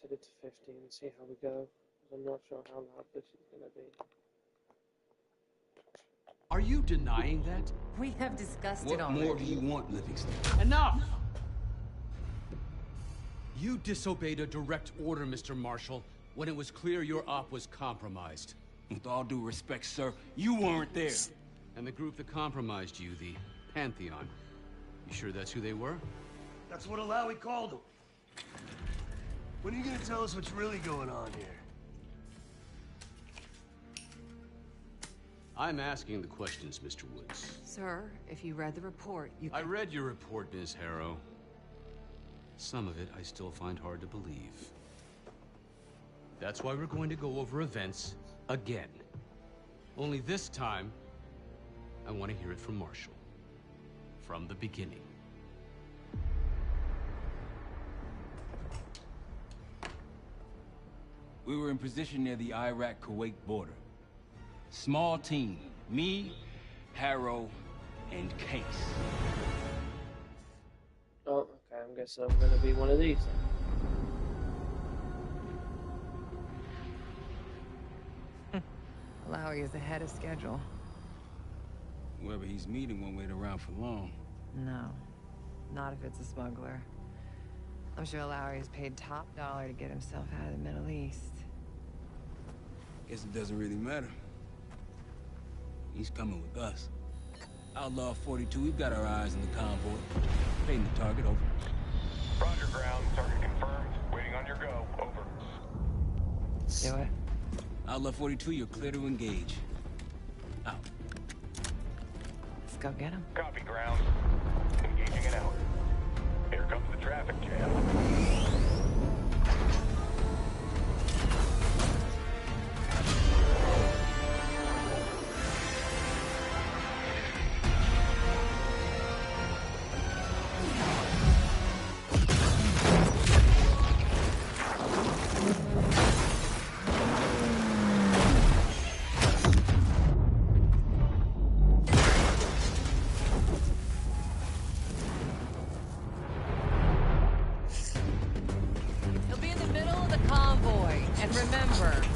Set it to 15 and see how we go. I'm not sure how loud this is going to be. Are you denying that? We have discussed it What already. more do you want, Livingston? Enough! You disobeyed a direct order, Mr. Marshall, when it was clear your op was compromised. With all due respect, sir, you weren't there. And the group that compromised you, the Pantheon. You sure that's who they were? That's what Alawi called them. When are you gonna tell us what's really going on here? I'm asking the questions, Mr. Woods. Sir, if you read the report, you can... I read your report, Ms. Harrow. Some of it I still find hard to believe. That's why we're going to go over events again. Only this time, I want to hear it from Marshall. From the beginning. We were in position near the Iraq-Kuwait border. Small team. Me, Harrow, and Case. Oh, okay, I'm guessing I'm going to be one of these then. Alawi is ahead of schedule. Whoever he's meeting won't wait around for long. No, not if it's a smuggler. I'm sure Alawi is paid top dollar to get himself out of the Middle East. Guess it doesn't really matter. He's coming with us. Outlaw 42, we've got our eyes on the convoy. Fading the target, over. Roger, ground. Target confirmed. Waiting on your go. Over. Do it. Outlaw 42, you're clear to engage. Out. Let's go get him. Copy, ground. Engaging it out. Here comes the traffic jam.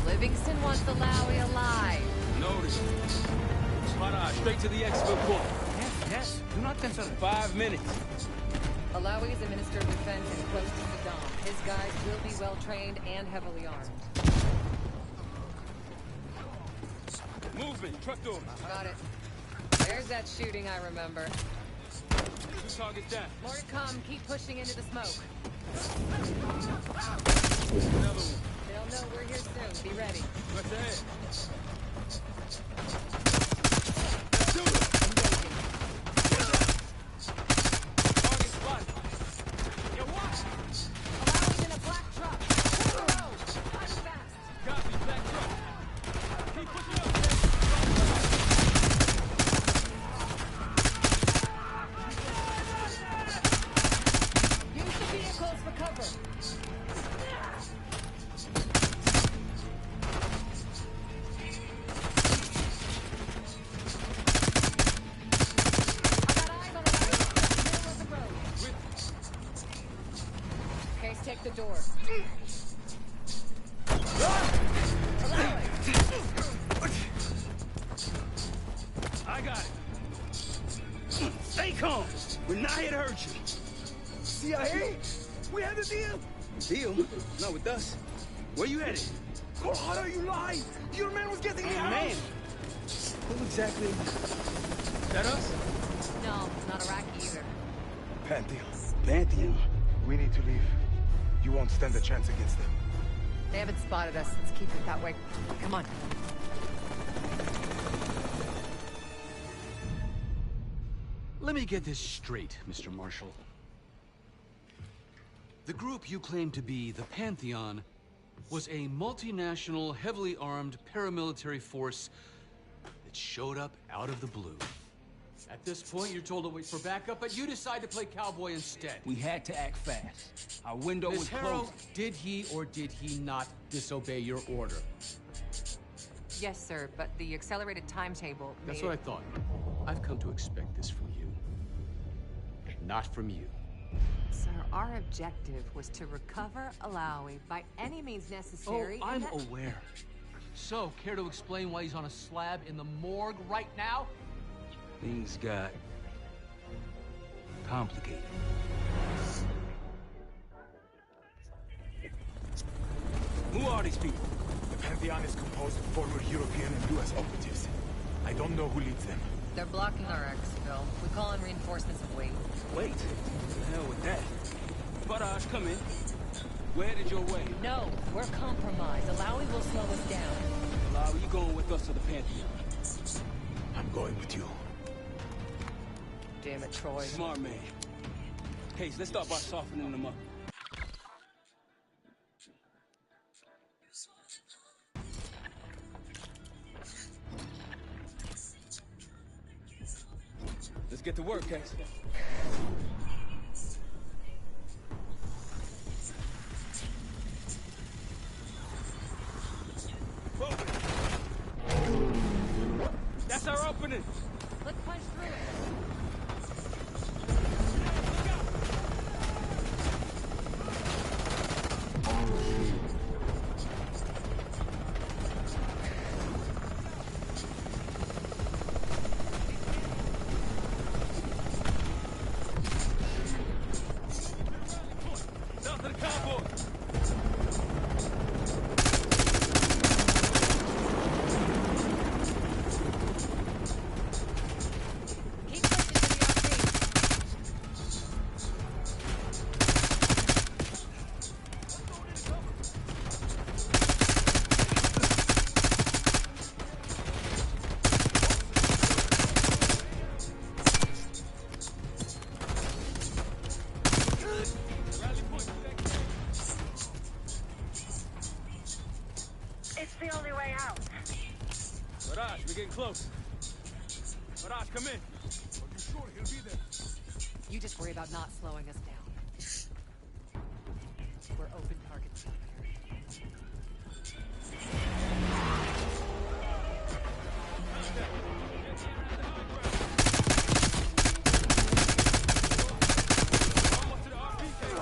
Livingston wants Alawi alive. Notice. Para, straight to the expert point. Yes, do not cancel. 5 minutes. Alawi is a minister of defense and close to Saddam. His guys will be well trained and heavily armed. Movement, truck door. Got it. There's that shooting I remember. 2 targets down. More to come. Keep pushing into the smoke. Another one. They'll know we're here soon. Be ready. What's ahead? Target spotted. Yo, watch! Alawi's in a black truck. Pull the road. Watch fast. Copy, black truck. Keep pushing up. Use the vehicles for cover. Take the door. I got it. Stay calm. We're not here to hurt you. CIA? We had a deal. Deal? Not with us. Where you headed? Colorado, you lied. Your man was getting me out. Man. Who exactly? That us? No, not Iraqi either. Pantheon. Pantheon. We need to leave. You won't stand a chance against them. They haven't spotted us. Let's keep it that way. Come on. Let me get this straight, Mr. Marshall. The group you claim to be the Pantheon was a multinational, heavily armed paramilitary force that showed up out of the blue. At this point, you're told to wait for backup, but you decide to play cowboy instead. We had to act fast. Our window was Miss Harrow, closing. did he or did he not disobey your order? Yes, sir, but the accelerated timetable That's made what I thought. I've come to expect this from you. Not from you. Sir, our objective was to recover Alawi by any means necessary. Oh, and I'm aware. So, care to explain why he's on a slab in the morgue right now? Things got complicated. Who are these people? The Pantheon is composed of former European and US operatives. I don't know who leads them. They're blocking our exfil. We call in reinforcements and wait. Wait. The hell with that. Barrage, come in. We're headed your way. No, we're compromised. Alawi will slow us down. Alawi, you going with us to the Pantheon? I'm going with you. Damn it, Troy. Smart man. Case, let's start by softening them up. Let's get to work, Case. That's our opening. Let's punch through it. South of the convoy. Keep pushing to the RP. Rally point. It's the only way out. Barrage, we're getting close. Barrage, come in. Are you sure he'll be there? You just worry about not slowing us down. We're open targets down here. Almost to the RP cave.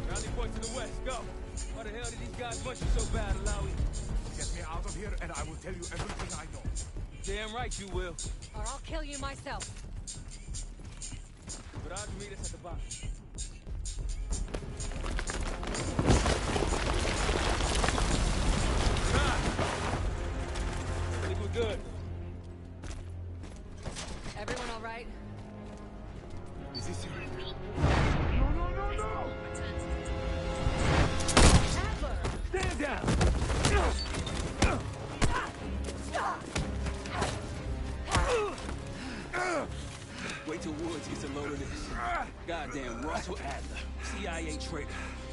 Rally point to the west, go. Why the hell did these guys want you so bad, Alawi? Get me out of here and I will tell you everything I know. Damn right you will. Or I'll kill you myself. Barrage, meet us at the bottom. I think we're good. Everyone all right? Is this your... Adler! Stand down! Wait till Woods gets a load of this. Goddamn Russell Adler, CIA traitor.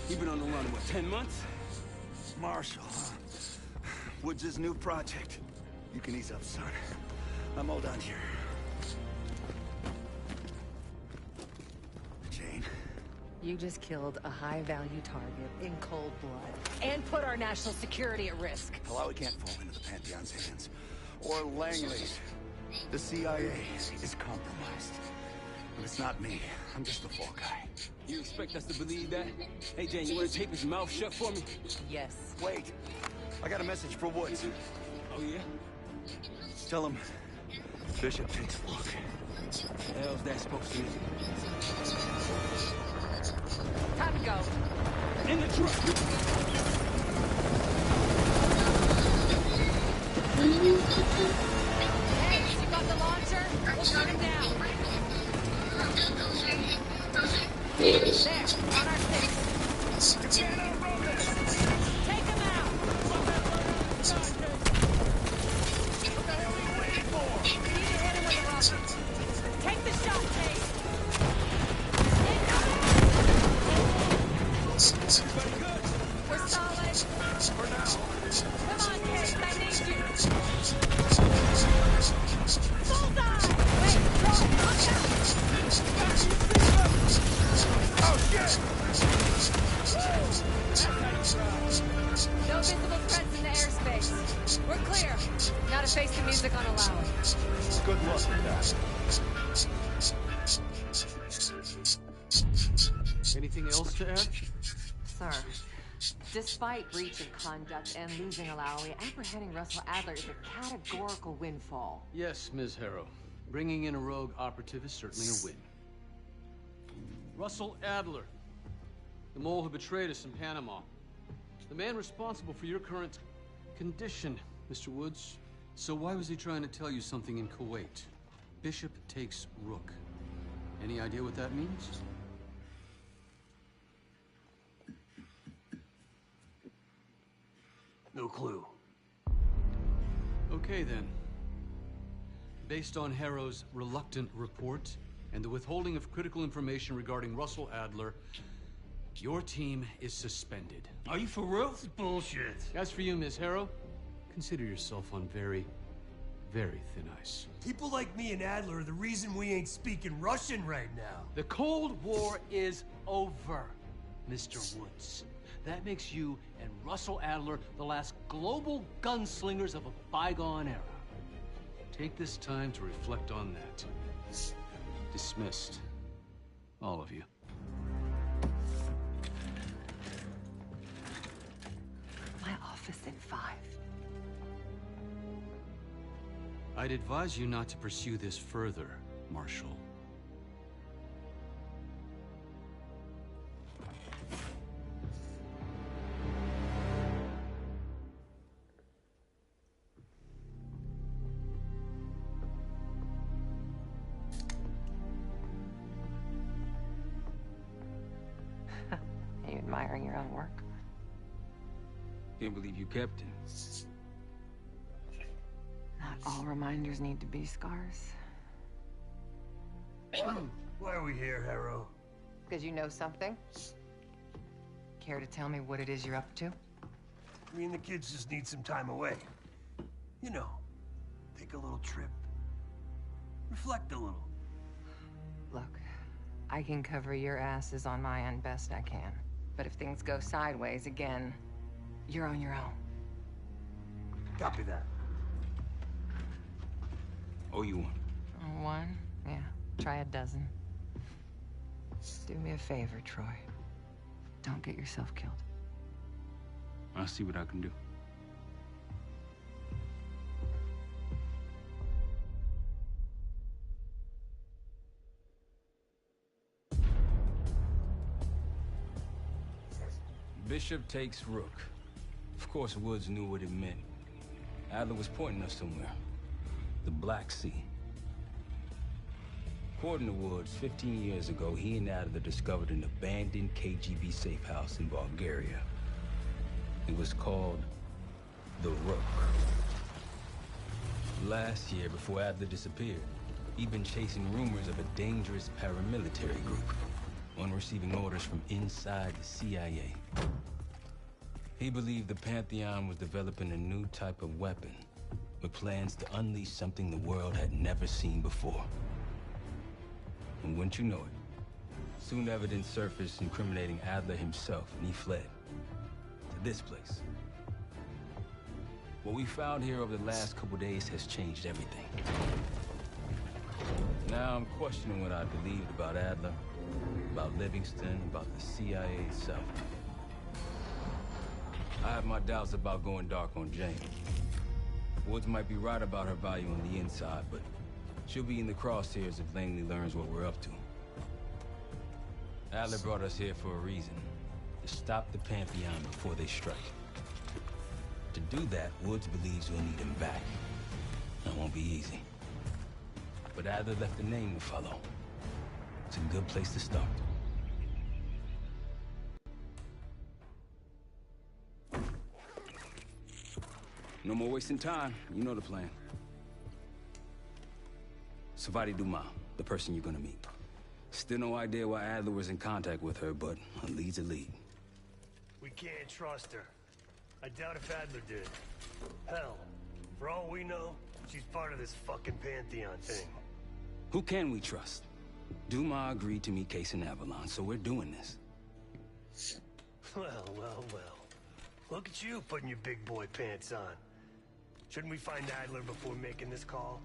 He been on the run, what, 10 months? Marshall, huh? Woods' new project. You can ease up, son. I'm all done here. Jane? You just killed a high-value target in cold blood. And put our national security at risk. Alawi can't fall into the Pantheon's hands. Or Langley's. The CIA is compromised. But it's not me. I'm just the fall guy. You expect us to believe that? Hey, Jane, you wanna tape his mouth shut for me? Yes. Wait. I got a message for Woods. Oh, yeah? Tell him Bishop takes Rook. The hell's that supposed to mean? Time to go. In the truck! Hey, you got the launcher? We'll shoot him down. There, on our six. Get out, Roman! Take him out! What the hell are you waiting for? You need to hit him with a rocket. Take the shot, Chase. Everybody good? We're solid. For now. Come on, Chase, I need you. Bullseye! Wait, Troy, look out! Oh, shit! No visible threats in the airspace. We're clear. Now to face the music on Alawi. Good luck with that. Anything else to add? Sir, despite breach of conduct and losing Alawi, apprehending Russell Adler is a categorical windfall. Yes, Ms. Harrow. Bringing in a rogue operative is certainly a win. Russell Adler, the mole who betrayed us in Panama. The man responsible for your current condition, Mr. Woods. So why was he trying to tell you something in Kuwait? Bishop takes Rook. Any idea what that means? No clue. Okay, then. Based on Harrow's reluctant report and the withholding of critical information regarding Russell Adler, your team is suspended. Are you for real? This is bullshit. As for you, Ms. Harrow, consider yourself on very, very thin ice. People like me and Adler are the reason we ain't speaking Russian right now. The Cold War is over, Mr. Woods. That makes you and Russell Adler the last global gunslingers of a bygone era. Take this time to reflect on that. Dismissed. All of you. My office in 5. I'd advise you not to pursue this further, Marshal. Are you admiring your own work? Can't believe you kept it. Not all reminders need to be scars. Why are we here, Harrow? Because you know something? Care to tell me what it is you're up to? Me and the kids just need some time away. You know, take a little trip. Reflect a little. Look, I can cover your asses on my end best I can. But if things go sideways again, you're on your own. Copy that. Oh, you want? One? Yeah. Try a dozen. Do me a favor, Troy. Don't get yourself killed. I'll see what I can do. Bishop takes Rook. Of course, Woods knew what it meant. Adler was pointing us somewhere. The Black Sea. According to Woods, 15 years ago, he and Adler discovered an abandoned KGB safe house in Bulgaria. It was called the Rook. Last year, before Adler disappeared, he'd been chasing rumors of a dangerous paramilitary group, one receiving orders from inside the CIA. He believed the Pantheon was developing a new type of weapon, with plans to unleash something the world had never seen before. And wouldn't you know it, soon evidence surfaced incriminating Adler himself, and he fled to this place. What we found here over the last couple days has changed everything. Now I'm questioning what I believed about Adler, about Livingston, about the CIA itself. I have my doubts about going dark on Jane. Woods might be right about her value on the inside, but She'll be in the crosshairs if Langley learns what we're up to. Adler brought us here for a reason. To stop the Pantheon before they strike. To do that, Woods believes we'll need him back. That won't be easy. But Adler left a name to follow. It's a good place to start. No more wasting time. You know the plan. Savati Dumas, the person you're gonna meet. Still no idea why Adler was in contact with her, but a lead's a lead. We can't trust her. I doubt if Adler did. Hell, for all we know, she's part of this fucking Pantheon thing. Who can we trust? Dumas agreed to meet Case in Avalon, so we're doing this. Well, well, well. Look at you putting your big boy pants on. Shouldn't we find Adler before making this call?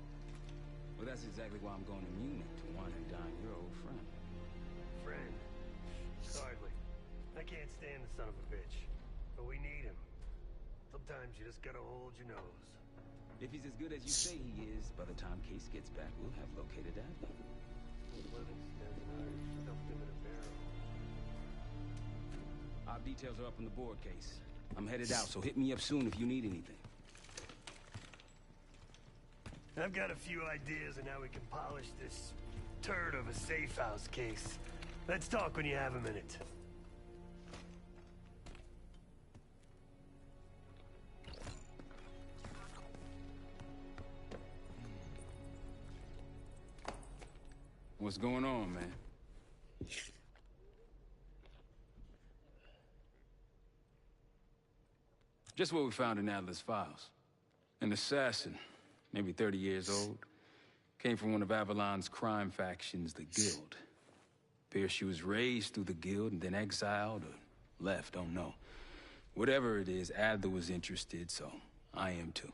Well, that's exactly why I'm going to Munich to wine and dine your old friend. Friend? Hardly. I can't stand the son of a bitch. But we need him. Sometimes you just gotta hold your nose. If he's as good as you say he is, by the time Case gets back, we'll have located Adler. Stuffed him in a barrel. Our details are up on the board, Case. I'm headed out, so hit me up soon if you need anything. I've got a few ideas on how we can polish this turd of a safe house case. Let's talk when you have a minute. What's going on, man? Just what we found in Adler's files. An assassin, maybe 30 years old, came from one of Avalon's crime factions, the Guild. Appears she was raised through the Guild and then exiled or left, don't know. Whatever it is, Adler was interested, so I am too.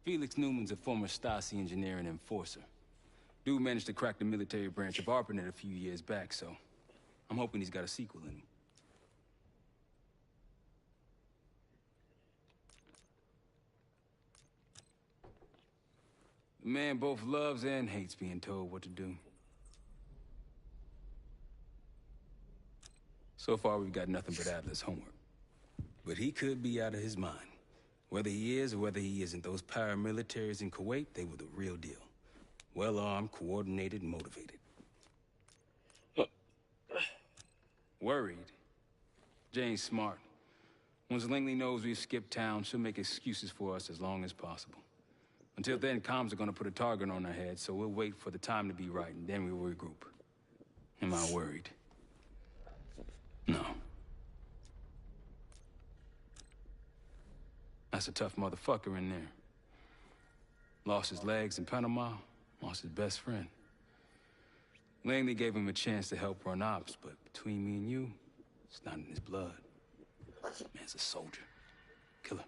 Felix Newman's a former Stasi engineer and enforcer. Dude managed to crack the military branch of ARPANET a few years back, so I'm hoping he's got a sequel in him. The man both loves and hates being told what to do. So far, we've got nothing but Adler's homework. But he could be out of his mind. Whether he is or whether he isn't, those paramilitaries in Kuwait, they were the real deal. Well-armed, coordinated, motivated. Worried? Jane's smart. Once Langley knows we've skipped town, she'll make excuses for us as long as possible. Until then, comms are gonna put a target on our heads, so we'll wait for the time to be right, and then we'll regroup. Am I worried? No. That's a tough motherfucker in there. Lost his legs in Panama, lost his best friend. Langley gave him a chance to help run ops, but between me and you, it's not in his blood. Man's a soldier. Killer.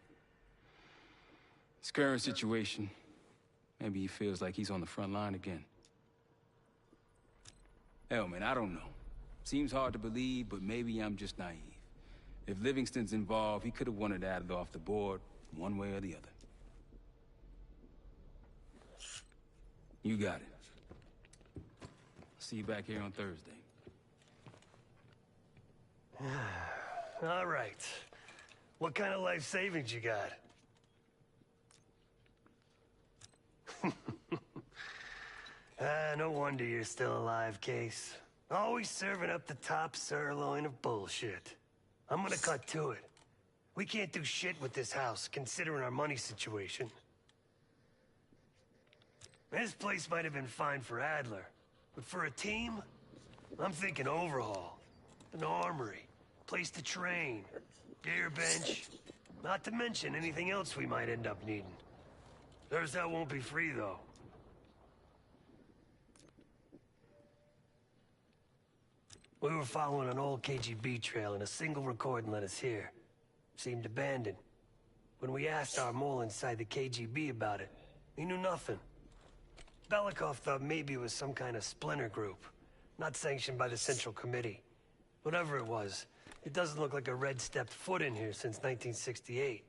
His current situation, maybe he feels like he's on the front line again. Hell, man, I don't know. Seems hard to believe, but maybe I'm just naive. If Livingston's involved, he could have wanted Adler off the board, one way or the other. You got it. See you back here on Thursday. All right. What kind of life savings you got? No wonder you're still alive, Case. Always serving up the top sirloin of bullshit. I'm gonna cut to it. We can't do shit with this house, considering our money situation. This place might have been fine for Adler, but for a team, I'm thinking overhaul. An armory, place to train, gear bench, not to mention anything else we might end up needing. There's that won't be free, though. We were following an old KGB trail and a single recording led us here. Seemed abandoned. When we asked our mole inside the KGB about it, he knew nothing. Belikov thought maybe it was some kind of splinter group, not sanctioned by the Central Committee. Whatever it was, it doesn't look like a Red stepped foot in here since 1968.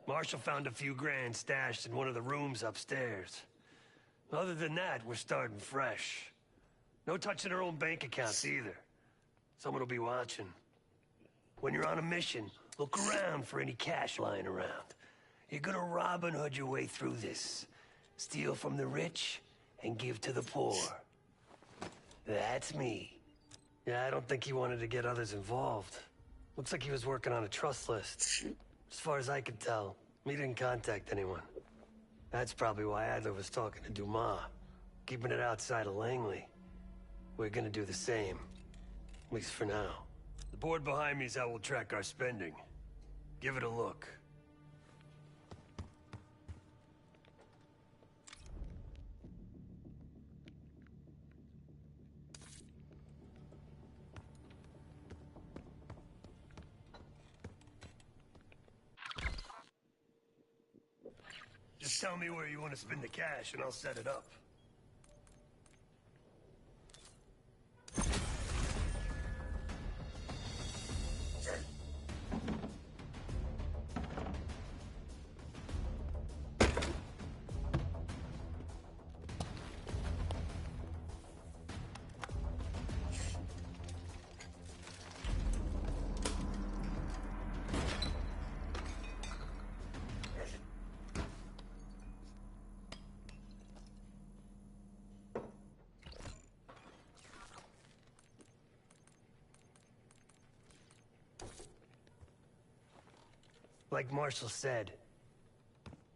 Marshall found a few grand stashed in one of the rooms upstairs. Other than that, we're starting fresh. No touching our own bank accounts either. Someone will be watching. When you're on a mission, look around for any cash lying around. You're gonna Robin Hood your way through this. Steal from the rich and give to the poor. That's me. Yeah, I don't think he wanted to get others involved. Looks like he was working on a trust list. As far as I can tell, he didn't contact anyone. That's probably why Adler was talking to Dumas, keeping it outside of Langley. We're gonna do the same, at least for now. The board behind me is how we'll track our spending. Give it a look. Just tell me where you want to spend the cash and I'll set it up. Like Marshall said,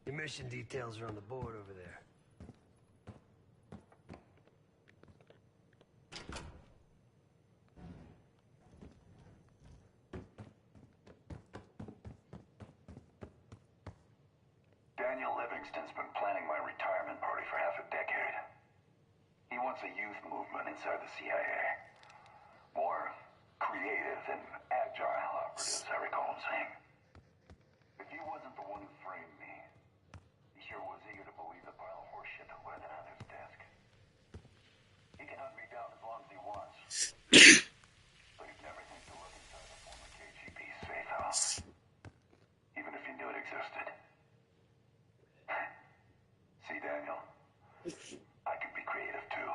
your mission details are on the board over there. Daniel Livingston's been planning my retirement party for half a decade. He wants a youth movement inside the CIA. More creative and agile operatives, I recall him saying. If he wasn't the one who framed me, he sure was eager to believe the pile of horseshit that landed on his desk. He can hunt me down as long as he wants. But he'd never think to look inside the former KGB safe house. Even if he knew it existed. See, Daniel, I can be creative too.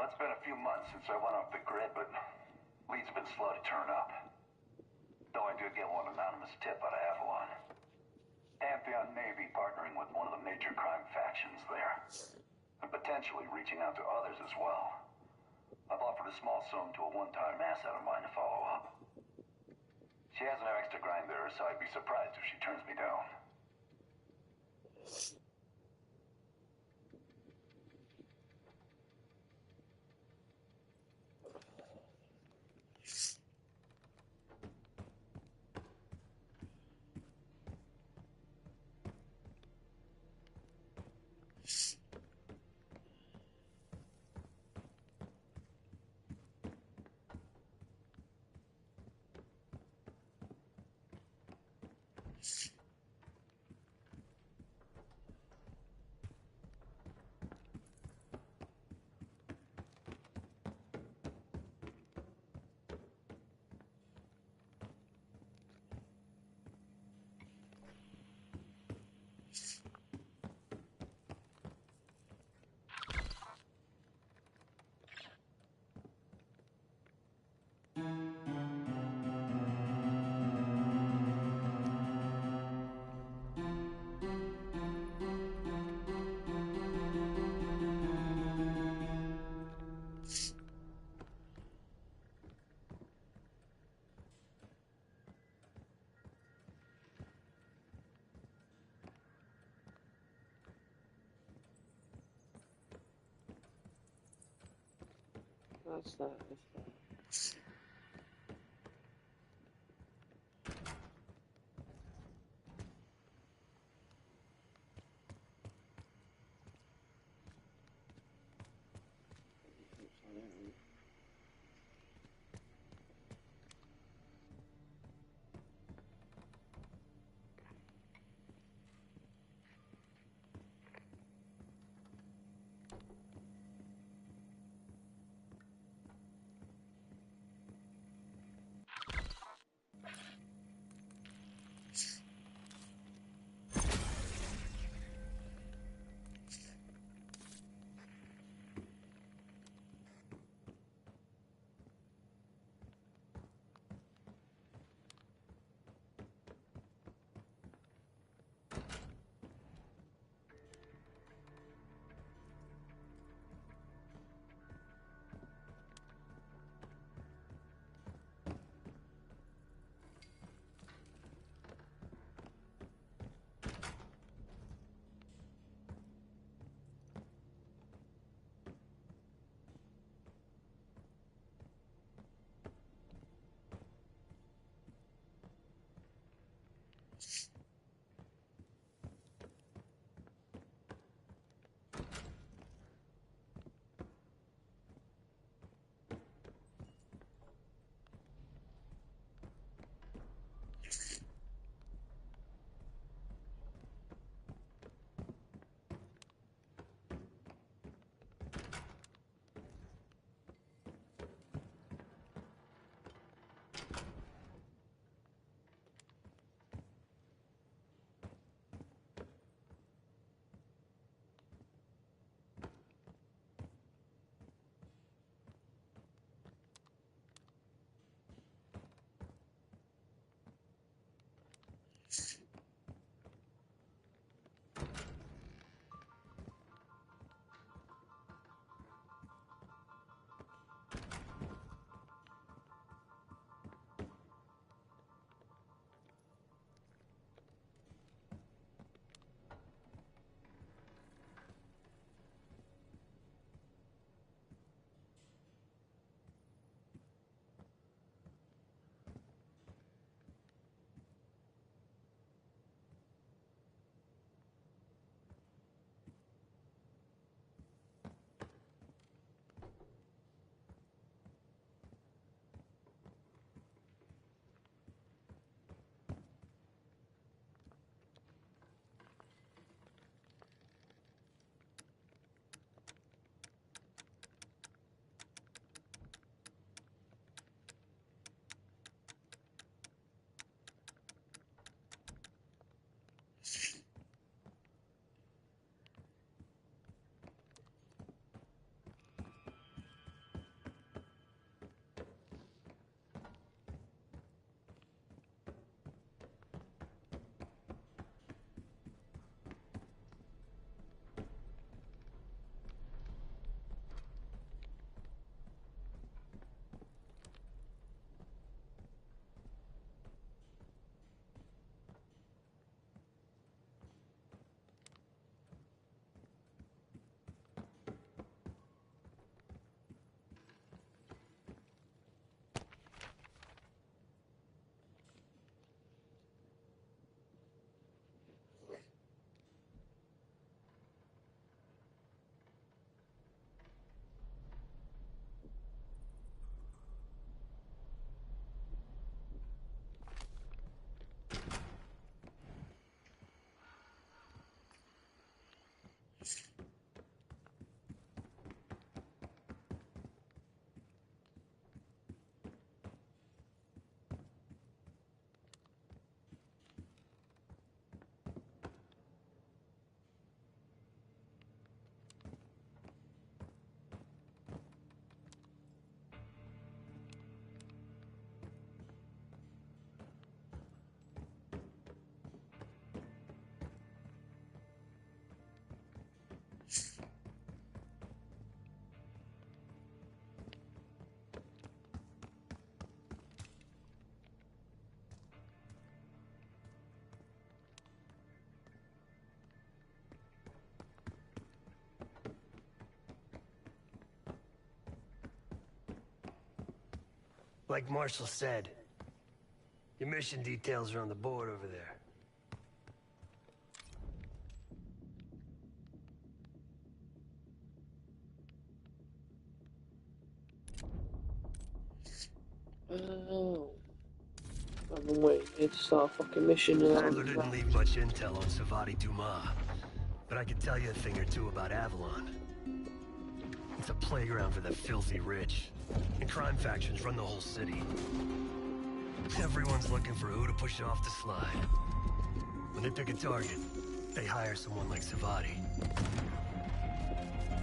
Well, it's been a few months since I went off the grid, but leads have been slow to turn up. Though I did get one anonymous tip out of Avalon. Pantheon Navy partnering with one of the major crime factions there. And potentially reaching out to others as well. I've offered a small sum to a one-time asset of mine to follow up. She has an extra grind there, so I'd be surprised if she turns me down. That's that. That's that. Like Marshall said, your mission details are on the board over there. Oh. I've been waiting here to start a fucking mission and Adler didn't leave much intel on Savati Dumas, but I can tell you a thing or two about Avalon. It's a playground for the filthy rich, and crime factions run the whole city. Everyone's looking for who to push off the slide. When they pick a target, they hire someone like Savati.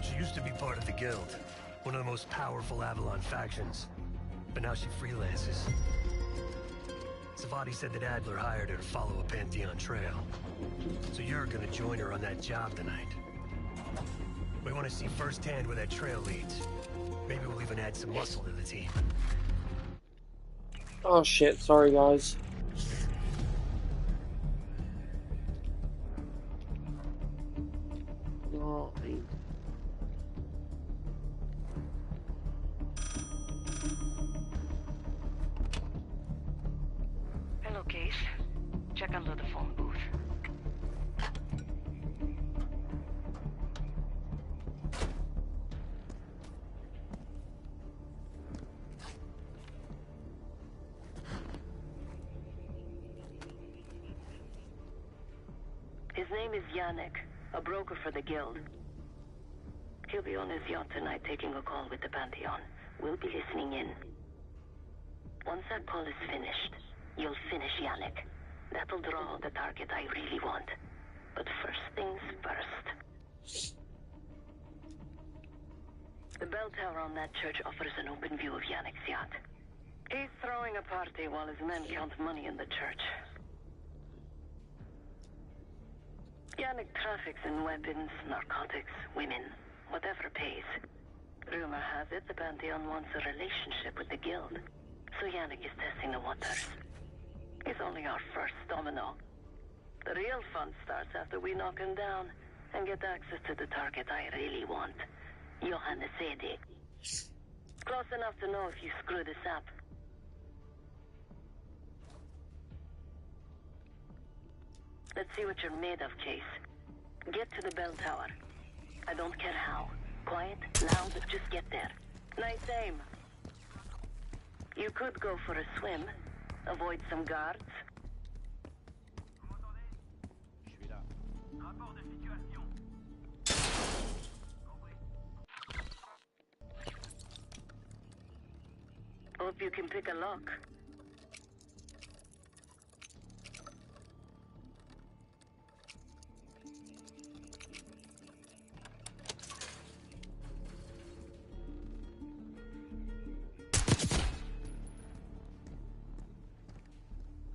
She used to be part of the Guild, one of the most powerful Avalon factions, but now she freelances. Savati said that Adler hired her to follow a Pantheon trail. So you're gonna join her on that job tonight. We want to see firsthand where that trail leads. Maybe we'll even add some muscle to the team. oh shit, sorry guys. Oh, Hello, Case. Check under the phone booth. His name is Yannick, a broker for the Guild. He'll be on his yacht tonight taking a call with the Pantheon. We'll be listening in. Once that call is finished, you'll finish Yannick. That'll draw the target I really want. But first things first. The bell tower on that church offers an open view of Yannick's yacht. He's throwing a party while his men count money in the church. Yannick traffics in weapons, narcotics, women, whatever pays. Rumor has it the Pantheon wants a relationship with the Guild, so Yannick is testing the waters. He's only our first domino. The real fun starts after we knock him down and get access to the target I really want, Johannes Ede. Close enough to know if you screw this up. Let's see what you're made of, Case. Get to the bell tower. I don't care how. Quiet, loud, just get there. Nice aim. You could go for a swim. Avoid some guards. Hope you can pick a lock.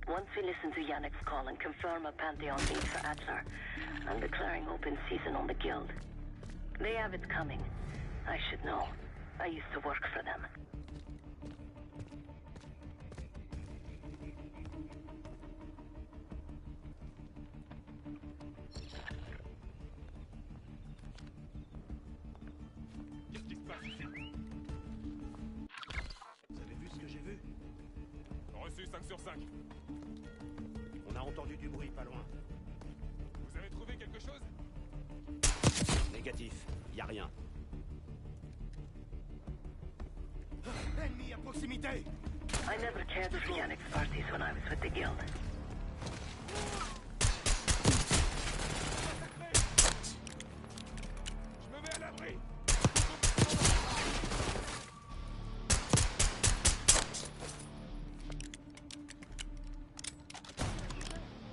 Once we listen to Yannick's call and confirm a Pantheon lead for Adler, I'm declaring open season on the Guild. They have it coming. I should know. I used to work for them. Vous avez vu ce que j'ai vu? Reçu 5 sur 5. On a entendu du bruit pas loin. Vous avez trouvé quelque chose? Négatif, y a rien. Ennemi à proximité! I never cared for Yannick's parties when I was with the Guild. Je me mets à l'abri!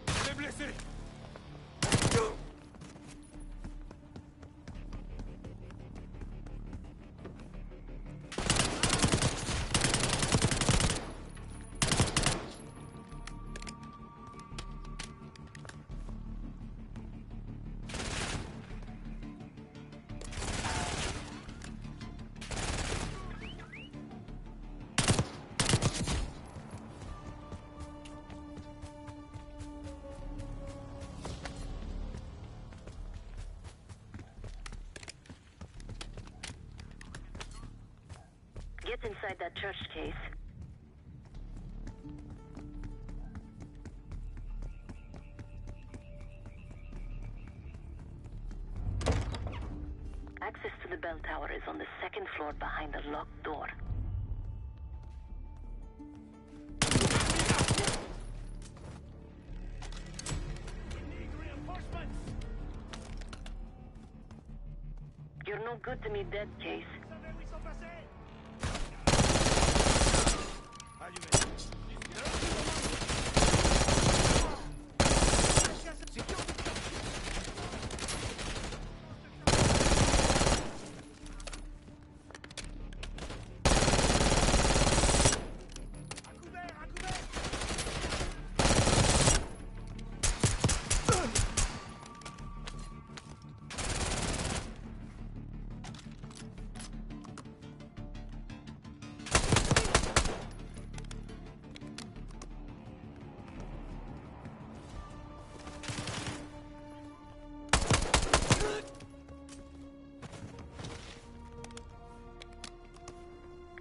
Je l'ai blessé! Get inside that church, Case. Access to the bell tower is on the second floor behind a locked door. You're no good to me dead, Case.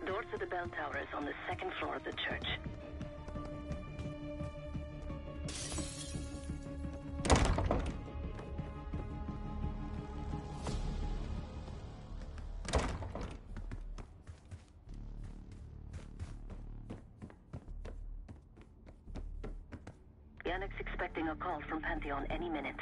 Door to the bell tower is on the second floor of the church. Yannick's expecting a call from Pantheon any minute.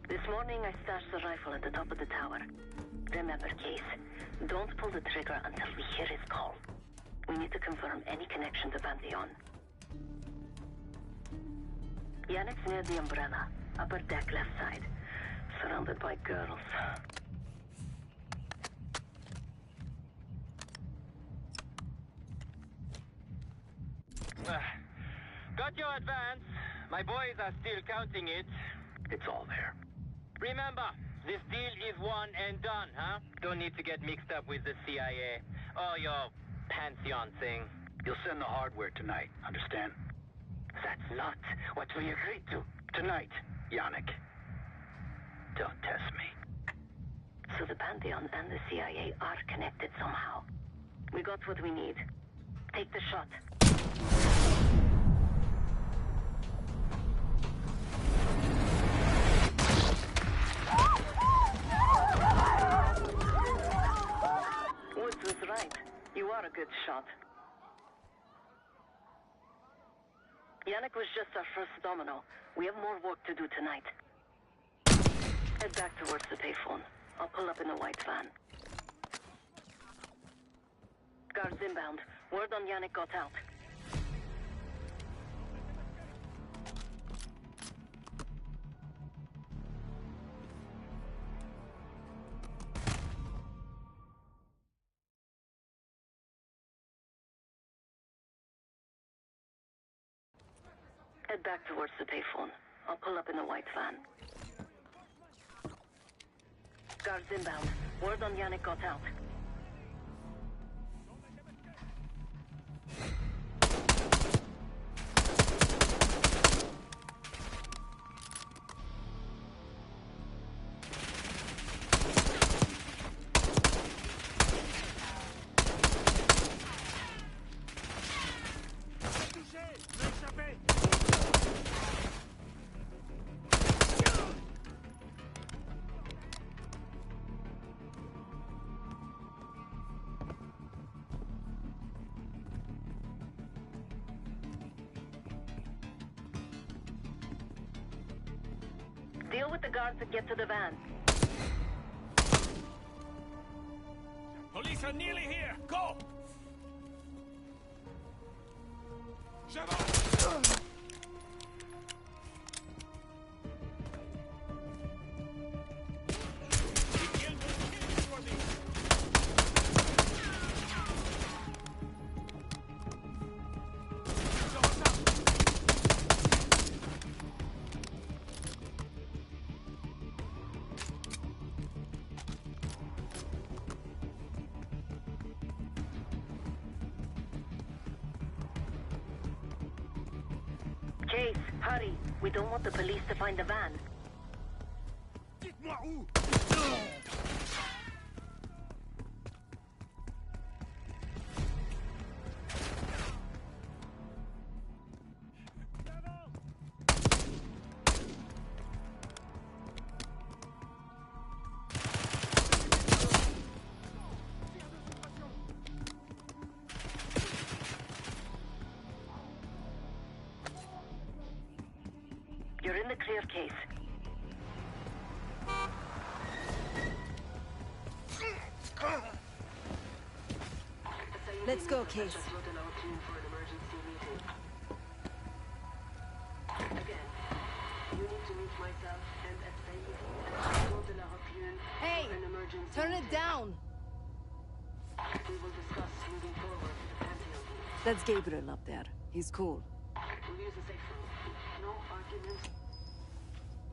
This morning I stashed the rifle at the top of the tower. Remember, Case, don't pull the trigger until we hear his call. We need to confirm any connection to Pantheon. Yannick's near the umbrella, upper deck left side, surrounded by girls. Got your advance. My boys are still counting it. It's all there. Remember, this deal is one and done, huh? Don't need to get mixed up with the CIA or your Pantheon thing. You'll send the hardware tonight, understand? That's not what we agreed to. Tonight, Yannick. Don't test me. So the Pantheon and the CIA are connected somehow. We got what we need. Take the shot. Woods was right. You are a good shot. Yannick was just our first domino. We have more work to do tonight. Head back towards the payphone. I'll pull up in a white van. Guards inbound. Word on Yannick got out. Head back towards the payphone. I'll pull up in a white van. Guards inbound. Word on Yannick got out. Deal with the guards and get to the van. Police are nearly here. Go! Chase, hurry. We don't want the police to find the van. Dites-moi où! You're in the clear, Case. Let's go, Case. Hey! Turn it down! We will discuss moving forward to the Pantheon. That's Gabriel up there. He's cool. We'll use the safe room. No arguments.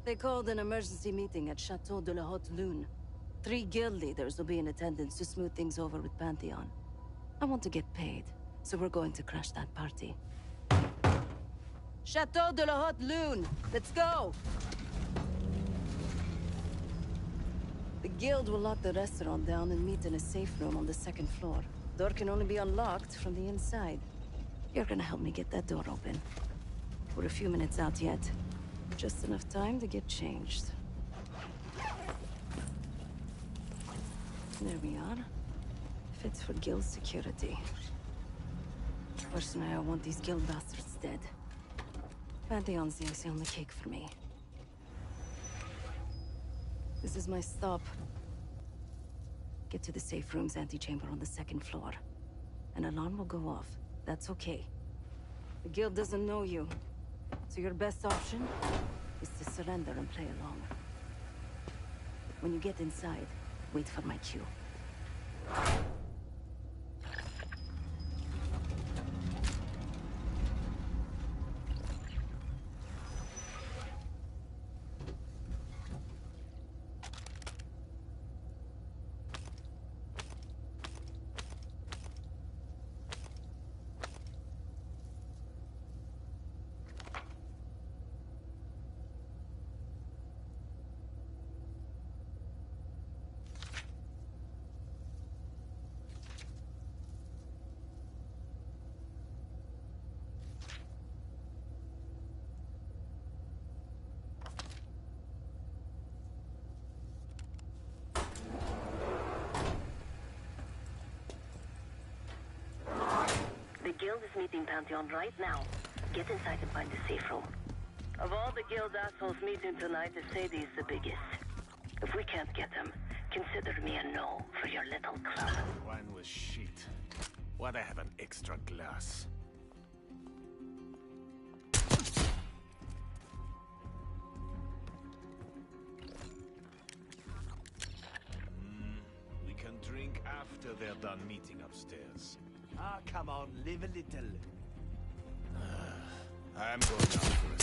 They called an emergency meeting at Chateau de la Haute Lune. 3 guild leaders will be in attendance to smooth things over with Pantheon. I want to get paid, so we're going to crash that party. Chateau de la Haute Lune! Let's go! The guild will lock the restaurant down and meet in a safe room on the 2nd floor. Door can only be unlocked from the inside. You're gonna help me get that door open. We're a few minutes out yet. Just enough time to get changed. There we are. Fits for guild security. Personally, I want these guild bastards dead. Pantheon's the icing on the cake for me. This is my stop. Get to the safe room's antechamber on the 2nd floor. An alarm will go off. That's okay. The guild doesn't know you, so your best option is to surrender and play along. When you get inside, wait for my cue. The guild is meeting Pantheon right now. Get inside and find the safe room. Of all the guild assholes meeting tonight, Sadie's the biggest. If we can't get them, consider me a no for your little club. Wine was shit. Why'd I have an extra glass? We can drink after they're done meeting upstairs. Ah, come on, live a little. I'm going out for it.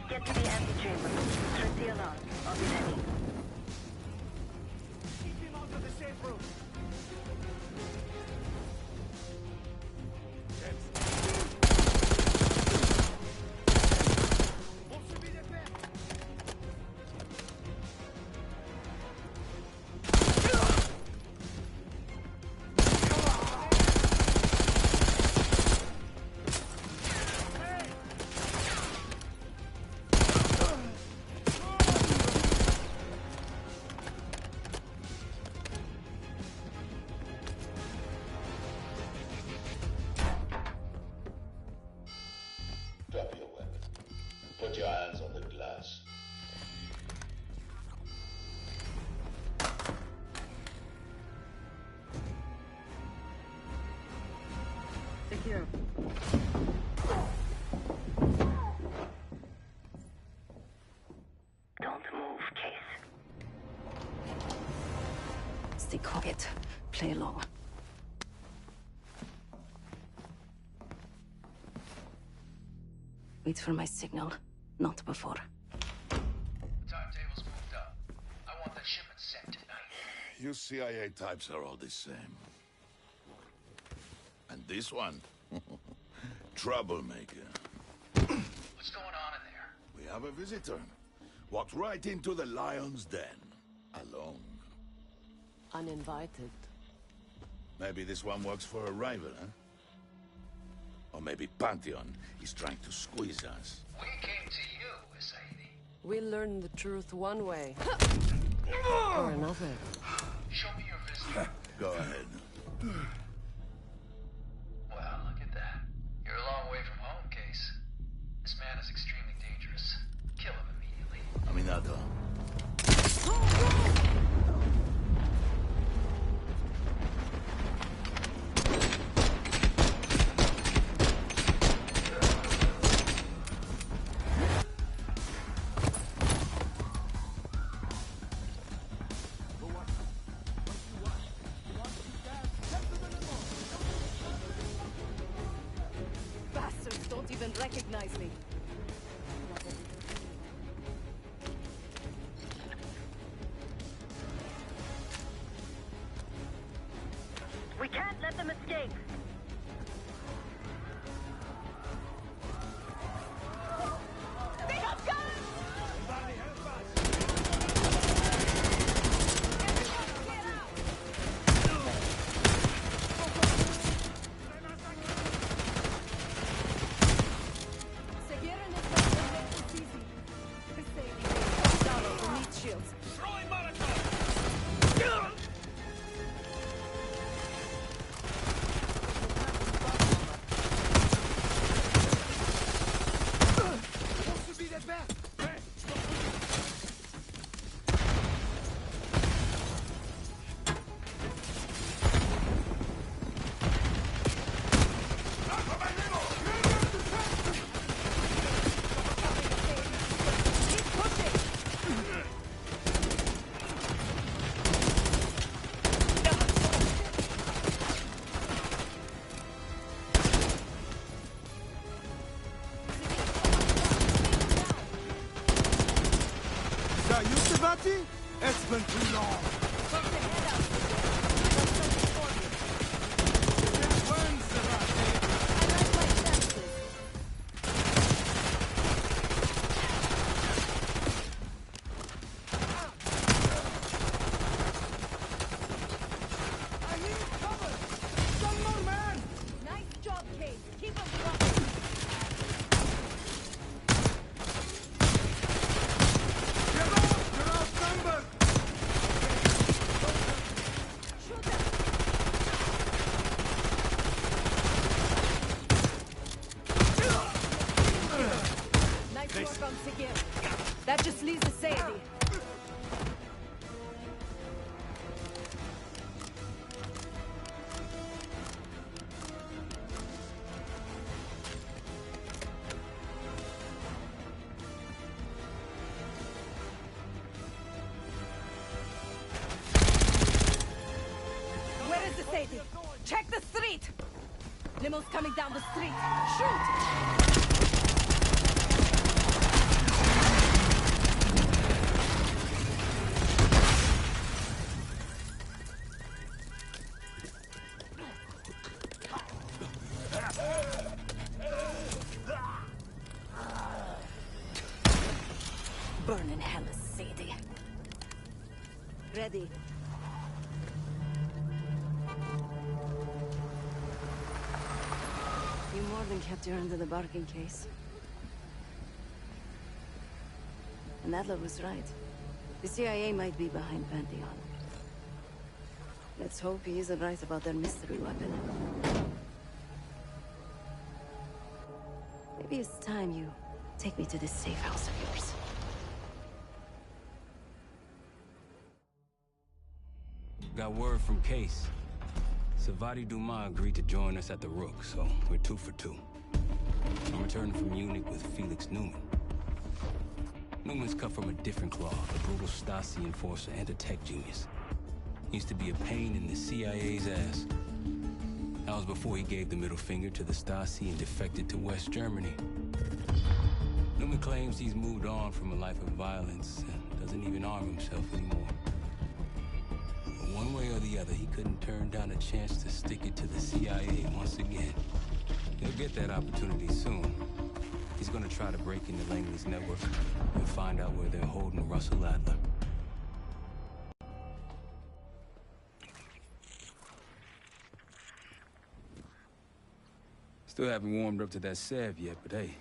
Get to the antechamber. Trip the alarm. I'll be ready. Keep him out of the safe room. put your hands on the glass. Secure. Don't move, Case. Stay quiet. Play along. Wait for my signal, not before. Timetable's moved up. I want the shipment sent tonight. You CIA types are all the same. And this one? Troublemaker. What's going on in there? We have a visitor. Walked right into the lion's den. Alone. Uninvited. Maybe this one works for a rival, huh? Or maybe Pantheon is trying to squeeze us. We came to you, Sadie. We learn the truth one way. Or another. Show me your visitor. Go ahead. Well, look at that. You're a long way from home, Case. This man is extremely dangerous. Kill him immediately. Aminata. Bastards don't even recognize me. We can't let them escape. They have guns! Somebody help us! Seguiron is not gonna make this easy. Mercedes, Donald, the meat shields. Throwing Molotov! Supposed to be that bad. Hey, stop. Keep pushing! Is that you, Savati? It's been too long. Put your head out. There's something for you. When, Savati? I like my chances. I need cover! Some more, man! Nice job, Case. Keep us rocking. You're outnumbered! Shoot them. Nice work on Seguir. That just leaves the Sadie. Where is the Sadie? Check the street! Limo's coming down the street. Shoot! Burn in hell, Sadie. Ready. You more than kept your end of the bargain, Case. And Adler was right. The CIA might be behind Pantheon. Let's hope he isn't right about their mystery weapon. Maybe it's time you Take me to this safe house of yours. Got word from Case. Savati Dumas agreed to join us at the Rook, so we're 2 for 2. I'm returning from Munich with Felix Newman. Newman's cut from a different cloth, a brutal Stasi enforcer and a tech genius. Used to be a pain in the CIA's ass. That was before he gave the middle finger to the Stasi and defected to West Germany. Newman claims he's moved on from a life of violence and doesn't even arm himself anymore. But one way or the other, he couldn't turn down a chance to stick it to the CIA once again. He'll get that opportunity soon. He's gonna try to break into Langley's network and find out where they're holding Russell Adler. Still haven't warmed up to that salve yet, but hey,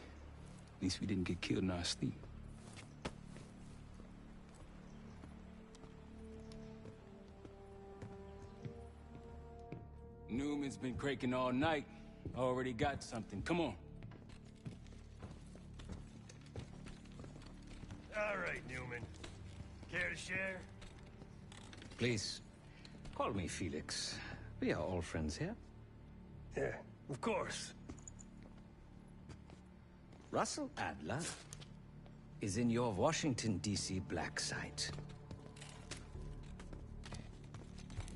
at least we didn't get killed in our sleep. Newman's been cranking all night. Already got something. Come on. All right, Newman. Care to share? Please, call me Felix. We are all friends here. Yeah, of course. Russell Adler is in your Washington, D.C. black site.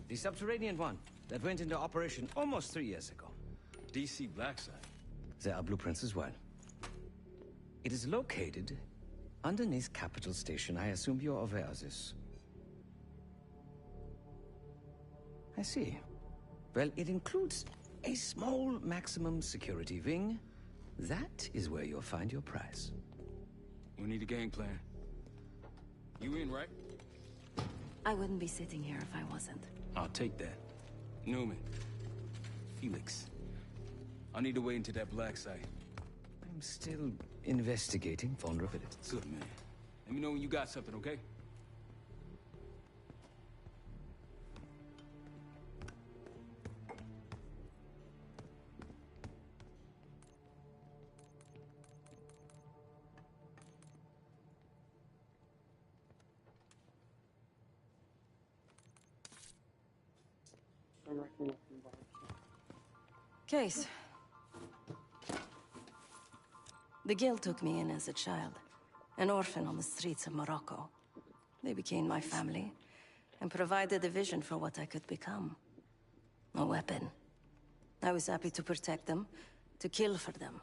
The subterranean one that went into operation almost 3 years ago. D.C. black site? There are blueprints as well. It is located underneath Capitol Station. I assume you're aware of this. I see. Well, it includes a small maximum security wing. That is where you'll find your prize. We need a game plan. You in, right? I wouldn't be sitting here if I wasn't. I'll take that. Newman. Felix. I need to wait into that black site. I'm still investigating vulnerability. Good, man. Let me know when you got something, okay? I reckon I can buy it. Case. The Guild took me in as a child, an orphan on the streets of Morocco. They became my family, and provided a vision for what I could become. A weapon. I was happy to protect them, to kill for them.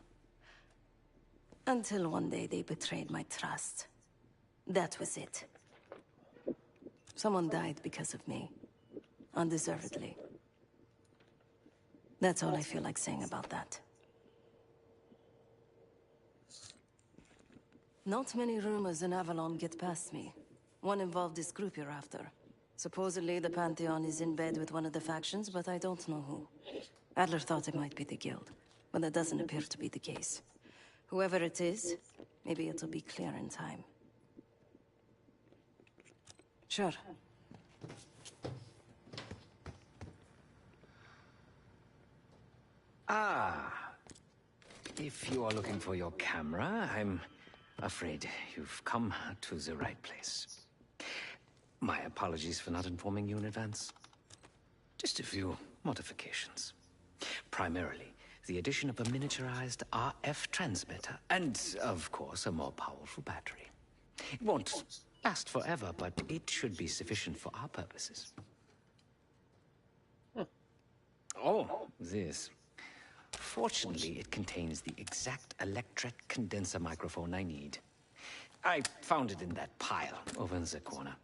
Until one day they betrayed my trust. That was it. Someone died because of me. Undeservedly. That's all I feel like saying about that. Not many rumors in Avalon get past me. One involved this group you're after. Supposedly the Pantheon is in bed with one of the factions, but I don't know who. Adler thought it might be the Guild, but that doesn't appear to be the case. Whoever it is, maybe it'll be clear in time. Sure. Ah. If you are looking for your camera, I'm afraid you've come to the right place. My apologies for not informing you in advance. Just a few modifications. Primarily, the addition of a miniaturized RF transmitter, and, of course, a more powerful battery. It won't last forever, but it should be sufficient for our purposes. Oh, this. Fortunately, it contains the exact electret condenser microphone I need. I found it in that pile over in the corner.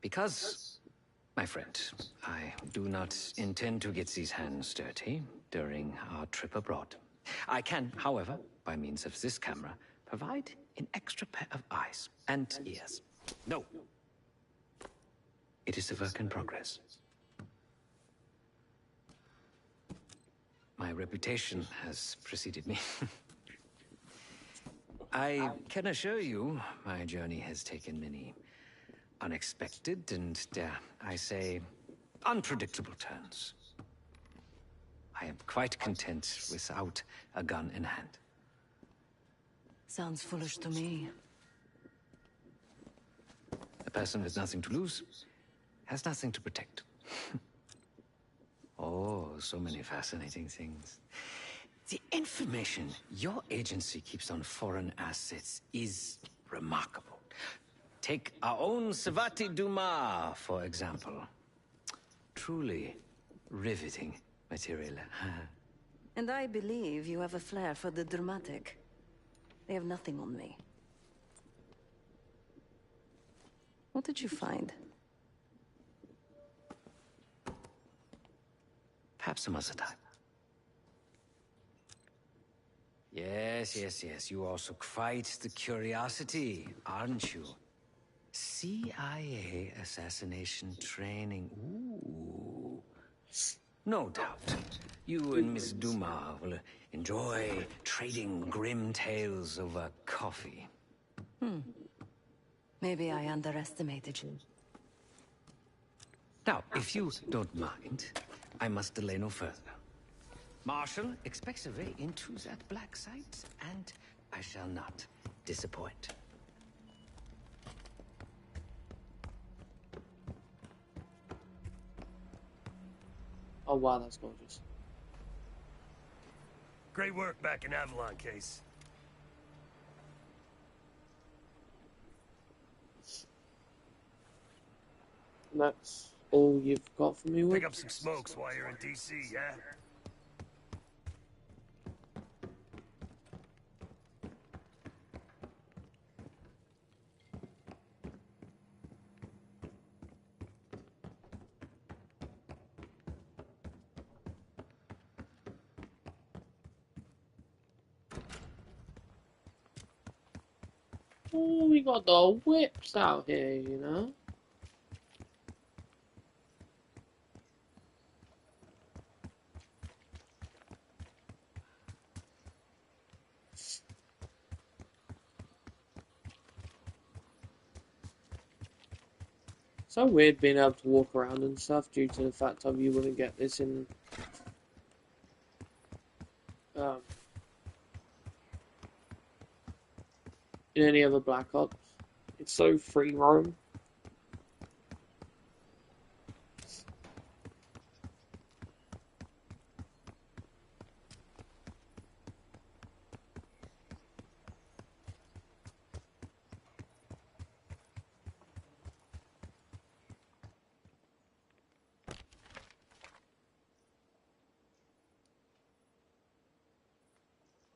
Because, my friend, I do not intend to get these hands dirty during our trip abroad. I can, however, by means of this camera, provide an extra pair of eyes and ears. No. It is a work in progress. My reputation has preceded me. I can assure you, my journey has taken many unexpected and, dare I say, unpredictable turns. I am quite content without a gun in hand. Sounds foolish to me. A person with nothing to lose has nothing to protect. Oh, so many fascinating things. The information your agency keeps on foreign assets is remarkable. Take our own Savati Dumas, for example. Truly riveting material. And I believe you have a flair for the dramatic. They have nothing on me. What did you find? Perhaps some other time. Yes. You also quite the curiosity, aren't you? CIA assassination training. Ooh. No doubt. You and Miss Dumas will enjoy trading grim tales over coffee. Maybe I underestimated you. Now, if you don't mind, I must delay no further. Marshal expects a way into that black site, and I shall not disappoint. Oh wow, that's gorgeous. Great work back in Avalon, Case. And that's all you've got for me, Wood? Pick up some smokes while you're in D.C., yeah? Oh, we got the whips out here, you know? So weird being able to walk around and stuff due to the fact of you wouldn't get this in any other Black Ops. It's so free roam.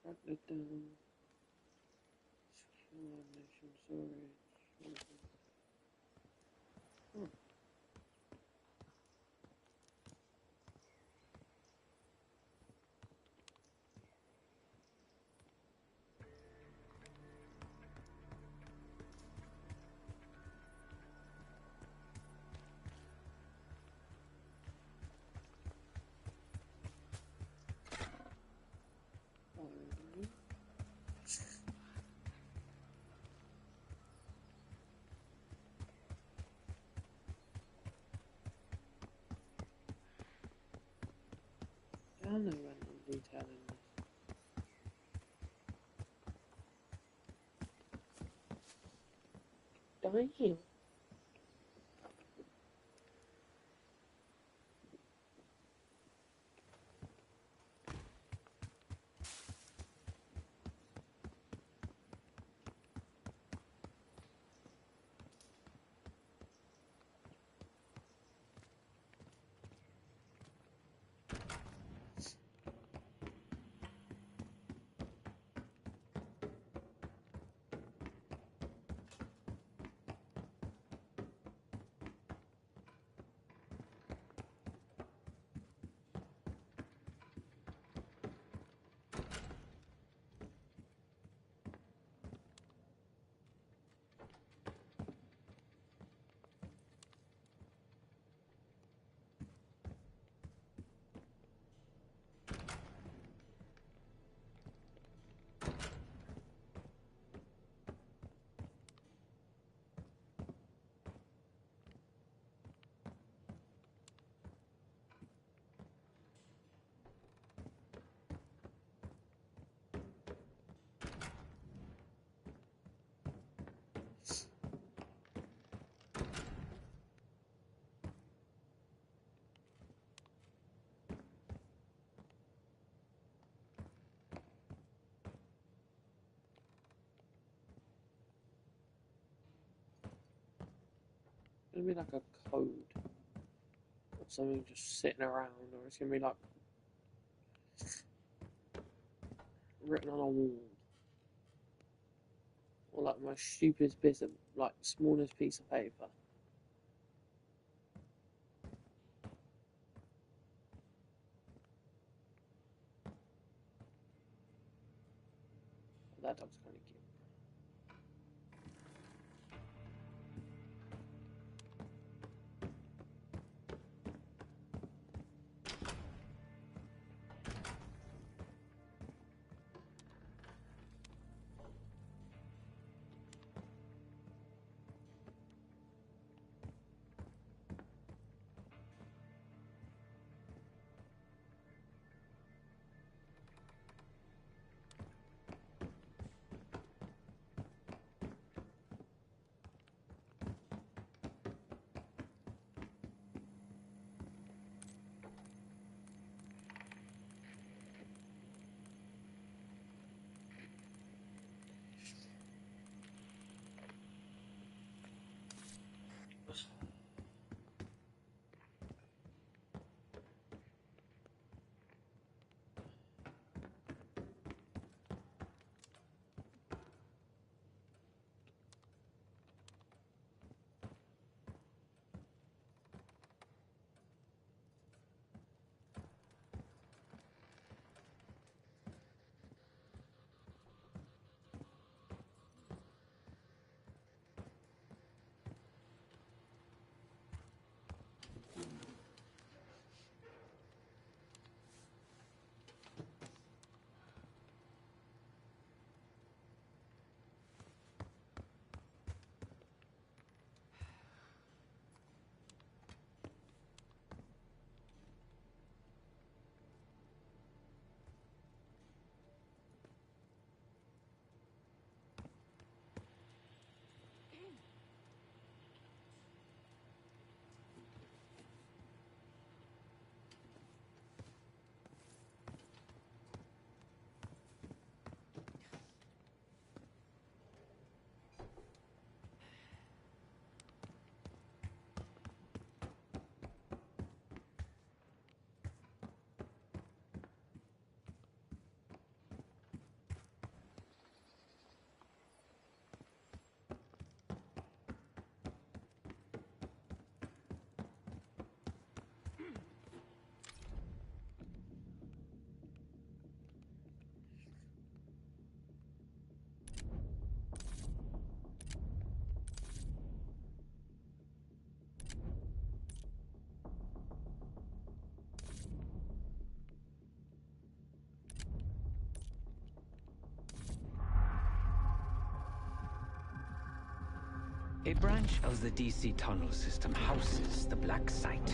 Write it down. Secure nation storage. Damn, no random detail in this. Damn. gonna be like a code or something just sitting around, or it's gonna be like written on a wall, or like my stupidest piece of, like, smallest piece of paper. That dog's kind of cute. A branch of the DC tunnel system houses the Black Site,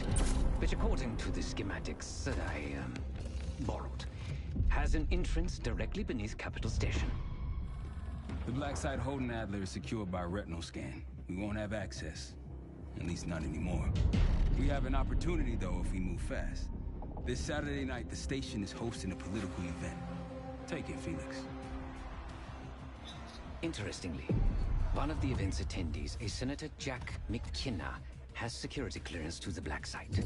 which, according to the schematics that I borrowed, has an entrance directly beneath Capital Station. The Black Site holding Adler is secured by retinal scan. We won't have access. At least not anymore. We have an opportunity, though, if we move fast. This Saturday night, the station is hosting a political event. Take it, Felix. Interestingly, one of the event's attendees, a Senator Jack McKenna, has security clearance to the Black Site.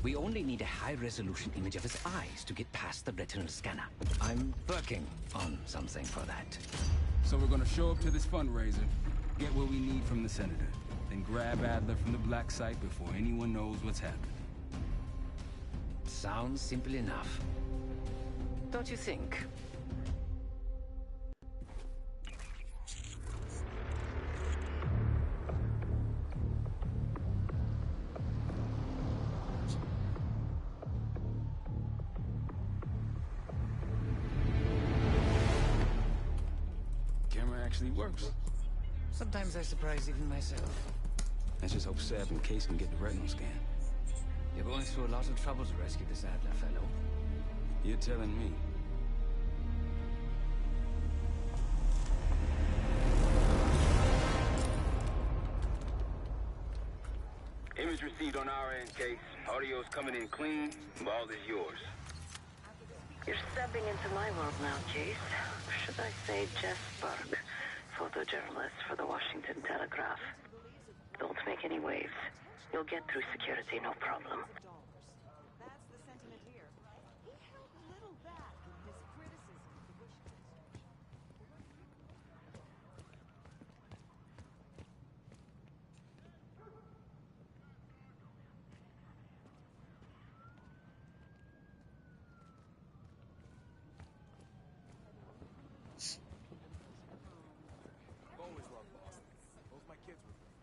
We only need a high-resolution image of his eyes to get past the retinal scanner. I'm working on something for that. So we're gonna show up to this fundraiser, get what we need from the Senator, then grab Adler from the Black Site before anyone knows what's happening. Sounds simple enough. Don't you think? Actually works. Sometimes I surprise even myself. Let's just hope Seb and Case can get the retinal scan. You're going through a lot of trouble to rescue this Adler fellow. You're telling me. Image received on our end, Case. Audio's coming in clean. Ball is yours. You're stepping into my world now, Case. Or should I say Jeff Burke, photojournalist for the Washington Telegraph. Don't make any waves. You'll get through security, no problem. That's the sentiment here. He held little back in his criticism of the Bush administration.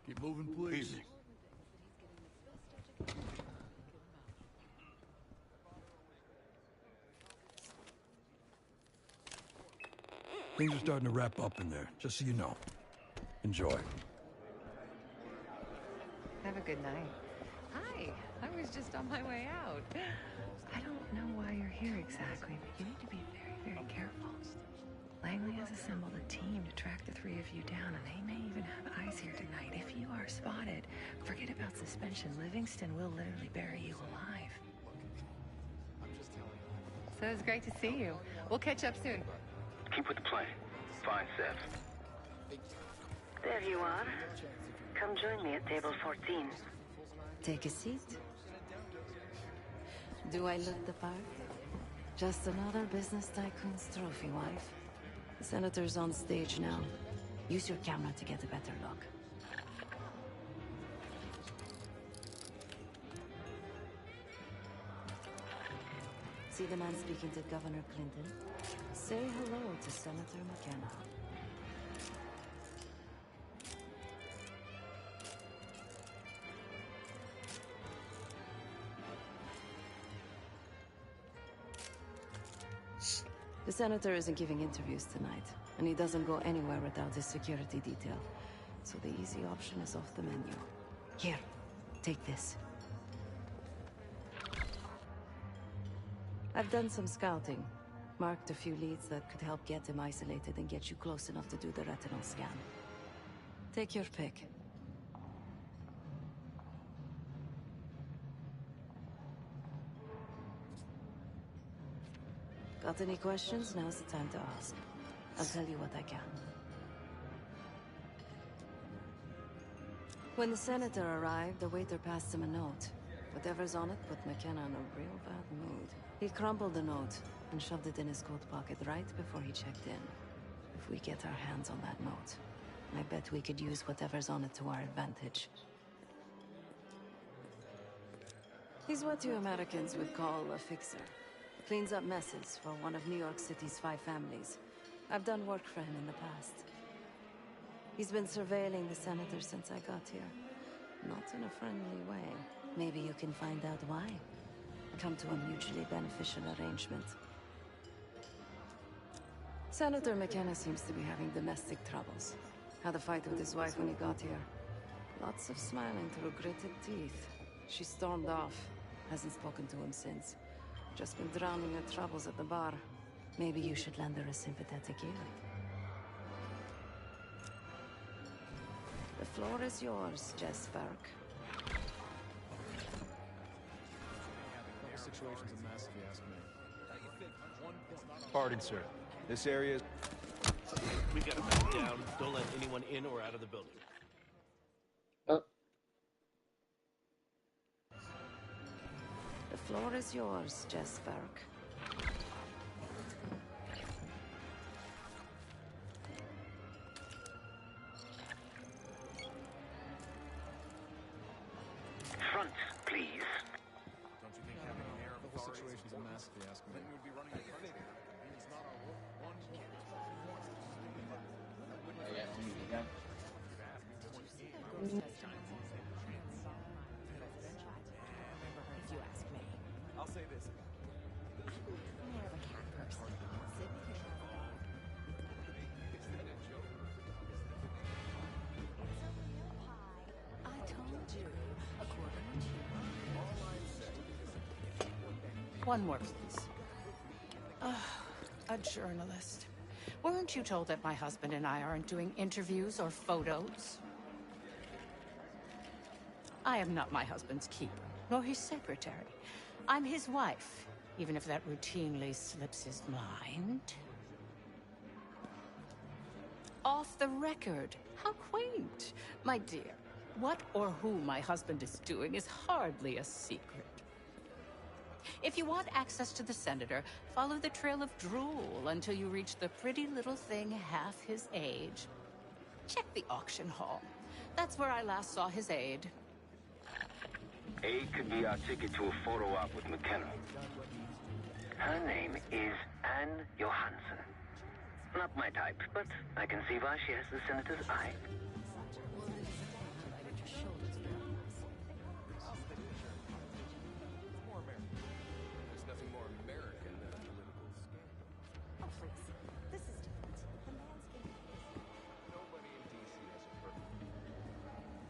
Keep moving, please. Evening. Things are starting to wrap up in there, just so you know. Enjoy. Have a good night. Hi, I was just on my way out. I don't know why you're here exactly, but you need to be very, very careful. Langley has assembled a team to track the three of you down, and they may even have eyes here tonight. If you are spotted, forget about suspension. Livingston will literally bury you alive. So it's great to see you. We'll catch up soon. Keep with the plan. Find Seth. There you are. Come join me at table 14. Take a seat. Do I look the part? Just another business tycoon's trophy wife. The senator's on stage now. Use your camera to get a better look. See the man speaking to Governor Clinton? Say hello to Senator McKenna. The senator isn't giving interviews tonight, and he doesn't go anywhere without his security detail. So the easy option is off the menu. Here, take this. I've done some scouting. Marked a few leads that could help get him isolated and get you close enough to do the retinal scan. Take your pick. Got any questions? Now's the time to ask. I'll tell you what I can. When the senator arrived, the waiter passed him a note. Whatever's on it put McKenna in a real bad mood. He crumpled the note and shoved it in his coat pocket right before he checked in. If we get our hands on that note, I bet we could use whatever's on it to our advantage. He's what you Americans would call a fixer. Cleans up messes for one of New York City's 5 families. I've done work for him in the past. He's been surveilling the senator since I got here. Not in a friendly way. Maybe you can find out why. Come to a mutually beneficial arrangement. Senator McKenna seems to be having domestic troubles. Had a fight with his wife when he got here. Lots of smiling through gritted teeth. She stormed off. Hasn't spoken to him since. Just been drowning her troubles at the bar. Maybe you should lend her a sympathetic ear. The floor is yours, Jess Burke. Situation's a mess, if you ask me. Pardon, sir. This area is... We gotta back down. Don't let anyone in or out of the building. The floor is yours, Jess Burke. Front, please. Don't you think having an air of authority... The whole situation's a mess, if you ask me. Then we'd be running a front. He's not our one... If you ask me. I'll say this. I'm more of a cat person. I told you. According to one more, please. A journalist. Weren't you told that my husband and I aren't doing interviews or photos? I am not my husband's keeper, nor his secretary. I'm his wife, even if that routinely slips his mind. Off the record. How quaint, my dear. What or who my husband is doing is hardly a secret. If you want access to the senator, follow the trail of drool until you reach the pretty little thing half his age. Check the auction hall. That's where I last saw his aide. Aid could be our ticket to a photo op with McKenna. Her name is Anne Johansson. Not my type, but I can see why she has the senator's eye. There's nothing more American than a political scam. Oh, please. This is different. The man's in Nobody in DC has a perfect.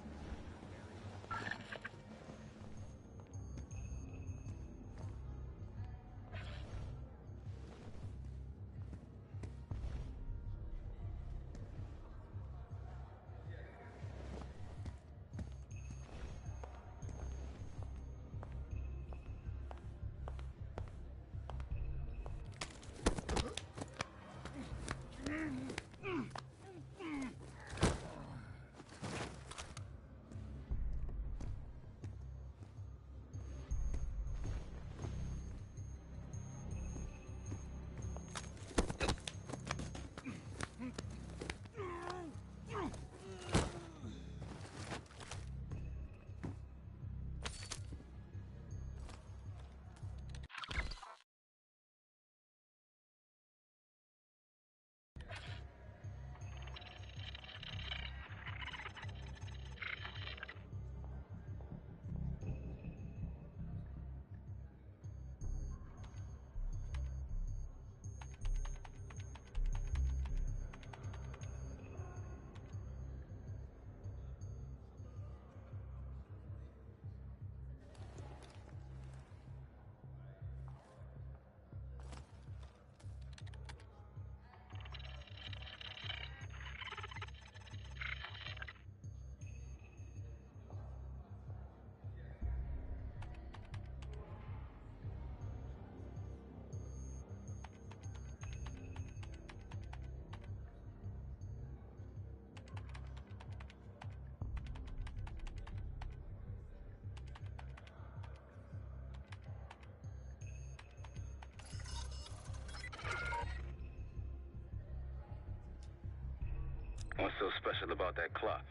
What's so special about that clock?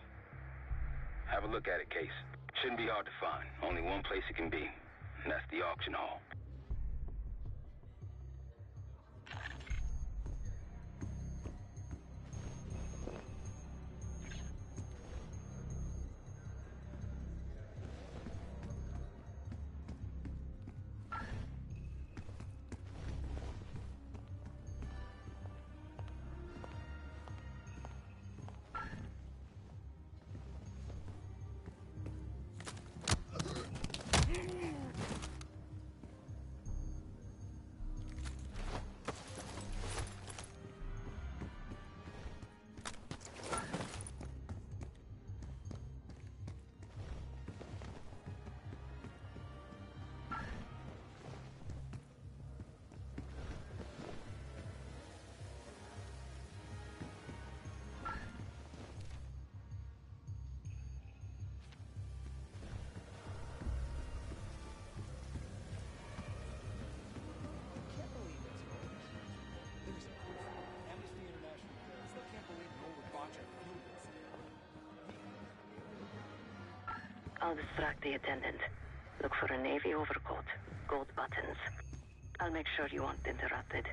Have a look at it, Case. Shouldn't be hard to find. Only one place it can be, and that's the auction hall. I'll distract the attendant. Look for a navy overcoat, gold buttons. I'll make sure you aren't interrupted.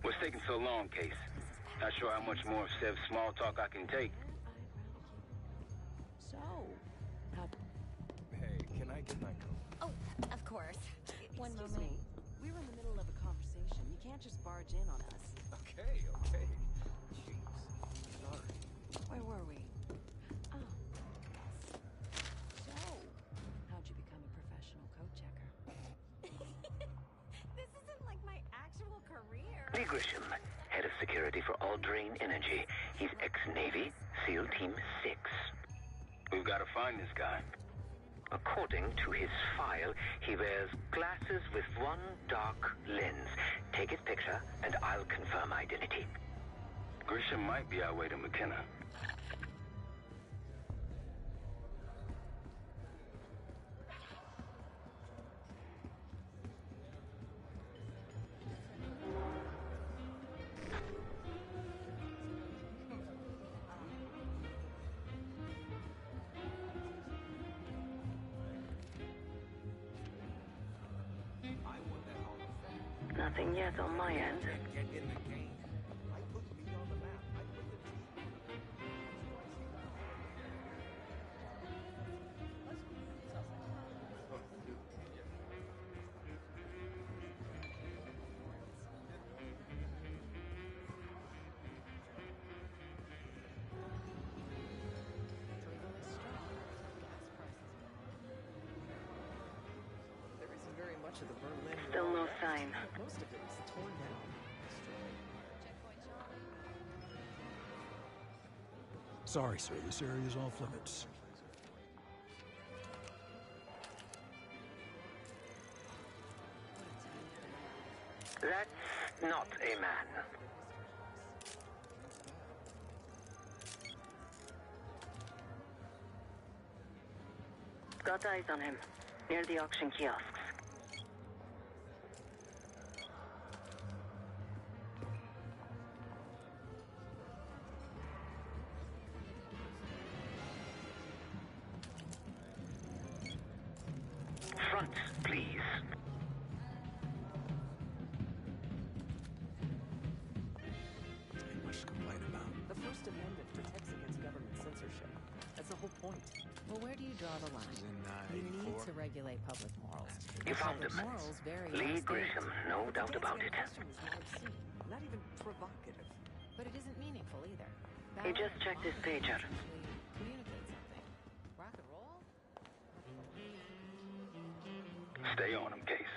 What's taking so long, Case? Not sure how much more of Sev's small talk I can take. So, Hey, can I get my coat? Oh, of course. One excuse moment. me. We were in the middle of a conversation. You can't just barge in on us. Okay. Jeez. Sorry. Where were we? Oh. Grisham, head of security for Aldrain Energy. He's ex-Navy, SEAL Team 6. We've got to find this guy. According to his file, he wears glasses with one dark lens. Take his picture, and I'll confirm identity. Grisham might be our way to McKenna. Nothing yet on my end. There isn't very much of the Berlin. Still no sign. Most of it was torn down. Sorry, sir. This area is off limits. That's not a man. Got eyes on him, near the auction kiosks. Front, please. Ain't much to complain about. The First Amendment protects against government censorship. That's the whole point. Well, where do you draw the line? You need to regulate public morals. You found Public him. morals vary Lee by state. Grisham, no doubt about it. Not even provocative. But it isn't meaningful either. He just checked his pager. Communicate something. Rock and roll? Stay on him, Case.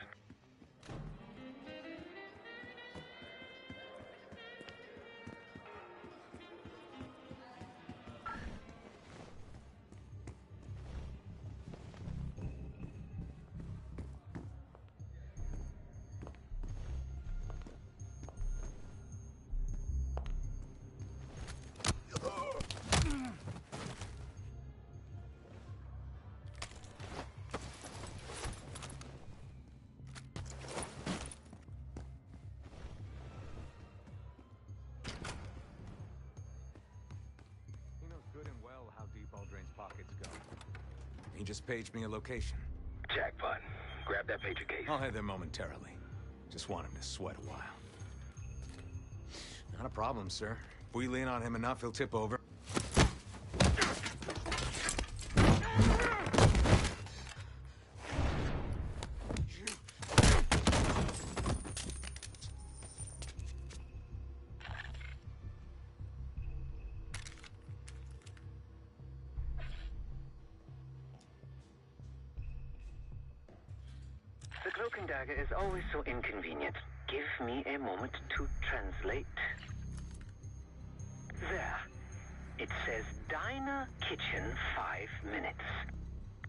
He knows good and well how deep Aldrain's pockets go. He just paged me a location. Jackpot. Grab that pager, Case. I'll head there momentarily. Just want him to sweat a while. Not a problem, sir. If we lean on him enough, he'll tip over. The cloak and dagger is always so inconvenient. Give me a moment to translate. There. It says Diner Kitchen 5 minutes.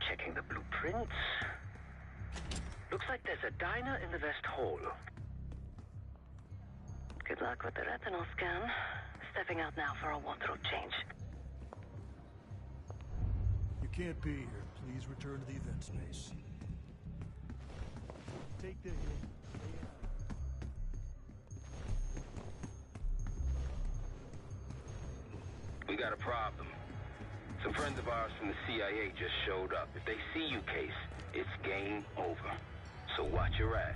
Checking the blueprints. Looks like there's a diner in the West Hall. Good luck with the retinal scan. Stepping out now for a wardrobe change. You can't be here. Please return to the event space. Take the hit. We got a problem. Some friends of ours from the CIA just showed up. If they see you, Case, it's game over. So watch your ass.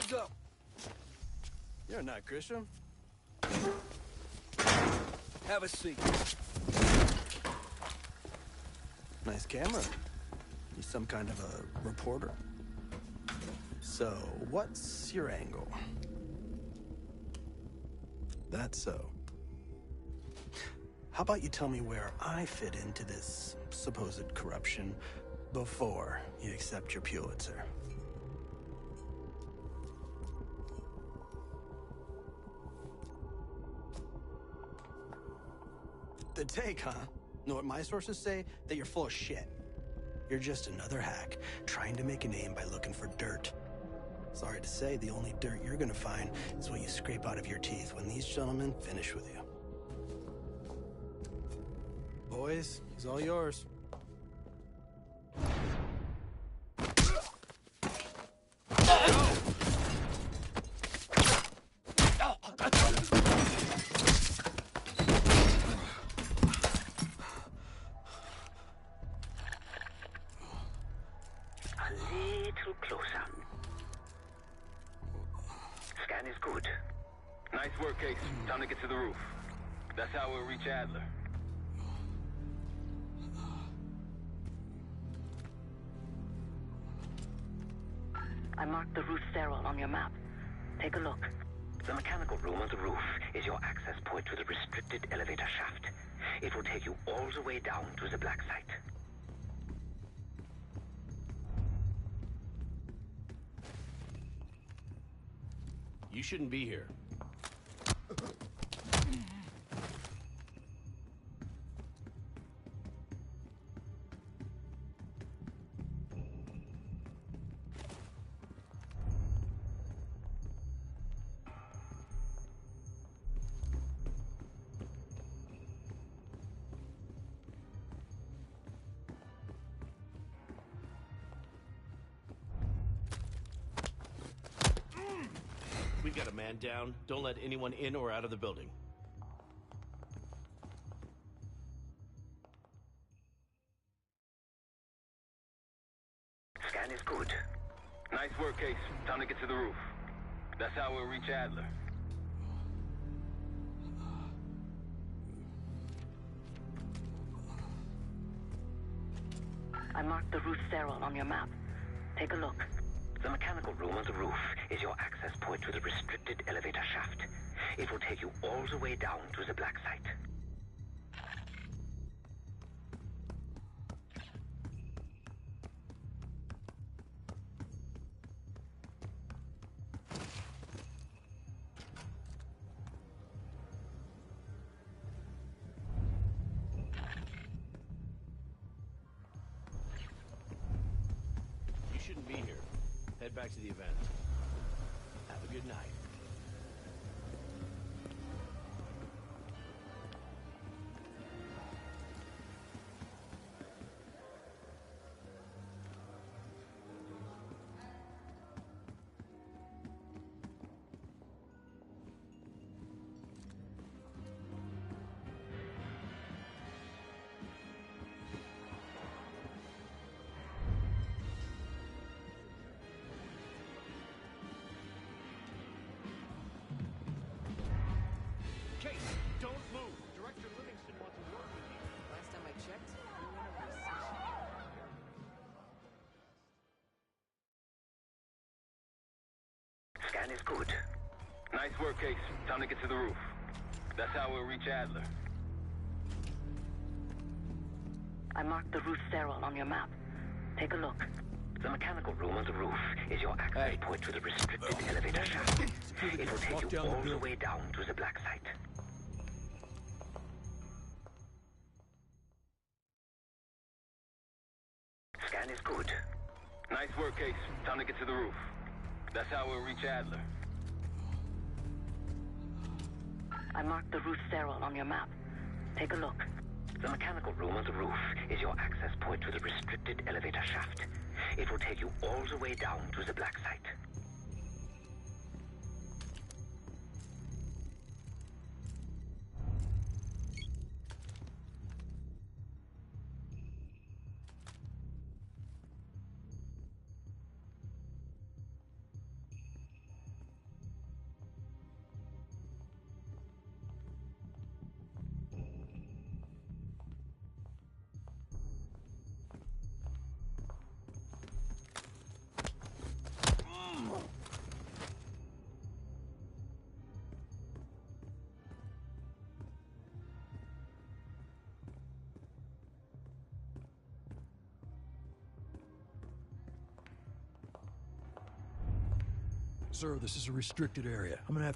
go. You're not Grisham. Have a seat. Nice camera. You some kind of a reporter? So, what's your angle? That's so. How about you tell me where I fit into this supposed corruption before you accept your Pulitzer? The take, huh? Know what my sources say? That you're full of shit. You're just another hack, trying to make a name by looking for dirt. Sorry to say, the only dirt you're gonna find is what you scrape out of your teeth when these gentlemen finish with you. Boys, he's all yours. Scan is good. Nice work, Case. Time to get to the roof. That's how we'll reach Adler. I marked the roof sterile on your map. Take a look. The mechanical room on the roof is your access point to the restricted elevator shaft. It will take you all the way down to the black site. You shouldn't be here. We've got a man down. Don't let anyone in or out of the building. Scan is good. Nice work, Case. Time to get to the roof. That's how we'll reach Adler. I marked the roof sterile on your map. Take a look. The mechanical room on the roof is your access point to the restricted elevator shaft. It will take you all the way down to the black site. You shouldn't be here. Head back to the event. Have a good night. Case, don't move. Director Livingston wants a word with you. Last time I checked, you were in a recession. Scan is good. Nice work, Case. Time to get to the roof. That's how we'll reach Adler. I marked the roof sterile on your map. Take a look. The mechanical room on the roof is your access point to the restricted elevator shaft. It will take you all the way down to the black site. Scan is good. Nice work, Case. Time to get to the roof. That's how we'll reach Adler. I marked the roof sterile on your map. Take a look. The mechanical room on the roof is your access point to the restricted elevator shaft. It will take you all the way down to the black site. Sir, this is a restricted area. I'm gonna have...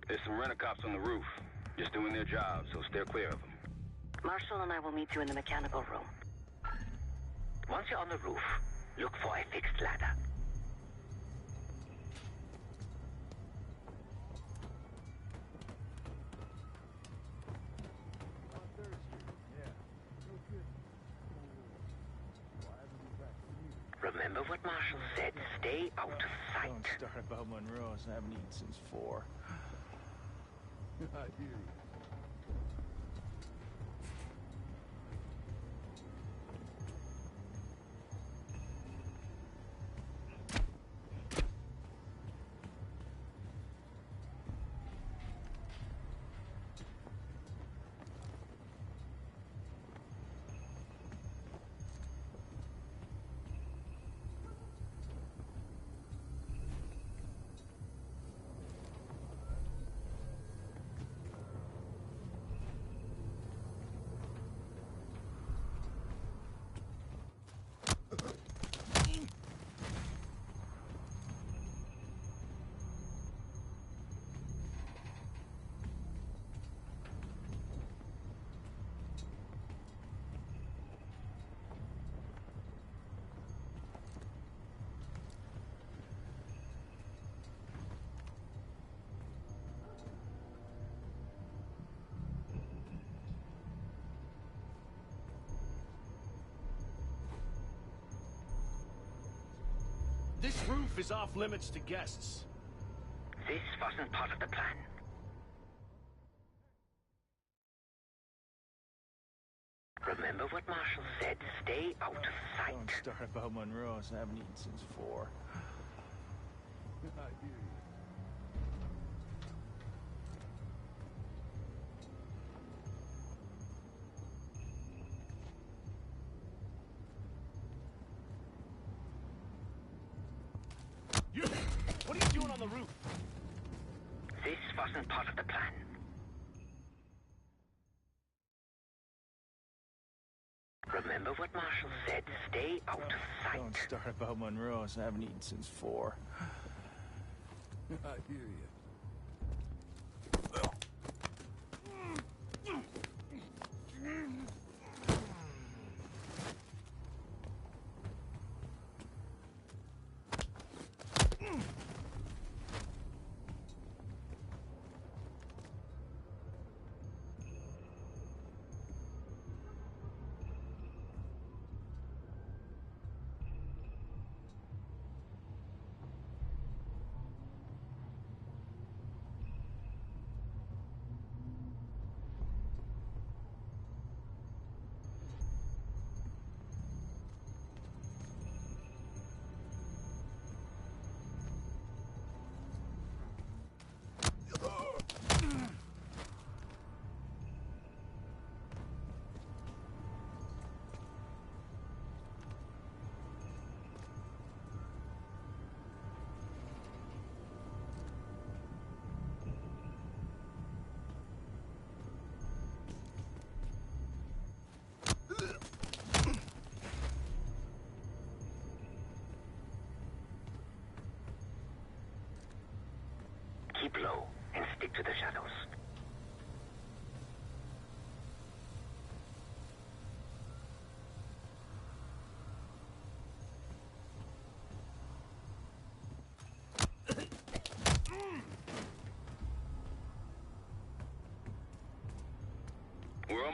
There's some rent-a-cops on the roof. Just doing their job, so steer clear of them. Marshall and I will meet you in the mechanical room. Once you're on the roof, look for a fixed ladder. Remember what Marshall said. Stay out of sight. Don't start about Monroe's. I haven't eaten since 4. I hear you. This roof is off limits to guests. This wasn't part of the plan. Remember what Marshall said. Stay out of sight. Don't start about Monroe's. I haven't eaten since 4. I hear you. What are you doing on the roof? This wasn't part of the plan. Remember what Marshall said. Stay out of sight. Don't start about Monroe's. I haven't eaten since 4. I hear you.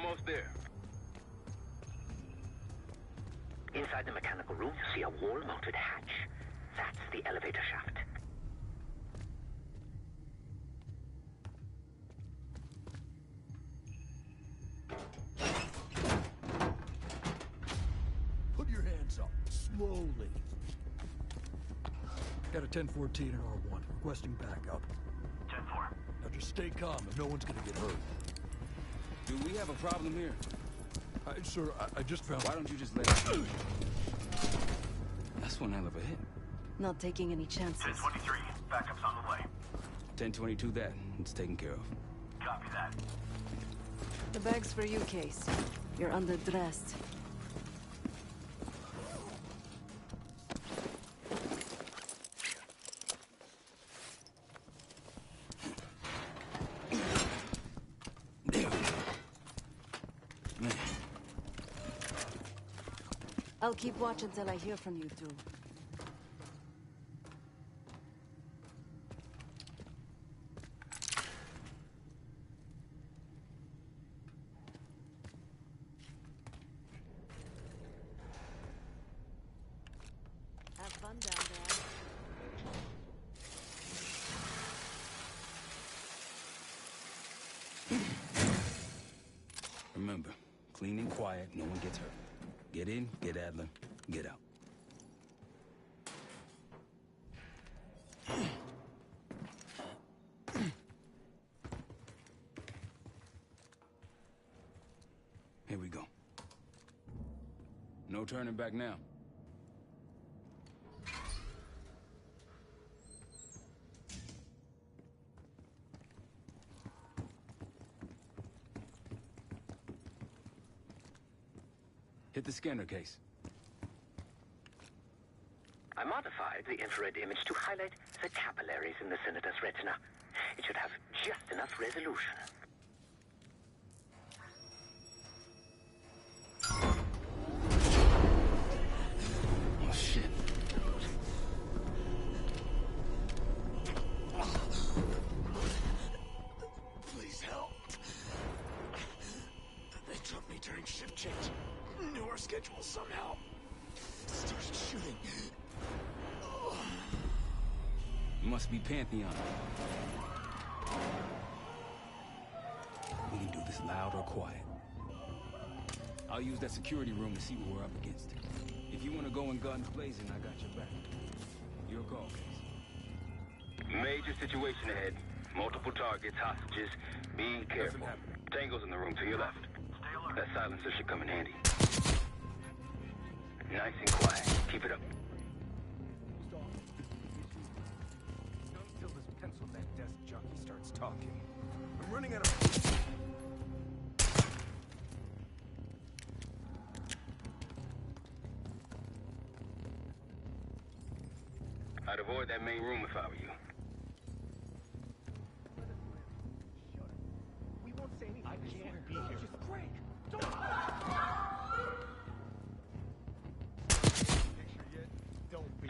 almost there. Inside the mechanical room, you see a wall-mounted hatch. That's the elevator shaft. Put your hands up, slowly. Got a 1014 and R1, requesting backup. 10-4. Now just stay calm and no one's gonna get hurt. Do we have a problem here? Sir, I just found... Why don't you just let it... That's one hell of a hit. Not taking any chances. 1023, backup's on the way. 1022 that. It's taken care of. Copy that. The bag's for you, Case. You're underdressed. I'll keep watch until I hear from you two. Have fun down there. Remember, clean and quiet, no one gets hurt. Get in, get Adler, get out. Here we go. No turning back now. Hit the scanner, Case. I modified the infrared image to highlight the capillaries in the Senator's retina. It should have just enough resolution. Oh, shit. Please help. They took me during shift change. Knew our schedule somehow. Started shooting. Must be Pantheon. We can do this loud or quiet. I'll use that security room to see what we're up against. If you want to go in guns blazing, I got your back. Your call, Case. Major situation ahead. Multiple targets, hostages. Be careful. Tango's in the room to your left. That silencer should come in handy. Nice and quiet. Keep it up. Until this pencil neck desk junkie starts talking. I'm running out of... I'd avoid that main room if I were you. We won't say anything. I can't be here. Just break. Don't...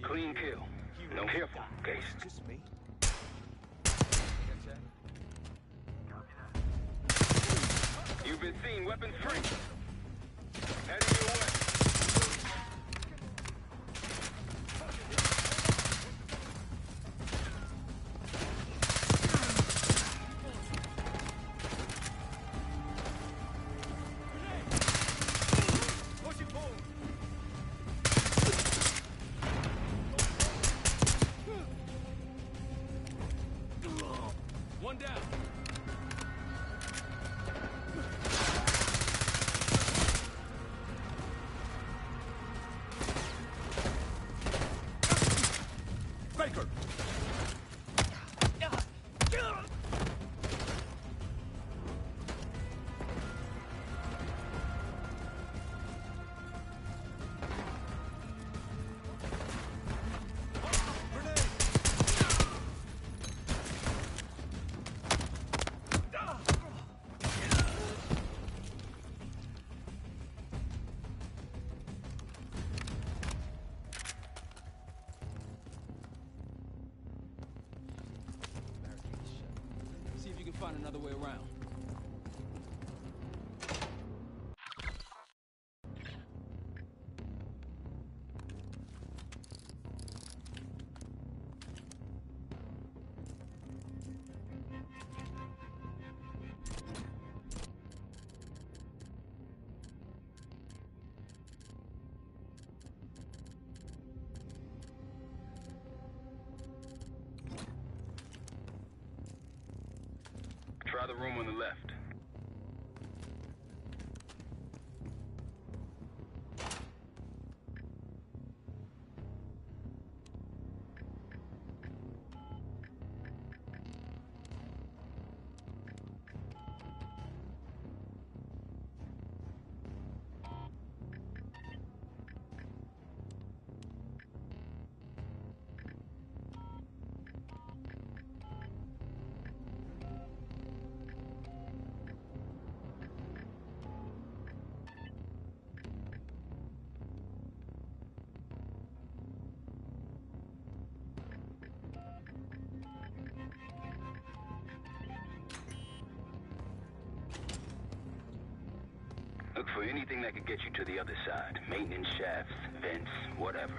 Clean kill. No careful, Case. Just me. You've been seen, weapons free. Heading your way. One down. Baker! See if you can find another way around. room on the left. Look for anything that could get you to the other side. Maintenance shafts, vents, whatever.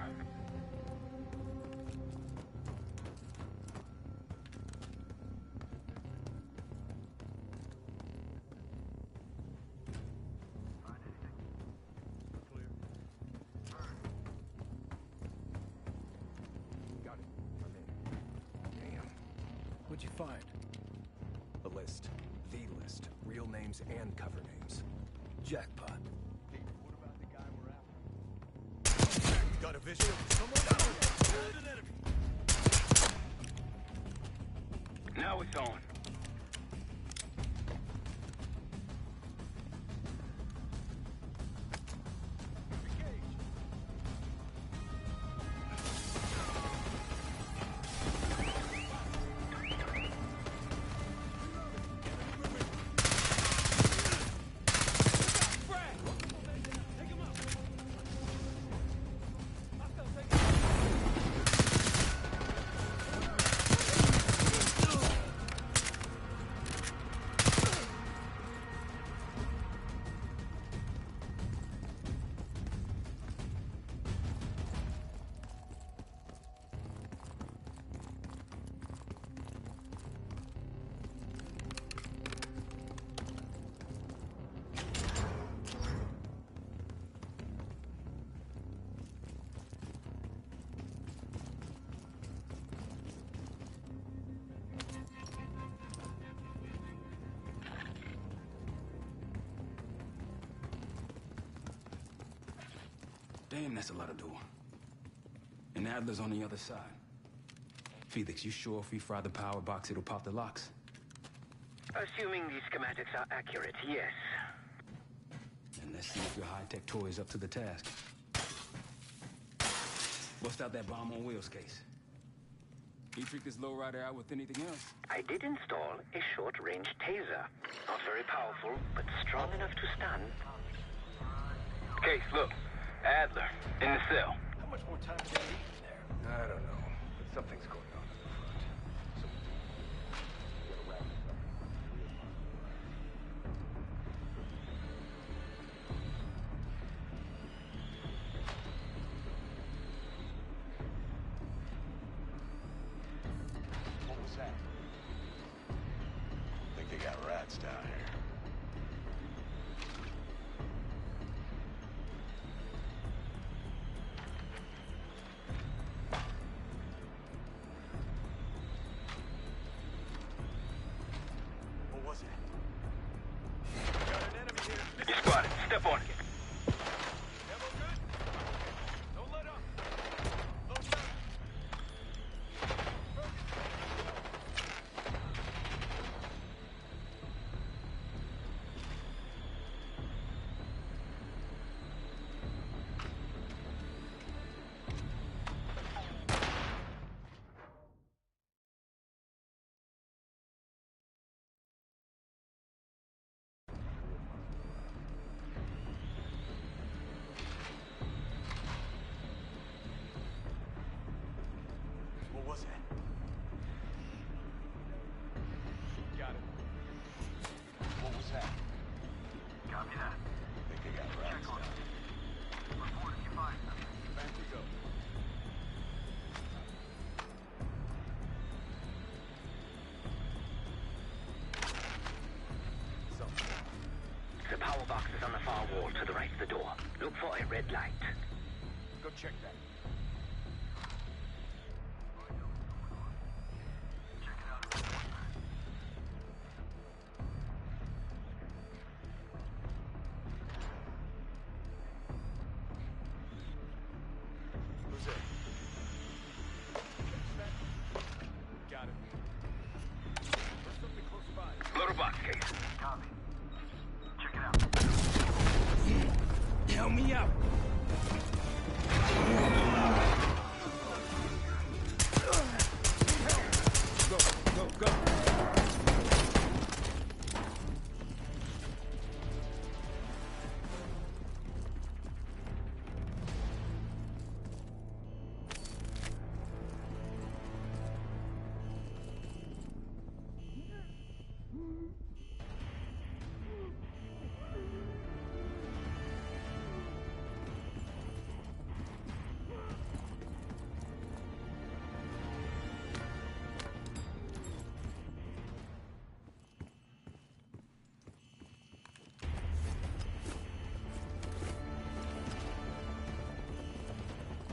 Got it. I'm in. Damn. What'd you find? A list. The list. Real names and cover names. Jackpot. Hey, what about the guy we're after? Got a vision of someone? An enemy. Now it's on. Damn, that's a lot of door. And Adler's on the other side. Felix, you sure if we fry the power box, it'll pop the locks? Assuming these schematics are accurate, yes. And let's see if your high-tech toy is up to the task. Bust out that bomb on wheels case. You freak this lowrider out with anything else? I did install a short-range taser. Not very powerful, but strong enough to stun. Case, look. Adler, in the cell. How much more time do you need in there? I don't know, but something's going on in the front. So, we gotta wrap this up. What was that? Think they got rats down here. You spotted. Step on it. What was that? Got it. What was that? Copy that. Think they got rats down here. Report if you find them. Back we go. The power box is on the far wall to the right of the door. Look for a red light. Go check that. That's it. Got it. There's something close by. Load a box case. Copy. Check it out. Help me out. Go, go, go.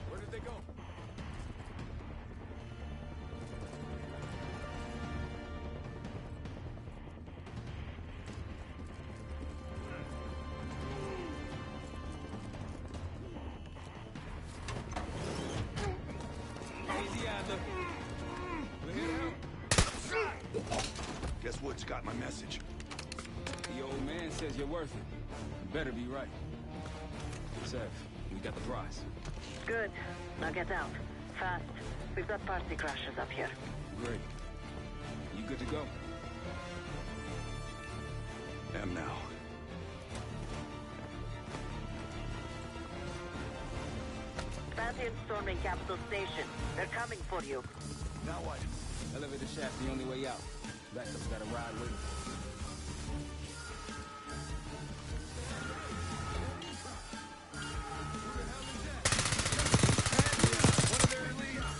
Where did they go? Easy on them. We're here to help. Guess Wood's got my message. The old man says you're worth it. You better be right. Sev, we got the prize. Good. Now get out. Fast. We've got party crashers up here. Great. You good to go? Am now. Pantheon storming Capital Station. They're coming for you. Now what? Elevator shaft's the only way out. Backup's got a ride with it. One of their elites.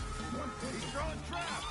He's throwing traps.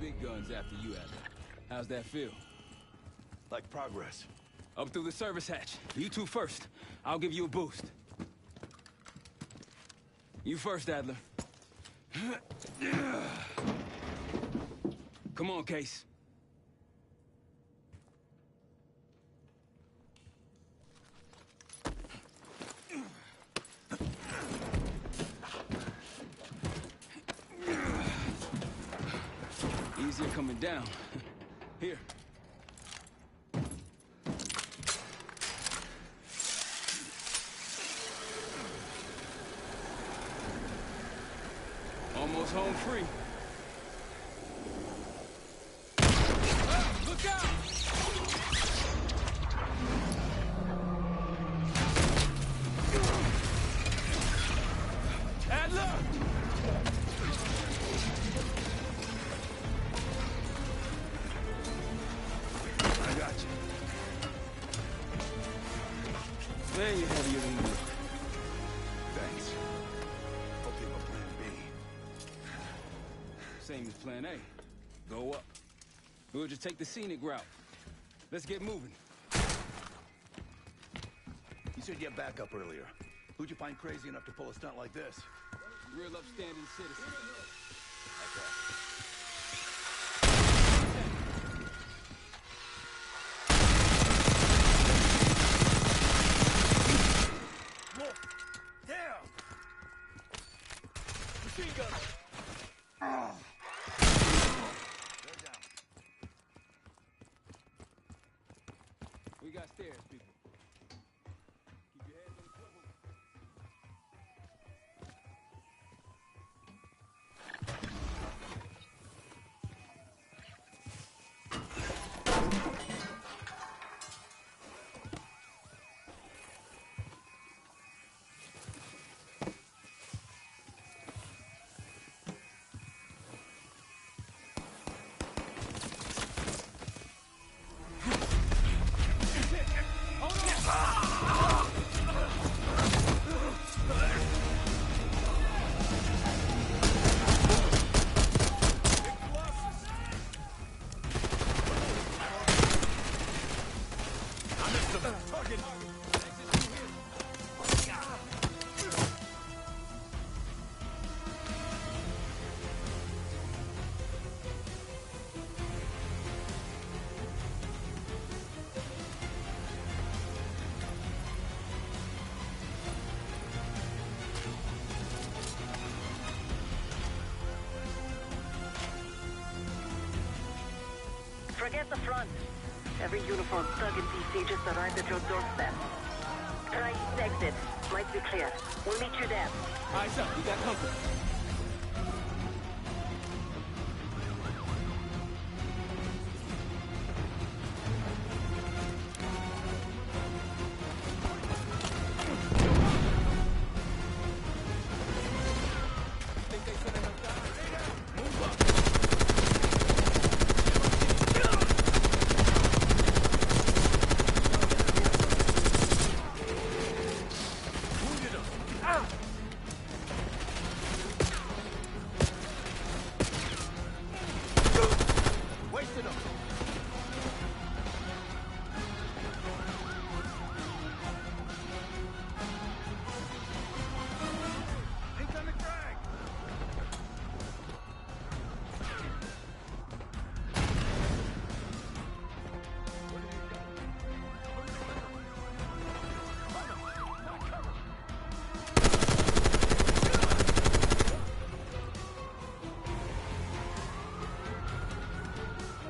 big guns after you, Adler. How's that feel? Like progress. Up through the service hatch. You two first. I'll give you a boost. You first, Adler. Come on, Case. Easier coming down. Here. Almost home free. Ah, look out! Adler! I got you. There you heavier than you look. Thanks. Hope you have a plan B. Same as plan A. Go up. We'll just take the scenic route. Let's get moving. You said you had backup earlier. Who'd you find crazy enough to pull a stunt like this? Real upstanding citizen. Damn! Machine gun! We got stairs, people. Keep your heads on the swivel. Forget the front. Every uniformed thug in DC just arrived at your doorstep. Try east exit. Might be clear. We'll meet you there. Eyes up, we got company.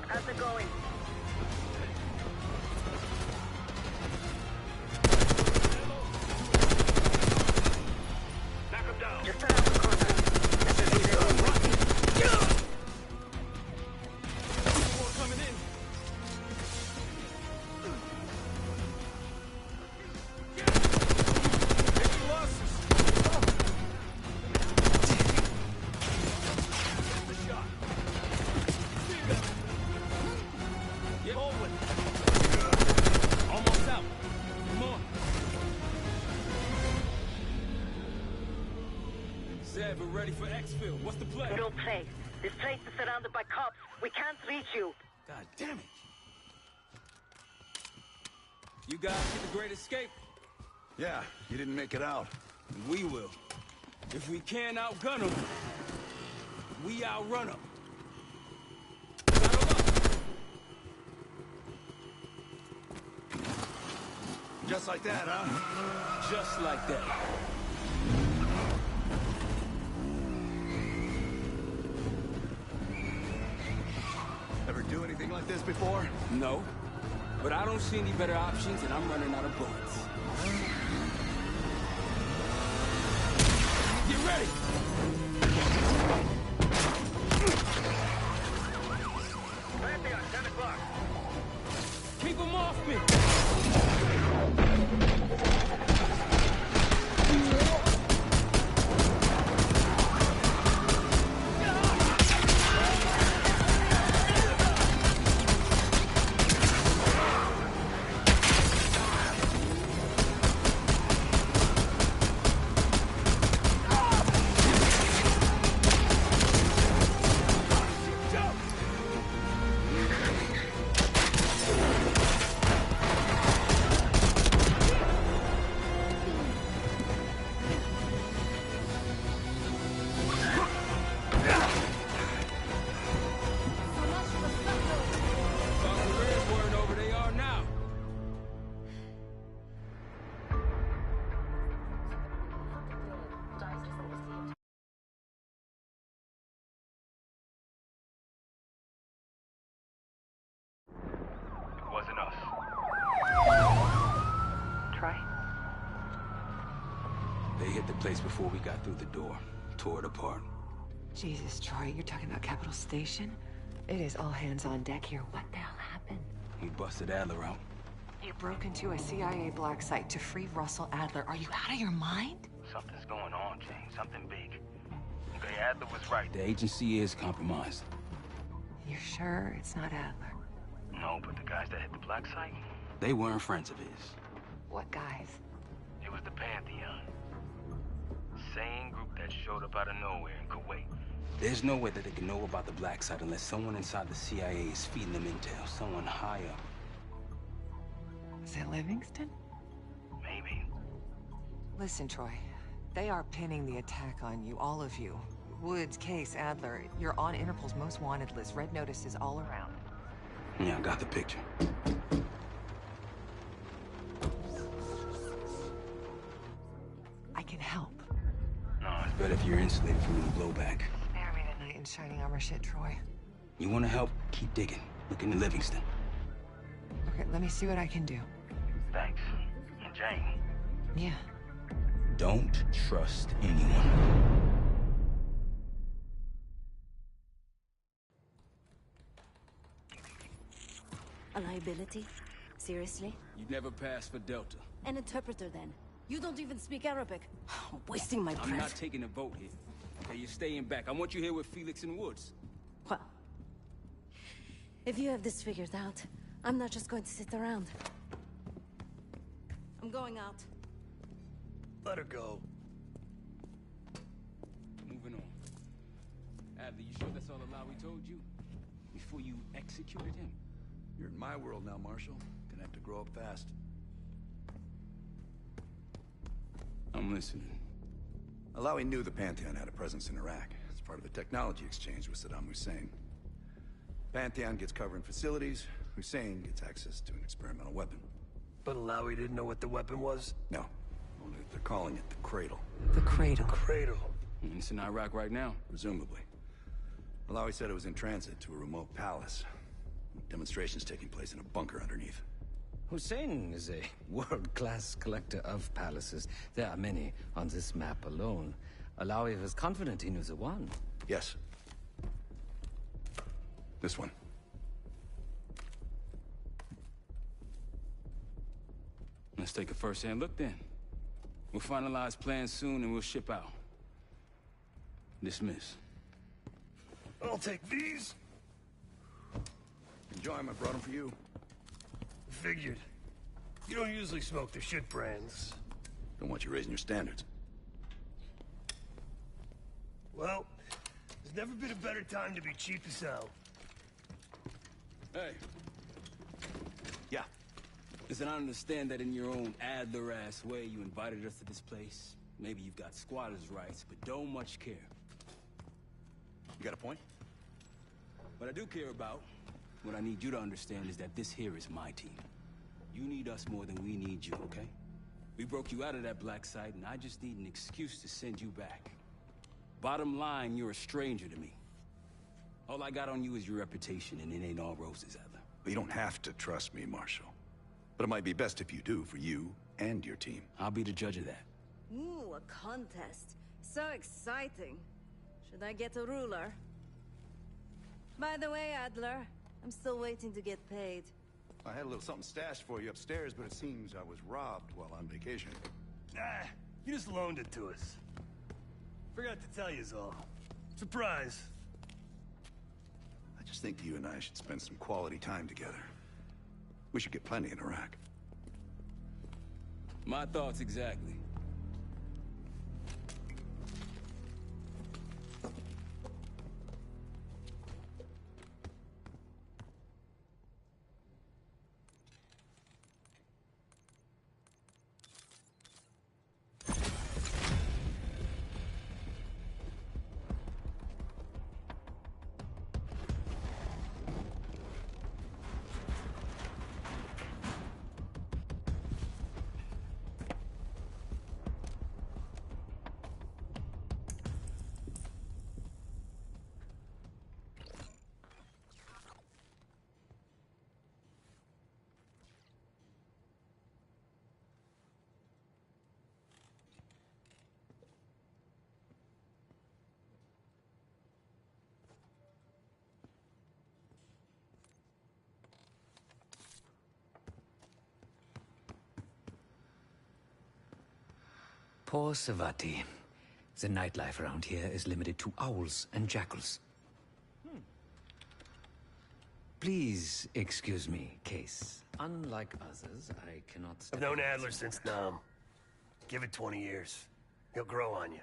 How's it going? Knock him down! Just around the corner. That should be their own way. More coming in! Taking losses! The shot! Yep. Almost out. Come on. Said we're ready for exfil. What's the play? No play. This place is surrounded by cops. We can't reach you. God damn it. You guys get the Great Escape? Yeah, you didn't make it out. We will. If we can't outgun them, we outrun them. Just like that, huh? Just like that. Ever do anything like this before? No. But I don't see any better options, and I'm running out of bullets. Get ready! Pantheon, 10 o'clock. Keep them off me! Wasn't us. Troy? They hit the place before we got through the door. Tore it apart. Jesus, Troy, you're talking about Capital Station? It is all hands on deck here. What the hell happened? We busted Adler out. You broke into a CIA black site to free Russell Adler. Are you out of your mind? Something's going on, Jane. Something big. Okay, Adler was right. The agency is compromised. You're sure it's not Adler? No, but the guys that hit the black site? They weren't friends of his. What guys? It was the Pantheon. Same group that showed up out of nowhere in Kuwait. There's no way that they can know about the black site unless someone inside the CIA is feeding them intel. Someone high up. Is it Livingston? Maybe. Listen, Troy. They are pinning the attack on you, all of you. Woods, Case, Adler. You're on Interpol's most wanted list. Red notices all around. Yeah, I got the picture. I can help. No, It's better if you're insulated from the blowback. Spare me tonight in shining armor shit, Troy. You want to help? Keep digging. Look into Livingston. Okay, let me see what I can do. Thanks. And Jane. Yeah. Don't trust anyone. A liability? Seriously? You never passed for Delta. An interpreter, then. You don't even speak Arabic. I'm wasting my breath. I'm not taking a vote here. Okay, you're staying back. I want you here with Felix and Woods. Well, if you have this figured out, I'm not just going to sit around. I'm going out. Let her go. Moving on. Adler, you sure that's all the lie we told you? Before you executed him? You're in my world now, Marshal. Gonna have to grow up fast. I'm listening. Alawi knew the Pantheon had a presence in Iraq. It's part of a technology exchange with Saddam Hussein. Pantheon gets covering facilities. Hussein gets access to an experimental weapon. But Alawi didn't know what the weapon was? No. Only that they're calling it the Cradle. The Cradle. Cradle. It's in Iraq right now. Presumably. Alawi said it was in transit to a remote palace. Demonstrations taking place in a bunker underneath. Hussein is a world-class collector of palaces. There are many on this map alone. Alawi was confident he knew the one. Yes. This one. Let's take a first-hand look then. We'll finalize plans soon and we'll ship out. Dismiss. I'll take these. Enjoy them. I brought them for you. Figured. You don't usually smoke the shit brands. Don't want you raising your standards. Well, there's never been a better time to be cheap as hell. Hey. Yeah. Listen, I understand that in your own Adler-ass way, you invited us to this place. Maybe you've got squatter's rights, but don't much care. You got a point? What I do care about, what I need you to understand is that this here is my team. You need us more than we need you, okay? We broke you out of that black site, and I just need an excuse to send you back. Bottom line, you're a stranger to me. All I got on you is your reputation, and it ain't all roses, Adler. But you don't have to trust me, Marshal. But it might be best if you do, for you and your team. I'll be the judge of that. Ooh, a contest. So exciting. Should I get a ruler? By the way, Adler, I'm still waiting to get paid. I had a little something stashed for you upstairs, but it seems I was robbed while on vacation. Ah, you just loaned it to us. Forgot to tell you all. Surprise. I just think you and I should spend some quality time together. We should get plenty in Iraq. My thoughts exactly. Poor Savati. The nightlife around here is limited to owls and jackals. Please excuse me, Case. Unlike others, I cannot... I've known Adler since Nam. Give it 20 years. He'll grow on you.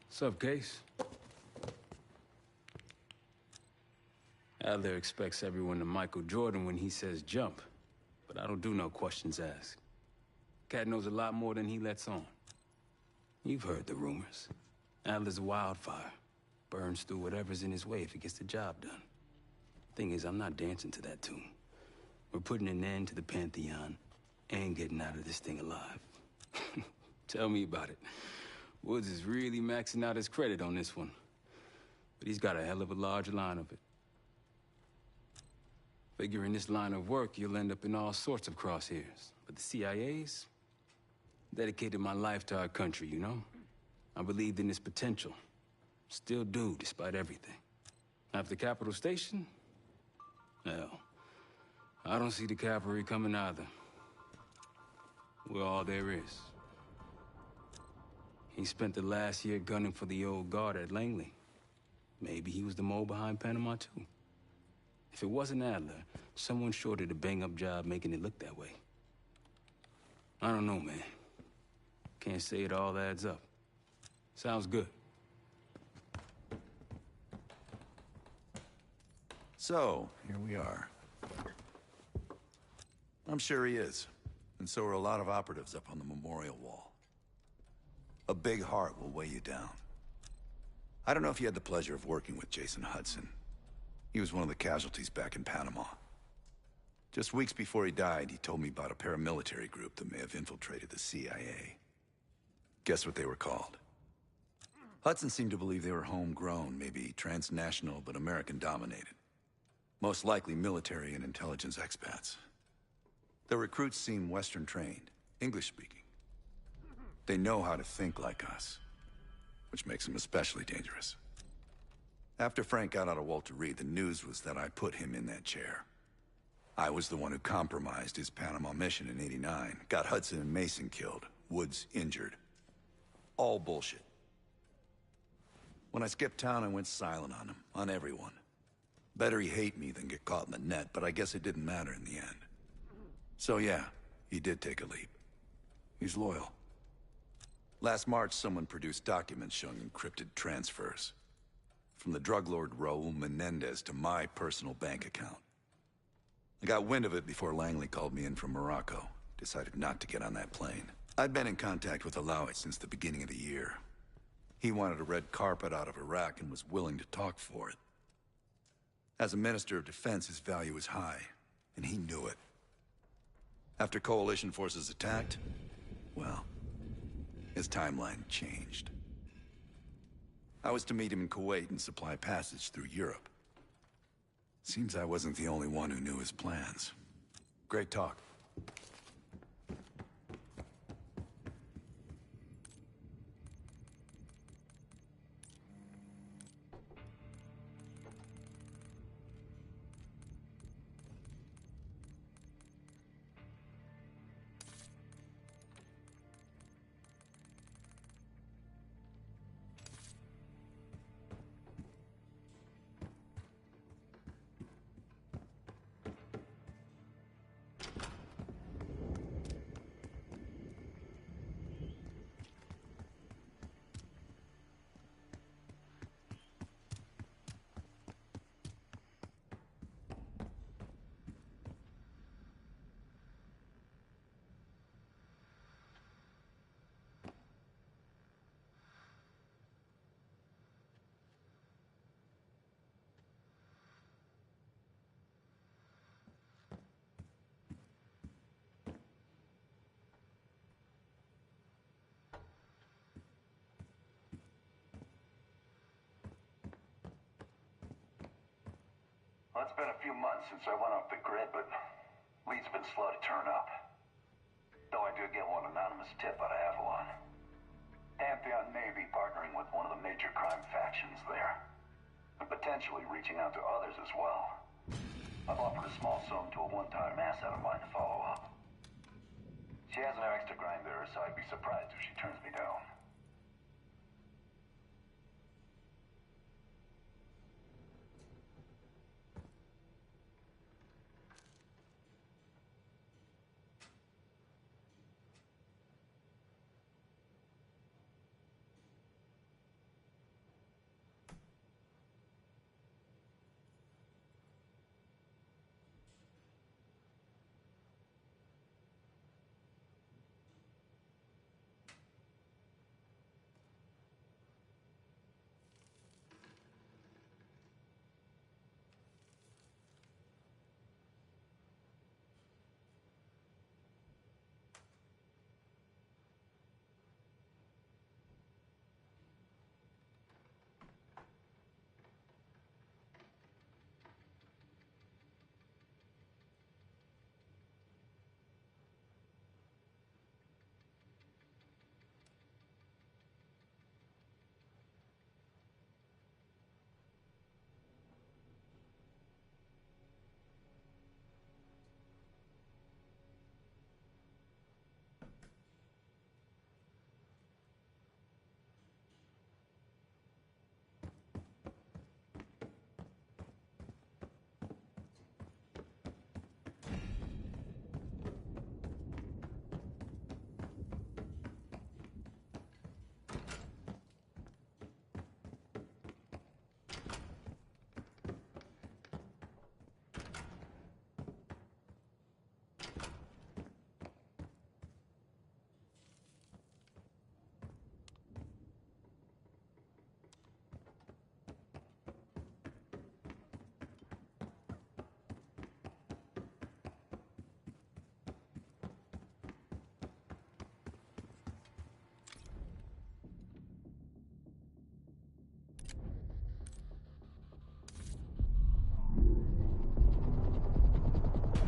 What's up, Case? Adler expects everyone to Michael Jordan when he says jump, but I don't do no questions asked. Cat knows a lot more than he lets on. You've heard the rumors. Adler's a wildfire. Burns through whatever's in his way if he gets the job done. Thing is, I'm not dancing to that tune. We're putting an end to the Pantheon and getting out of this thing alive. Tell me about it. Woods is really maxing out his credit on this one. But he's got a hell of a large line of it. Figure in this line of work, you'll end up in all sorts of crosshairs. But the CIA's dedicated my life to our country, you know? I believed in its potential. Still do, despite everything. After Capital Station? Hell, I don't see the cavalry coming either. We're all there is. He spent the last year gunning for the old guard at Langley. Maybe he was the mole behind Panama, too. If it wasn't Adler, someone sure did a bang-up job making it look that way. I don't know, man. Can't say it all adds up. Sounds good. So, here we are. I'm sure he is. And so are a lot of operatives up on the memorial wall. A big heart will weigh you down. I don't know if you had the pleasure of working with Jason Hudson. He was one of the casualties back in Panama. Just weeks before he died, he told me about a paramilitary group that may have infiltrated the CIA. Guess what they were called? Hudson seemed to believe they were homegrown, maybe transnational, but American-dominated. Most likely military and intelligence expats. The recruits seem Western-trained, English-speaking. They know how to think like us, which makes them especially dangerous. After Frank got out of Walter Reed, the news was that I put him in that chair. I was the one who compromised his Panama mission in '89, got Hudson and Mason killed, Woods injured. All bullshit. When I skipped town, I went silent on him, on everyone. Better he hate me than get caught in the net, but I guess it didn't matter in the end. So yeah, he did take a leap. He's loyal. Last March, someone produced documents showing encrypted transfers. From the drug lord Raul Menendez to my personal bank account. I got wind of it before Langley called me in from Morocco. Decided not to get on that plane. I'd been in contact with Alawi since the beginning of the year. He wanted a red carpet out of Iraq and was willing to talk for it. As a Minister of Defense, his value was high, and he knew it. After coalition forces attacked, well, his timeline changed. I was to meet him in Kuwait and supply passage through Europe. Seems I wasn't the only one who knew his plans. Great talk. Well, it's been a few months since I went off the grid, but leads been slow to turn up. Though I did get one anonymous tip out of Avalon. Pantheon may be partnering with one of the major crime factions there. And potentially reaching out to others as well. I've offered a small sum to a one-time asset of mine to follow up. She has an Rx to grind there, so I'd be surprised if she turns me down.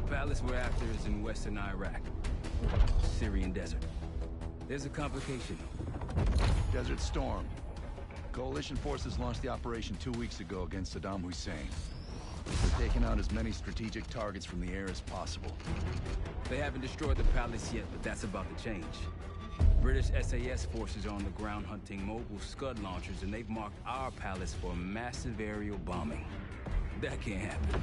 Palace we're after is in western Iraq. Syrian desert. There's a complication. Desert Storm. Coalition forces launched the operation 2 weeks ago against Saddam Hussein. They're taking out as many strategic targets from the air as possible. They haven't destroyed the palace yet, but that's about to change. British SAS forces are on the ground hunting mobile Scud launchers, and they've marked our palace for massive aerial bombing. That can't happen.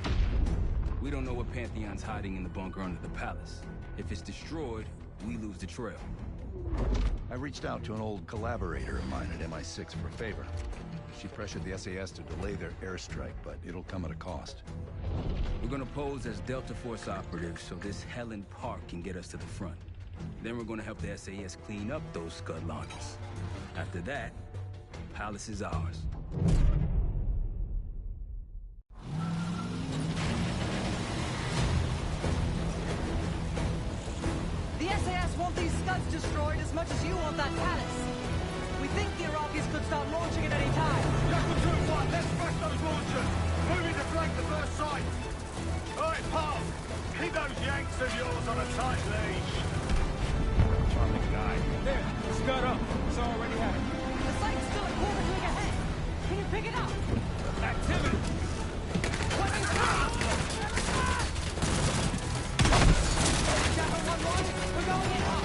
We don't know what Pantheon's hiding in the bunker under the palace. If it's destroyed, we lose the trail. I reached out to an old collaborator of mine at MI6 for a favor. She pressured the SAS to delay their airstrike, but it'll come at a cost. We're gonna pose as Delta Force operatives so this Helen Park can get us to the front. Then we're gonna help the SAS clean up those Scud launchers. After that, Palace is ours. The SAS want these Scuds destroyed as much as you want that Palace. We think the Iraqis could start launching at any time. Jackal 2-1, let's smash those launchers! Moving to flank the first site! Alright, Park, keep those Yanks of yours on a tight leash. Charming guy. There, Scud up. It's already happening. The site's still a quarter click ahead. Can you pick it up? Activity! Jackal 1-1, we're going in hot.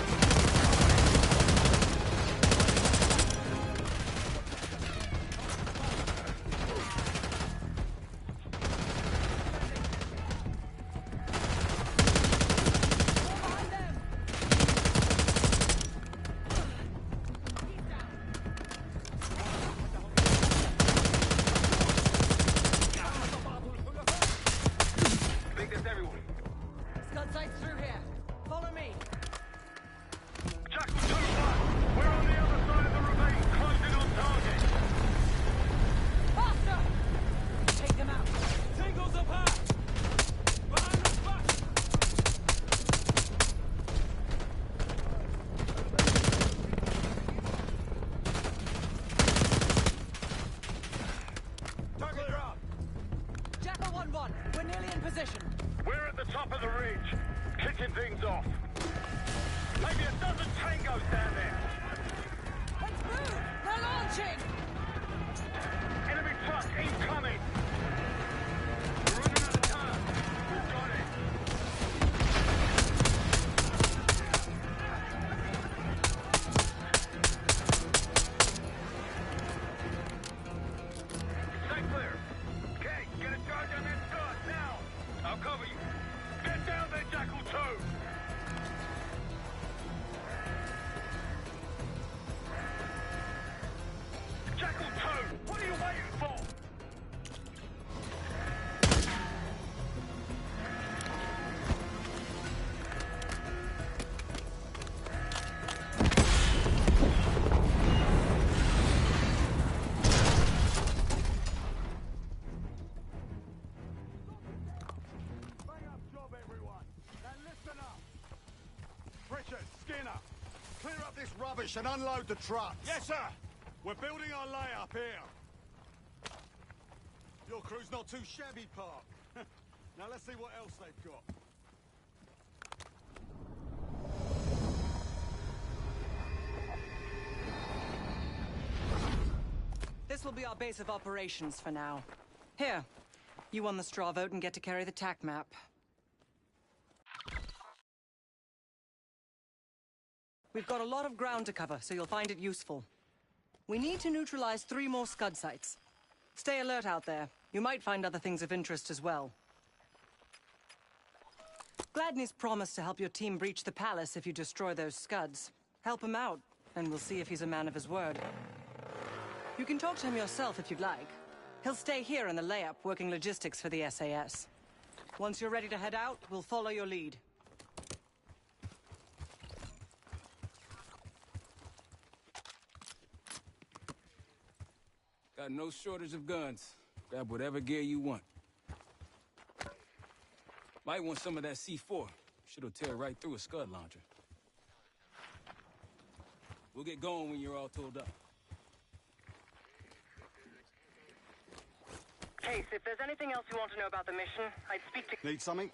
We're at the top of the ridge, kicking things off. Maybe a dozen tangos down there. Let's move! They're launching! Enemy truck incoming! We're running out of time. We've got it. Stay clear. Okay, get a charge on that Scud now. I'll cover you. Get down there, Jackal 2! Jackal 2! What are you waiting for? Rubbish and unload the trucks. Yes, sir. We're building our layup here. Your crew's not too shabby, Park. Now let's see what else they've got. This will be our base of operations for now. Here, you won the straw vote and get to carry the TAC map. We've got a lot of ground to cover, so you'll find it useful. We need to neutralize 3 more Scud sites. Stay alert out there. You might find other things of interest as well. Gladney's promised to help your team breach the palace if you destroy those Scuds. Help him out, and we'll see if he's a man of his word. You can talk to him yourself if you'd like. He'll stay here in the layup, working logistics for the SAS. Once you're ready to head out, we'll follow your lead. Got no shortage of guns. Grab whatever gear you want. Might want some of that C4. Shit'll tear right through a Scud launcher. We'll get going when you're all tooled up. Case, if there's anything else you want to know about the mission, I'd speak to... Need something?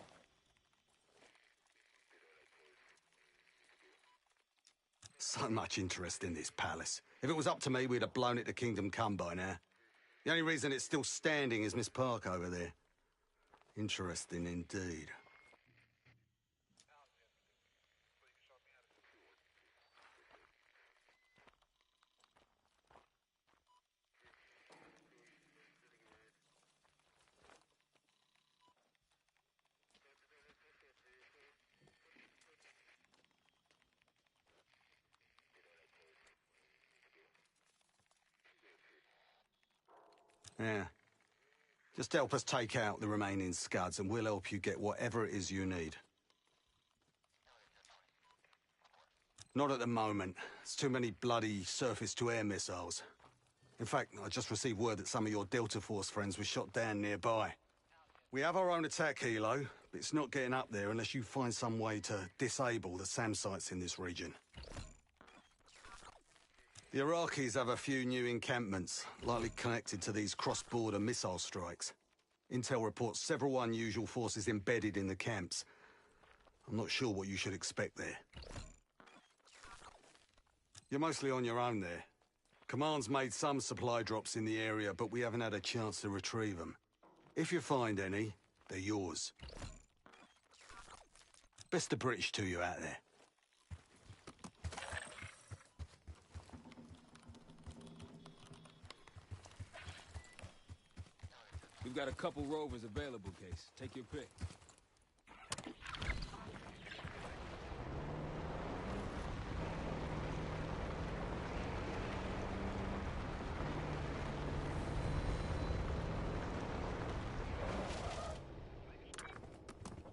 So much interest in this palace. If it was up to me, we'd have blown it to Kingdom Come by now. The only reason it's still standing is Miss Park over there. Interesting indeed. Yeah. Just help us take out the remaining scuds and we'll help you get whatever it is you need. Not at the moment. It's too many bloody surface-to-air missiles. In fact, I just received word that some of your Delta Force friends were shot down nearby. We have our own attack helo, but it's not getting up there unless you find some way to disable the SAM sites in this region. The Iraqis have a few new encampments, likely connected to these cross-border missile strikes. Intel reports several unusual forces embedded in the camps. I'm not sure what you should expect there. You're mostly on your own there. Command's made some supply drops in the area, but we haven't had a chance to retrieve them. If you find any, they're yours. Best of British to you out there. We've got a couple rovers available, Case. Take your pick.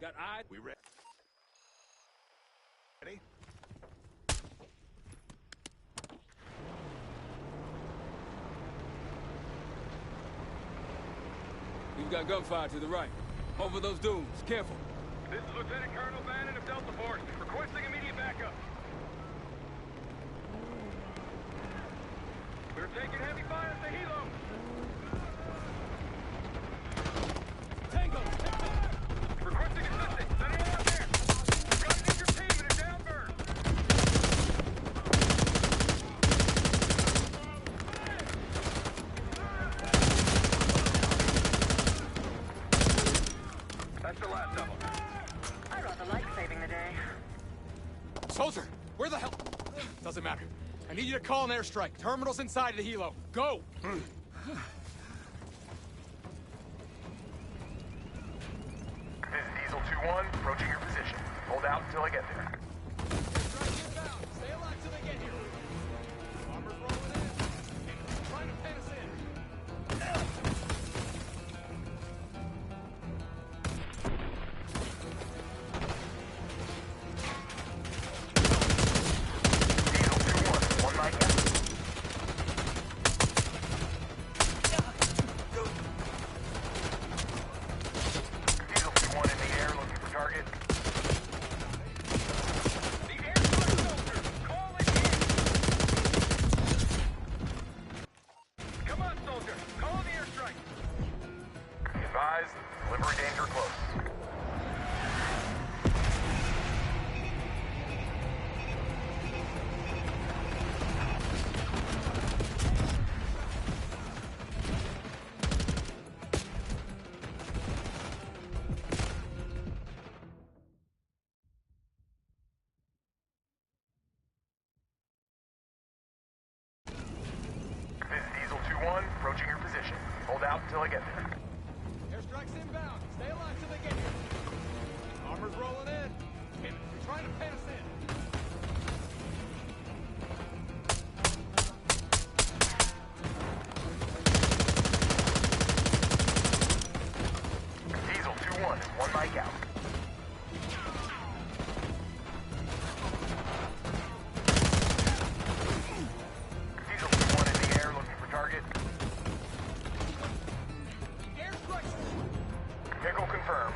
Got eyes? We ready? Ready? We've got gunfire to the right. Over those dunes. Careful. This is Lieutenant Colonel Bannon of Delta Force, requesting immediate backup. We're taking heavy fire at the helo. Tango! Requesting assistance. Is anyone out there? We've got an injured team in a downburn. That's the last of them. I rather like saving the day. Soldier, where the hell? Doesn't matter. I need you to call an airstrike. Terminal's inside of the helo. Go! This is Diesel 2-1, approaching your position. Hold out until I get there. Stay alive till they get here. Armor's rolling in. Trying to pen us in. Diesel 2-1, one mic out. Diesel 2-1 in the air, looking for target. The airstrike soldier, call it in. Come on, soldier, call the airstrike. Be advised, delivery danger close. This is Diesel 2-1, approaching your position. Hold out until I get there. Airstrike's inbound. Stay alive till they get here. Armor's rolling in. Damn it, they're trying to pen us in. Diesel 2-1 is one mic out. Diesel 2-1 in the air, looking for target. Vehicle confirmed.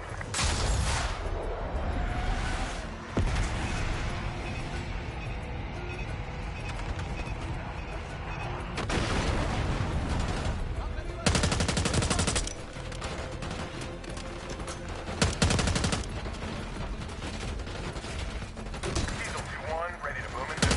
Diesel 2-1, ready to boom into.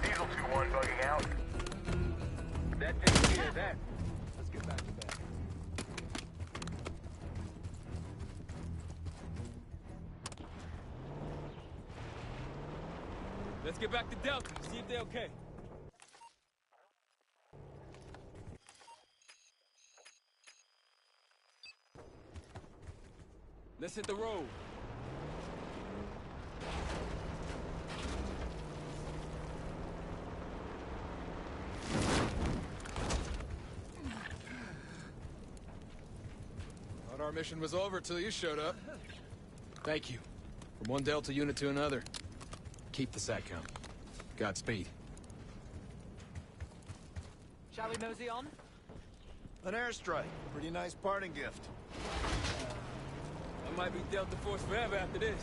Diesel 2-1 bugging out. That takes care of that. Let's get back to bed. Let's get back to Delta, see if they're okay. Let's hit the road. Thought our mission was over till you showed up. Thank you. From one Delta unit to another. Keep the sat count. Godspeed. Shall we mosey on? An airstrike. Pretty nice parting gift. I might be Delta Force forever after this.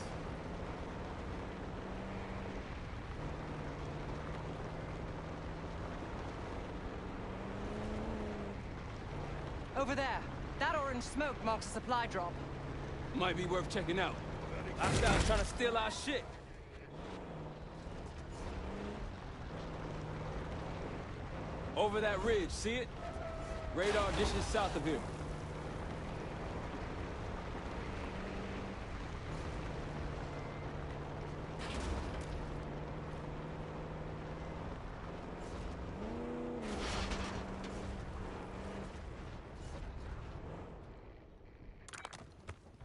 Over there. That orange smoke marks a supply drop. Might be worth checking out. Hostiles trying to steal our shit. Over that ridge, see it? Radar dishes south of here.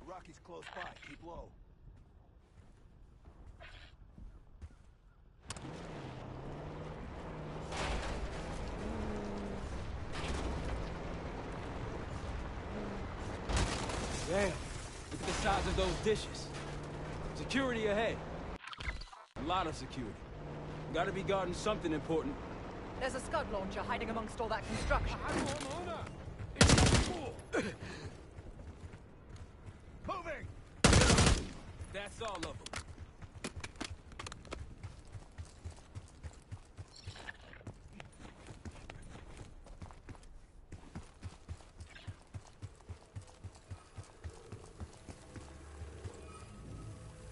Rocky's close by. Keep low. Damn, look at the size of those dishes. Security ahead. A lot of security. Gotta be guarding something important. There's a scud launcher hiding amongst all that construction. Moving! That's all of them.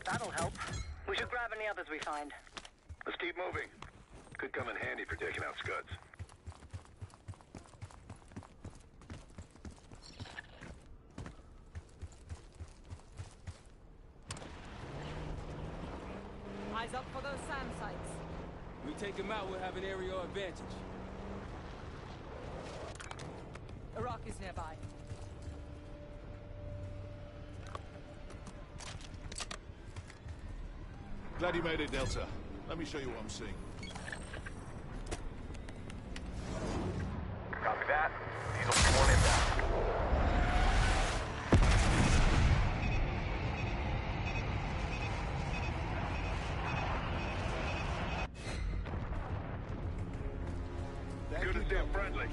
That'll help. We should grab any others we find. Let's keep moving. Could come in handy for taking out scuds. Eyes up for those SAM sites. We take them out, we'll have an aerial advantage. Iraq is nearby. Glad you made it, Delta. Let me show you what I'm seeing. Copy that. Diesel 1 inbound. Good as damn friendly.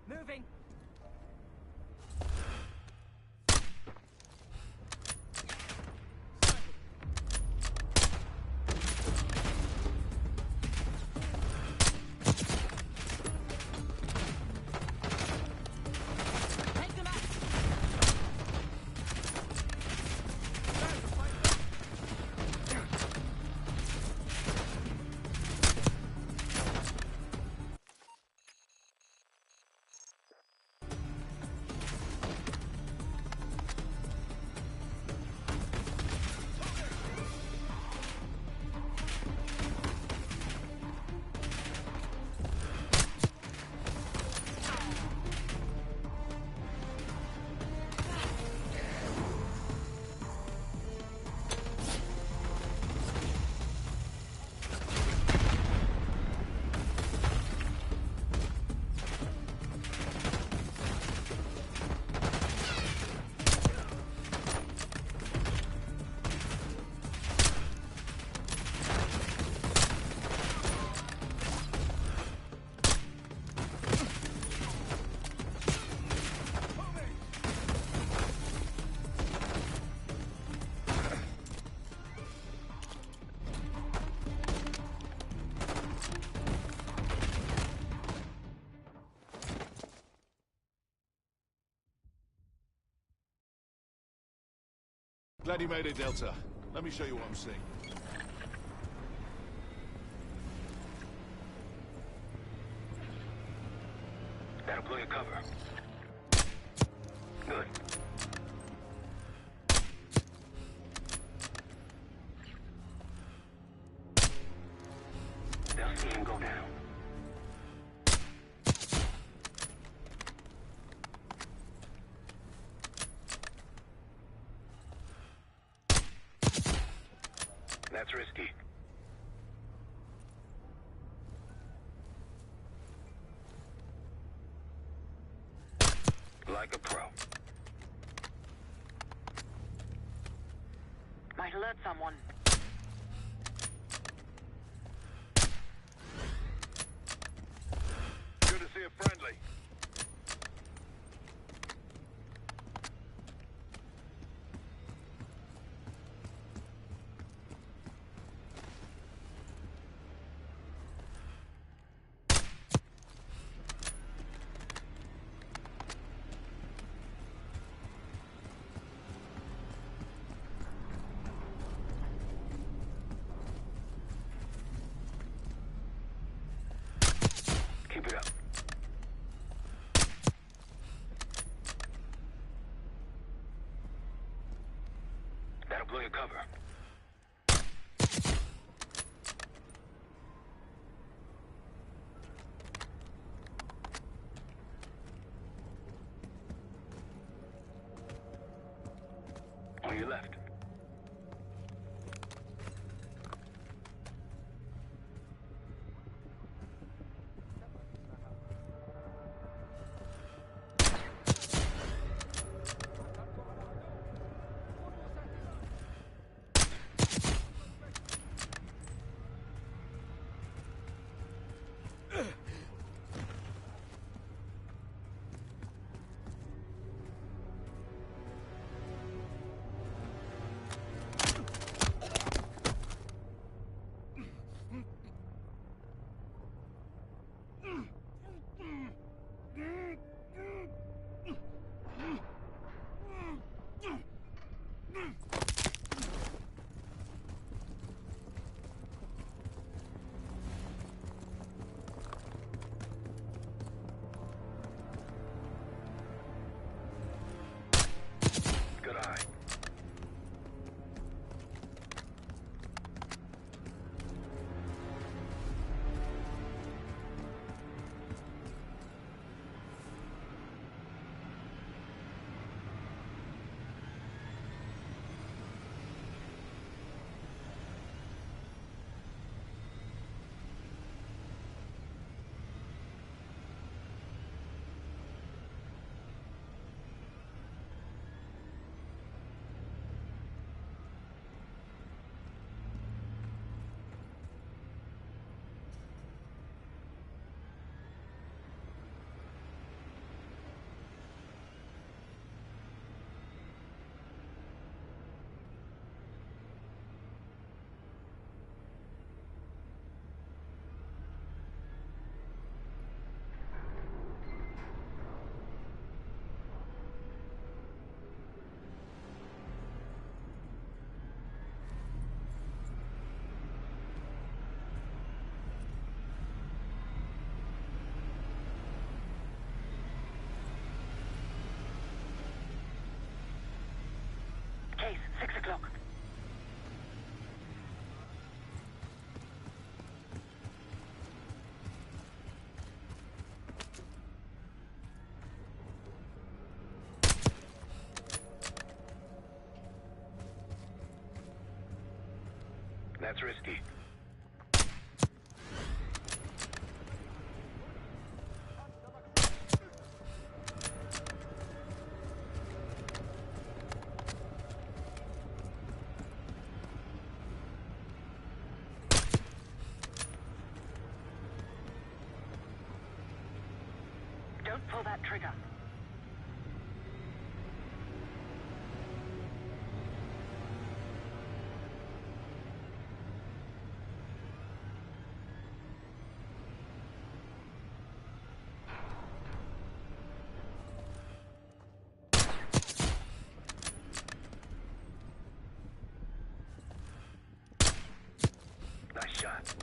Moving. Take them out. Glad you made it, Delta. Let me show you what I'm seeing. That'll blow your cover. Good. risky. Like a pro. Might alert someone. Good to see a friendly. Keep it up. That'll blow your cover. On your left. Good eye. Case, 6 o'clock. That's risky. Don't pull that trigger. Nice shot.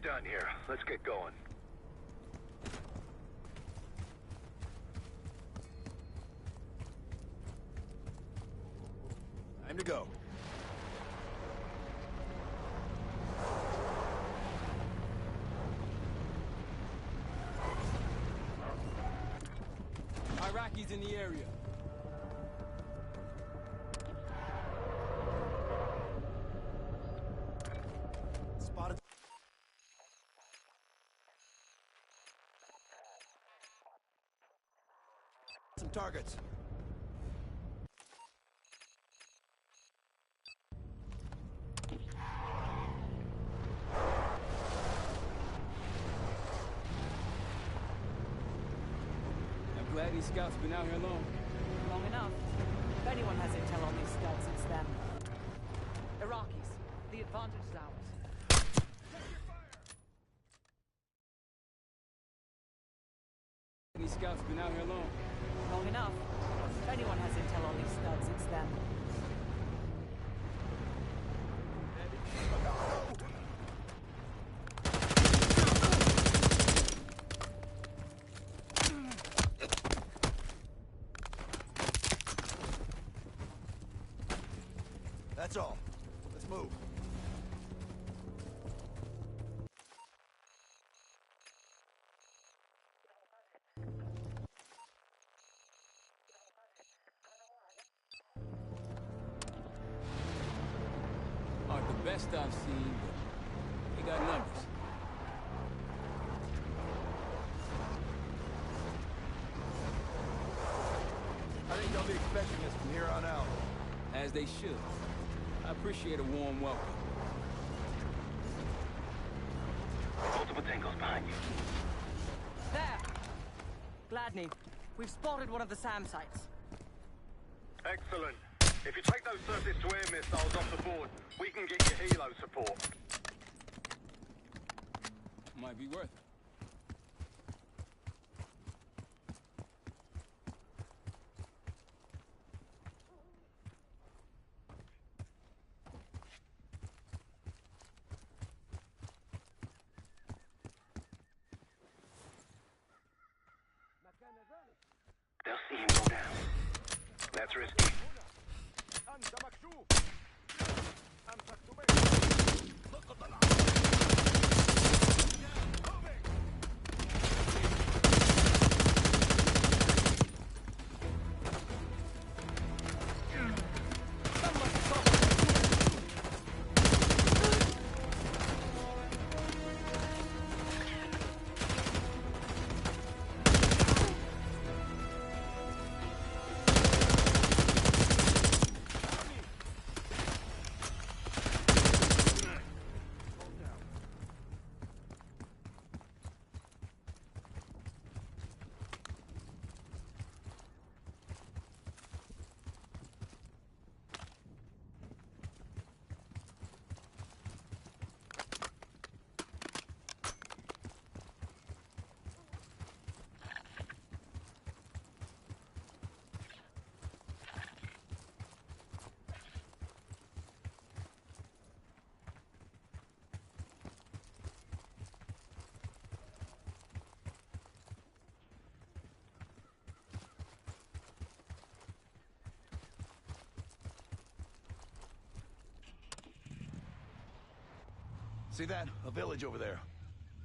done here. Let's get going. Time to go. Iraqis in the area. Spotted. Some targets. Glad these scouts been out here long. Long enough. If anyone has intel on these scuds, it's them. Iraqis. The advantage is ours. These scouts been out here long. Long enough. If anyone has intel on these scuds, it's them. That's all. Let's move. Aren't the best I've seen, but they got numbers. I think they'll be expecting us from here on out. As they should. I appreciate a warm welcome. Multiple tangles behind you. There! Gladney, we've spotted one of the SAM sites. Excellent. If you take those surface-to-air missiles off the board, we can get you helo support. Might be worth it. They'll see him go down. That's risky. See that? A village over there.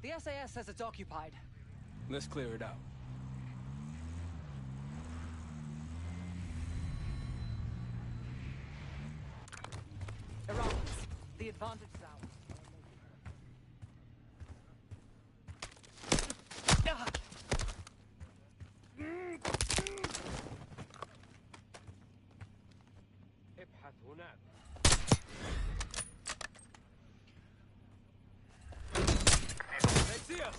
The SAS says it's occupied. Let's clear it out. Iraqis, the advantage is ours. ابحث هناك. They see us!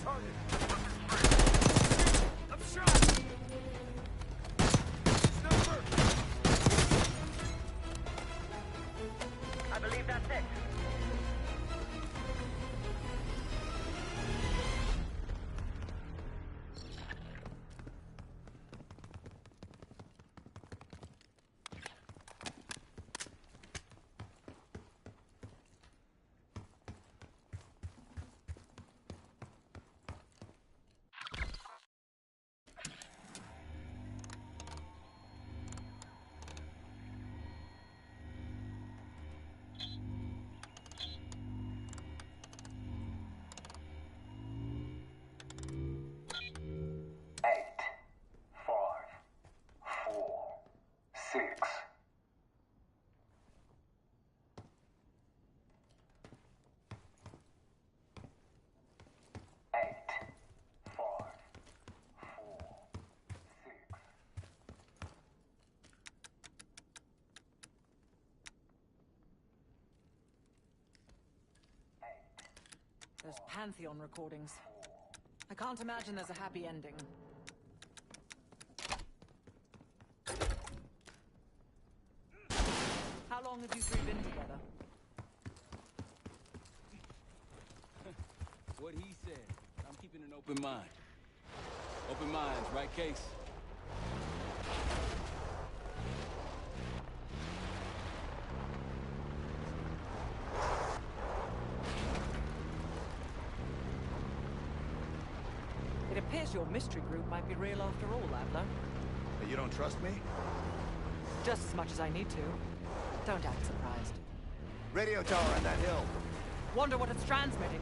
target. I'm shot! Sniper! I believe that's it. Those Pantheon recordings. I can't imagine there's a happy ending. How long have you three been together? What he said. I'm keeping an open mind. Open minds, right, Case? It appears your mystery group might be real after all, Adler. But you don't trust me? Just as much as I need to. Don't act surprised. Radio tower on that hill. Wonder what it's transmitting.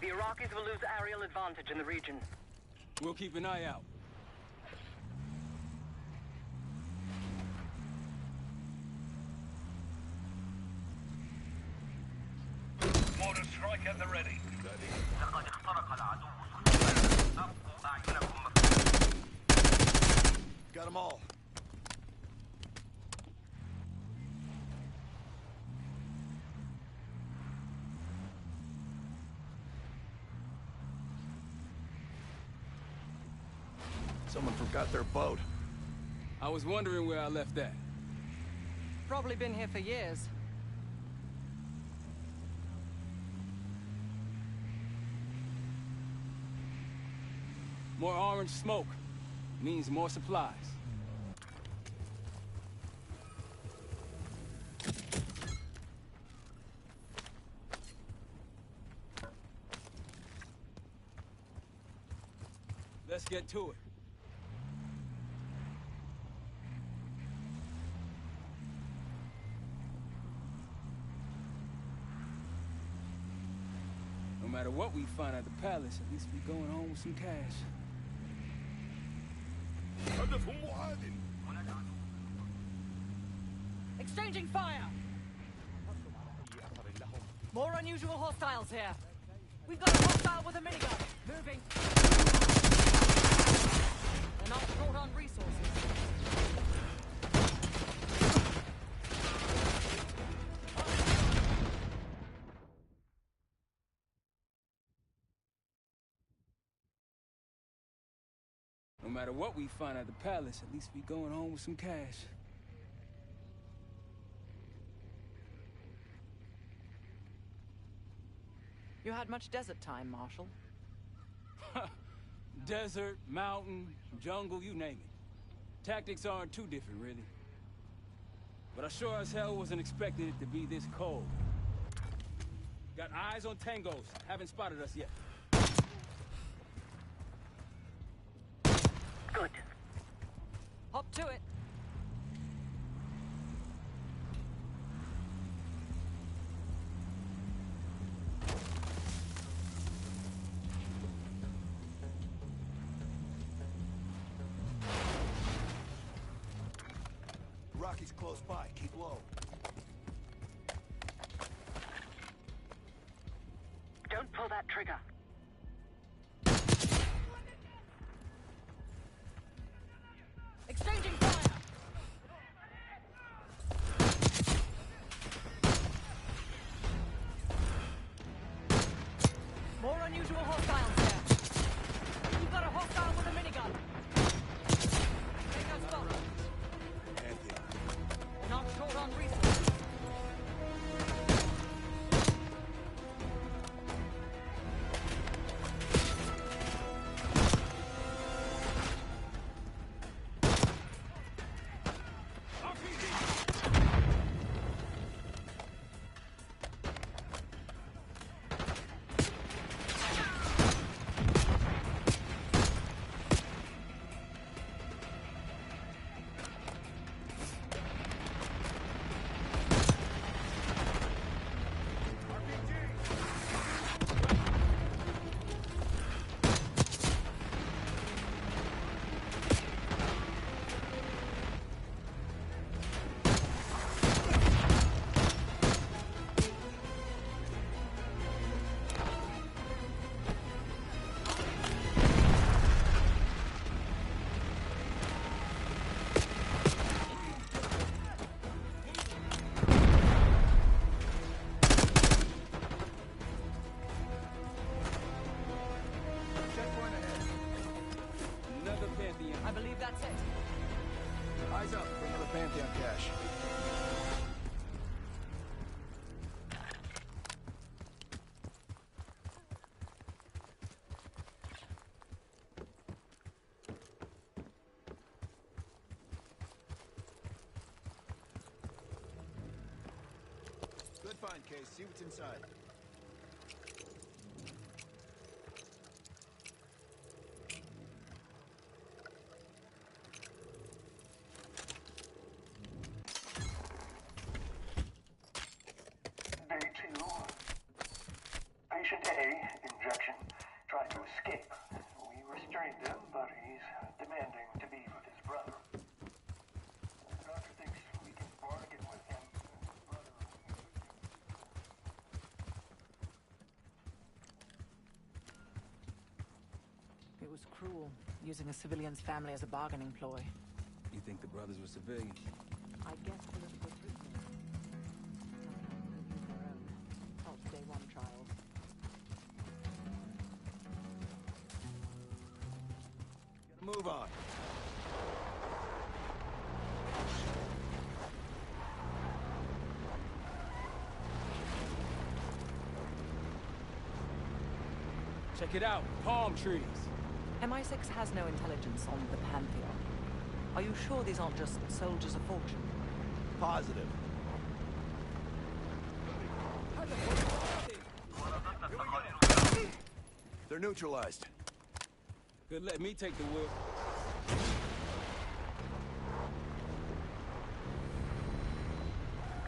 The Iraqis will lose aerial advantage in the region. We'll keep an eye out. Mortar strike at the ready. Got them all. Someone forgot their boat. I was wondering where I left that. Probably been here for years. More orange smoke means more supplies. Let's get to it. No matter what we find at the palace, at least we're going home with some cash. Exchanging fire! More unusual hostiles here. We've got a hostile with a minigun. Moving. They're not short on resources. No matter what we find at the palace, at least we going home with some cash. You had much desert time, Marshal. Desert, mountain, jungle, you name it. Tactics aren't too different, really. but I sure as hell wasn't expecting it to be this cold. Got eyes on tangos. Haven't spotted us yet. Good. Hop to it. Rocky's close by. Keep low. Don't pull that trigger. Exchanging fire! More unusual hostiles there. You've got a hostile with a minigun. Take our spot. Not short on resources. I believe that's it. Eyes up for another Pantheon cache. Good find, Case. See what's inside. Day 2. Patient A, injection, tried to escape. We restrained him, but he's demanding to be with his brother. The doctor thinks we can bargain with him. It was cruel, using a civilian's family as a bargaining ploy. You think the brothers were civilians? I guess political prisoners. Use their own. Help day one trials. Move on. Check it out. Palm trees. MI6 has no intelligence on the Pantheon. Are you sure these aren't just soldiers of fortune? Positive. They're neutralized. Good, let me take the wheel.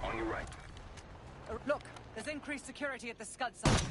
On your right. Look, there's increased security at the Scud site.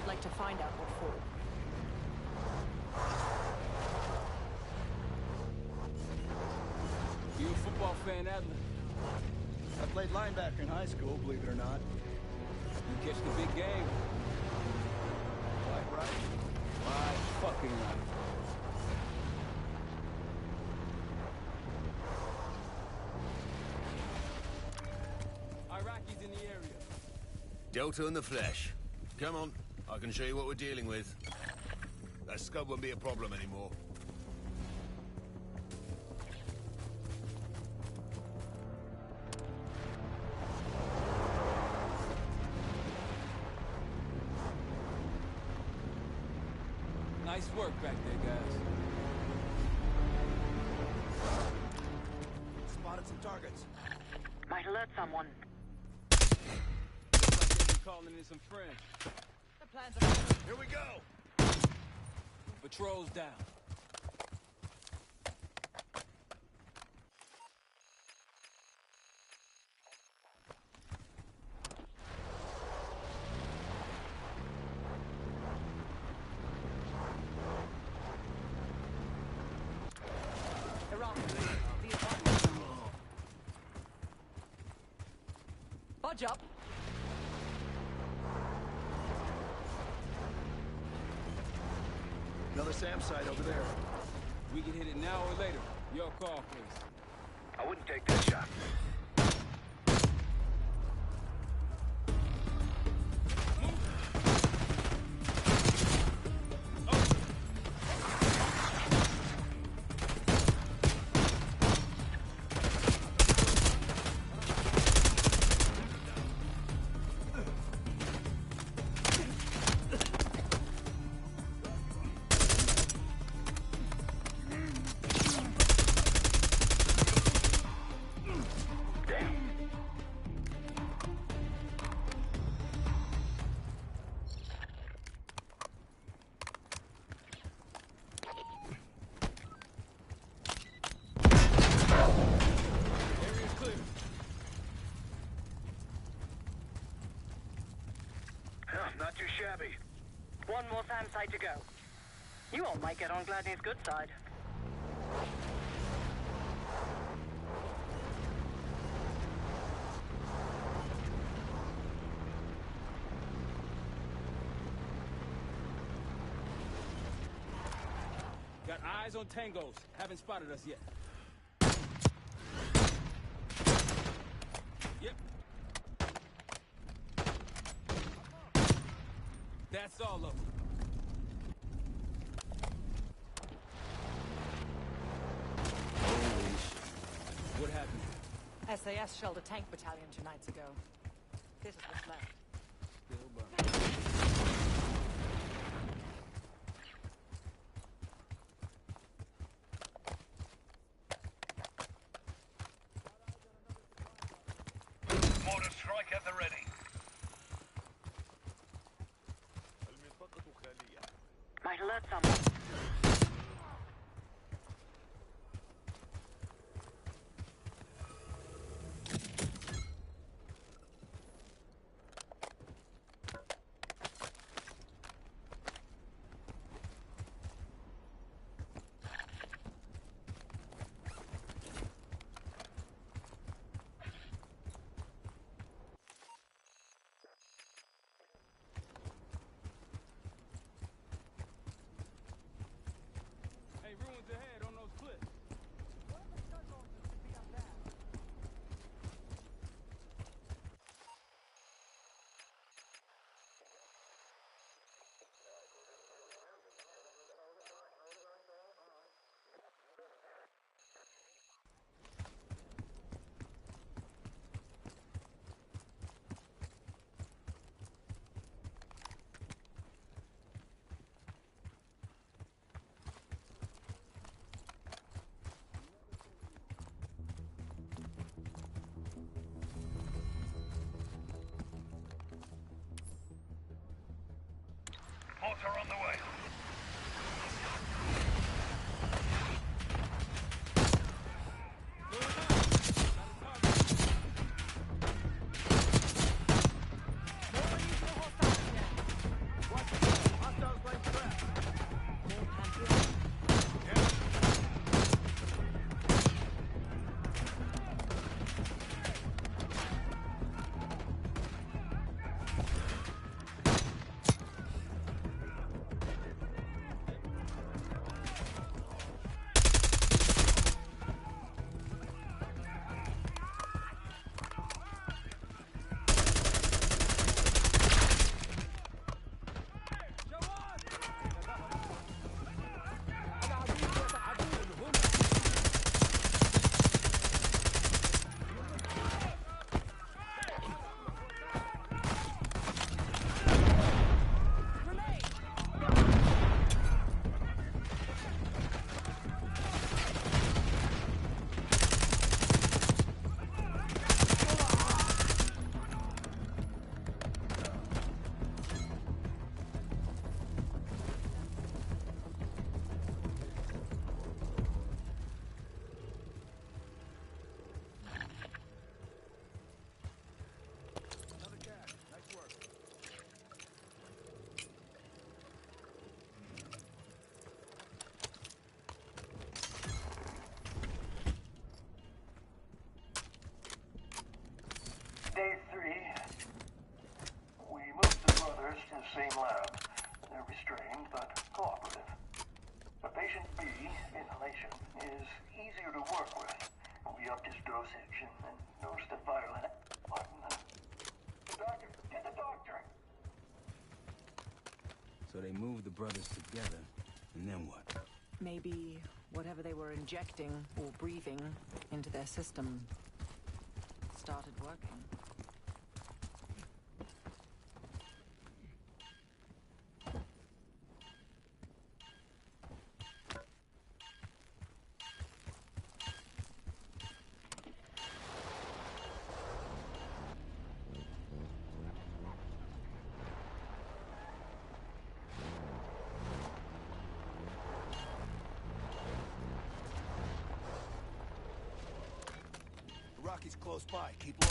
I'd like to find out what for. You a football fan, Adler? I played linebacker in high school, believe it or not. You catch the big game? Quite right. My fucking right. Iraqis in the area. Delta in the flesh. Come on, I can show you what we're dealing with. That scud won't be a problem anymore. Nice work back there, guys. Spotted some targets. Might alert someone. Looks like they've been calling in some friends. The plans are... Here we go! Patrol's down. Budge up. Another SAM site over there. We can hit it now or later. Your call, please. I wouldn't take that shot. Not too shabby. One more SAM site to go. You all might get on Gladney's good side. Got eyes on tangos. Haven't spotted us yet. Yep. That's all of them. Holy shit. What happened? SAS shelled a tank battalion 2 nights ago. This is what's left. Still burning. Mortar strike at the ready. Might alert someone. Hey, ruins ahead on those cliffs. Mortar on the way. More unusual hostiles here. Watch setup. They're restrained but cooperative. The patient B, inhalation, is easier to work with. We upped his dosage and noticed a viral... The doctor! Get the doctor! So they moved the brothers together, and then what? Maybe whatever they were injecting or breathing into their system started working. Rocky's close by. Keep low.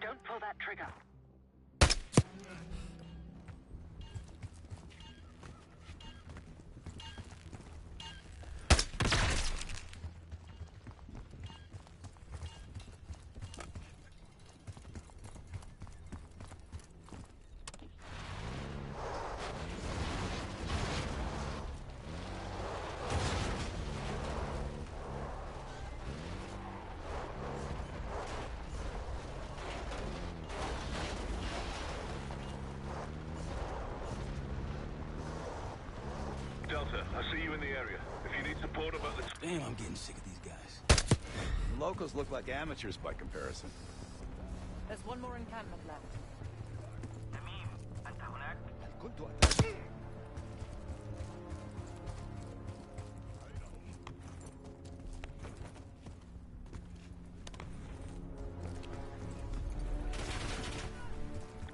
Don't pull that trigger. Delta, I see you in the area. If you need support about the... Damn, I'm getting sick of these guys. The locals look like amateurs by comparison. There's one more encampment left.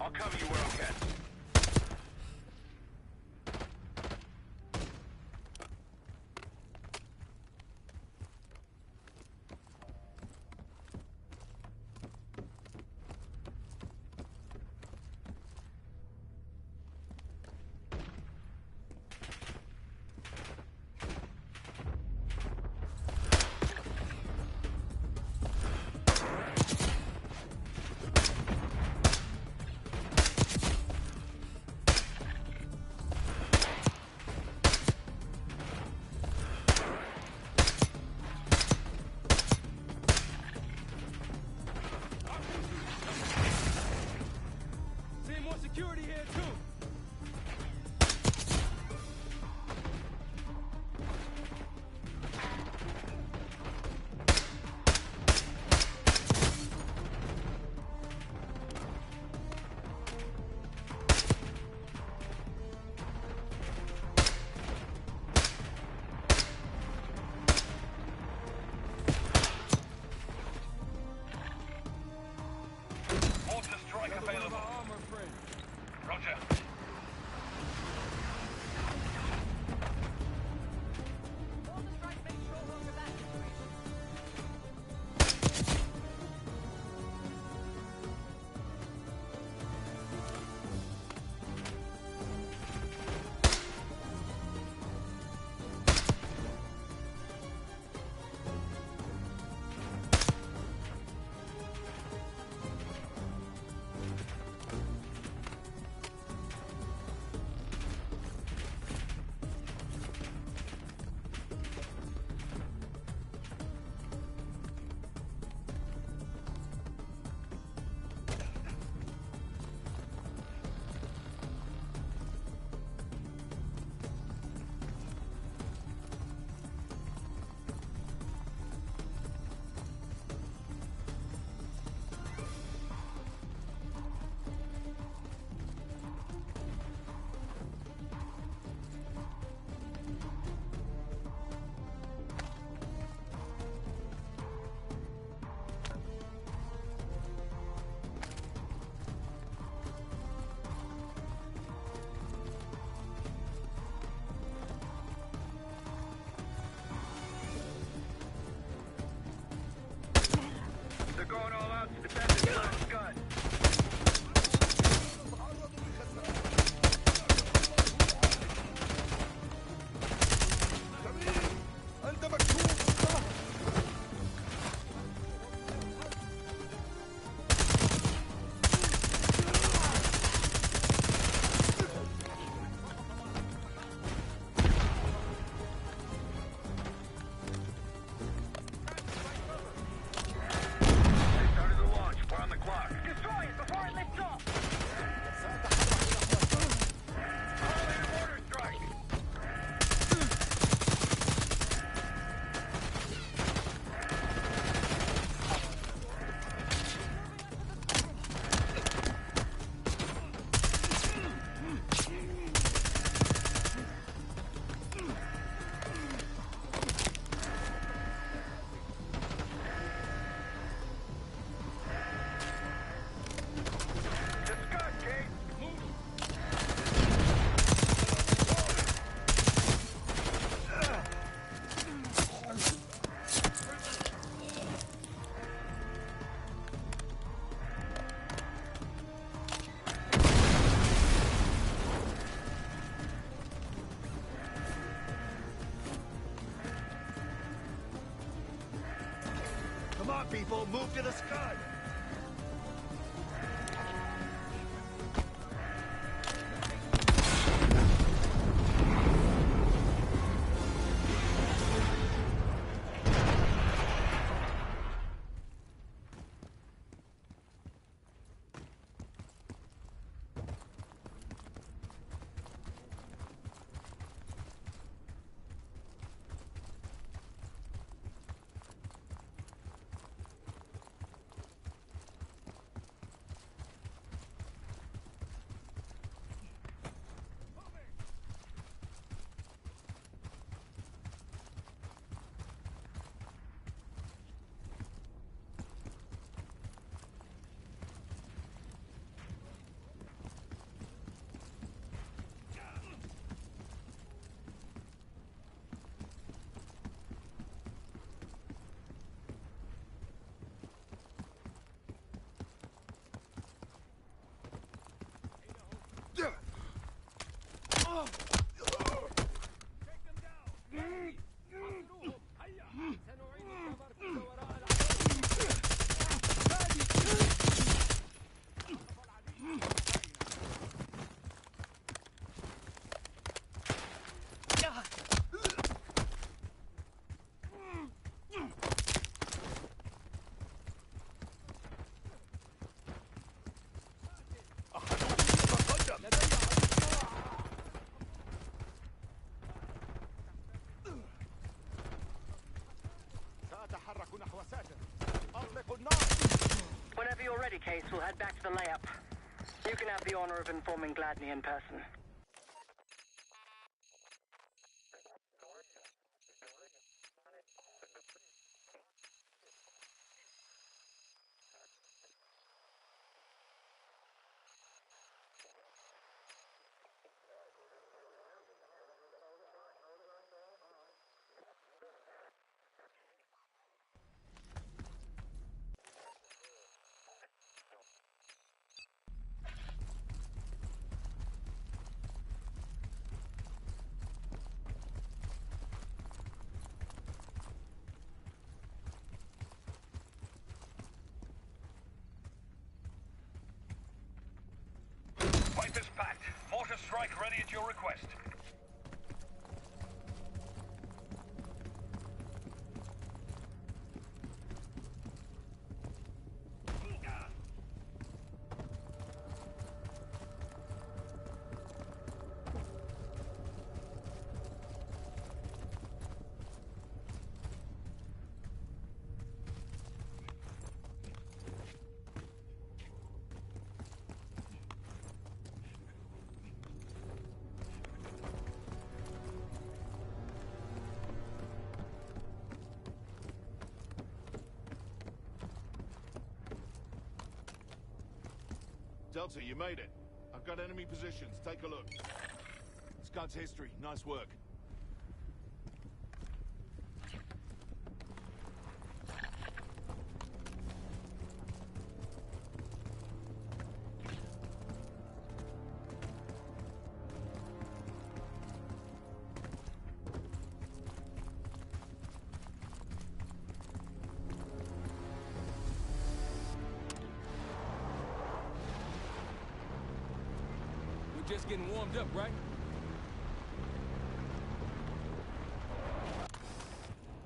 I'll cover you where I can. Seeing more security here, too. Mortar strike available. Armor friend. Roger. people, move to the Scud! Whenever you're ready, Case, we'll head back to the layup. You can have the honor of informing Gladney in person. Fighters packed. Mortar strike ready at your request. Delta, you made it. I've got enemy positions. Take a look. Scud's history. Nice work. Just getting warmed up, right?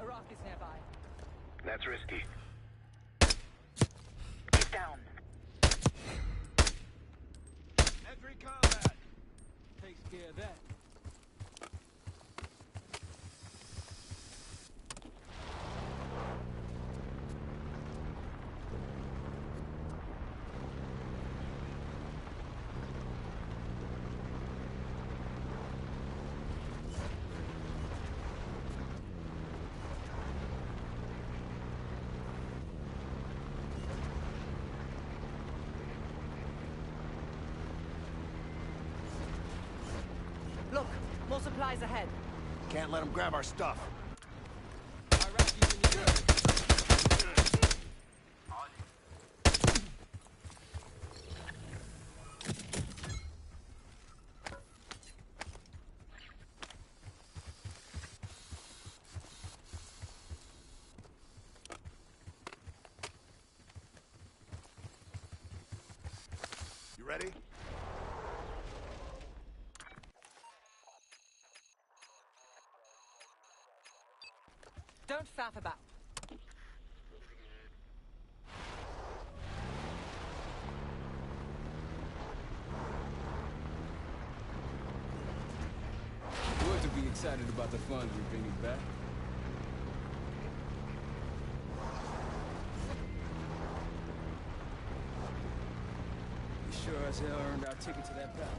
Iraqis nearby. That's risky. He's down. Entry combat. Takes care of that. Look, more supplies ahead. Can't let them grab our stuff. You ready? Don't faff about. Good to be excited about the fun we're bringing back. We sure as hell earned our ticket to that palace.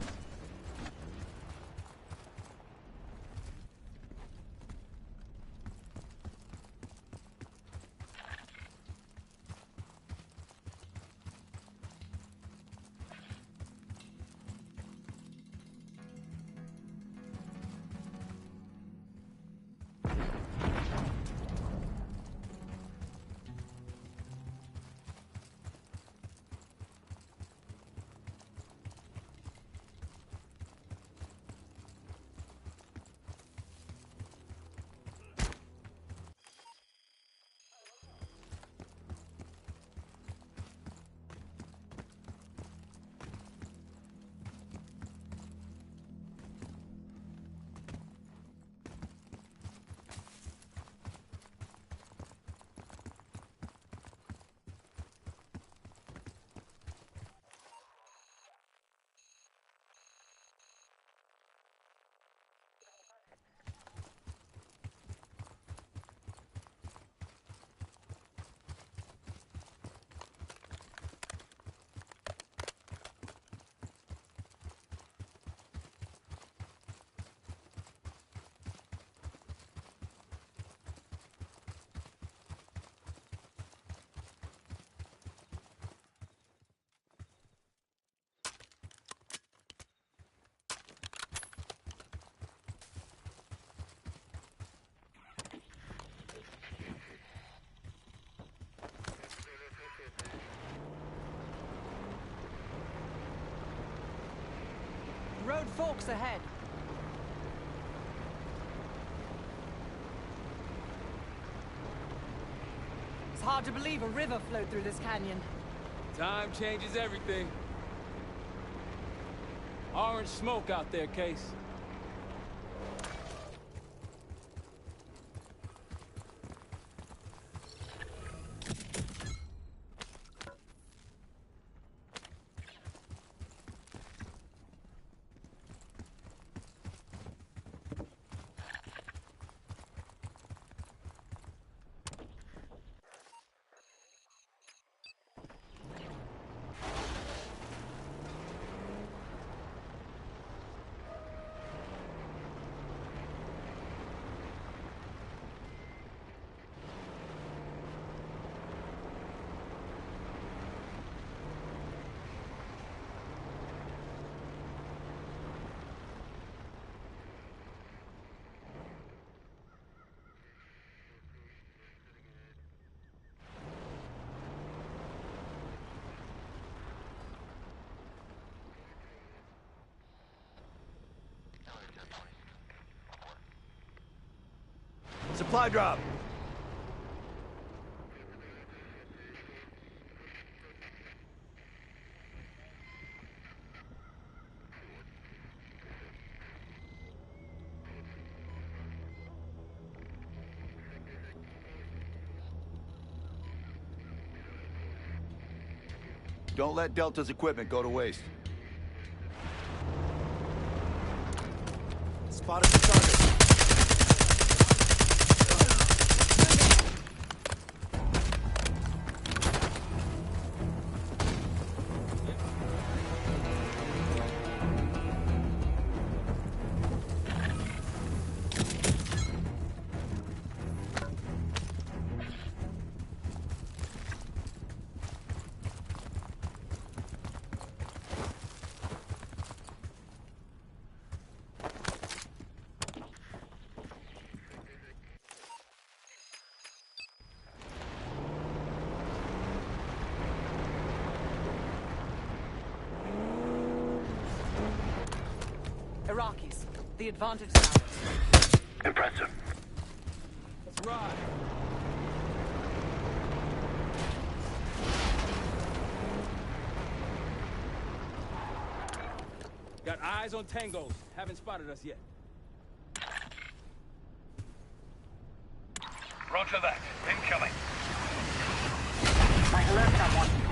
Road forks ahead. It's hard to believe a river flowed through this canyon. Time changes everything. Orange smoke out there, Case. Supply drop. Don't let Delta's equipment go to waste. Spotted the target. Iraqis, the advantage is ours. Impressive. Let's ride. Got eyes on tangos. Haven't spotted us yet. Roger that. Incoming. I alert someone.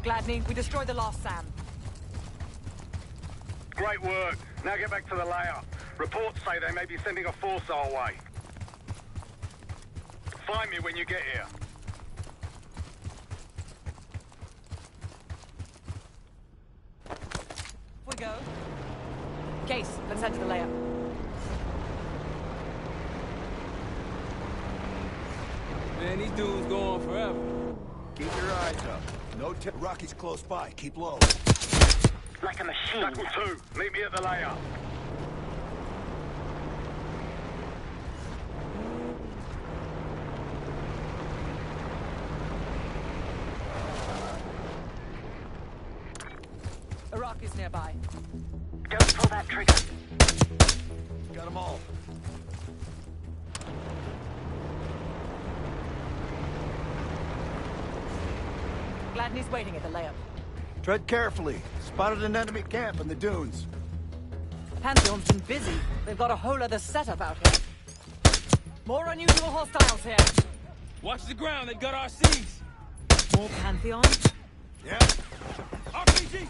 Gladney, we destroyed the last SAM. Great work. Now get back to the layout. Reports say they may be sending a force our way. Find me when you get here. We go. Case, let's head to the layout. Man, these dudes go on forever. Keep your eyes up. No Rocky's close by. Keep low. Like a machine. Knuckle 2, meet me at the layout. Iraq is nearby. Don't pull that trigger. Got them all. Gladney's waiting at the layup. Tread carefully. Spotted an enemy camp in the dunes. Pantheon's been busy. They've got a whole other setup out here. More unusual hostiles here. Watch the ground, they got RCs. More Pantheon? Yeah. RPG!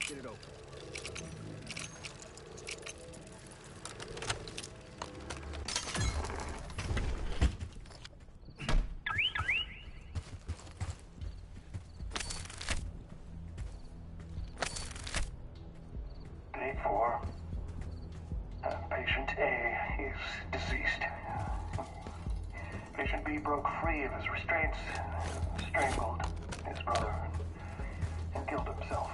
Get it open. Day 4. Patient A is deceased. Patient B broke free of his restraints, strangled his brother, and killed himself.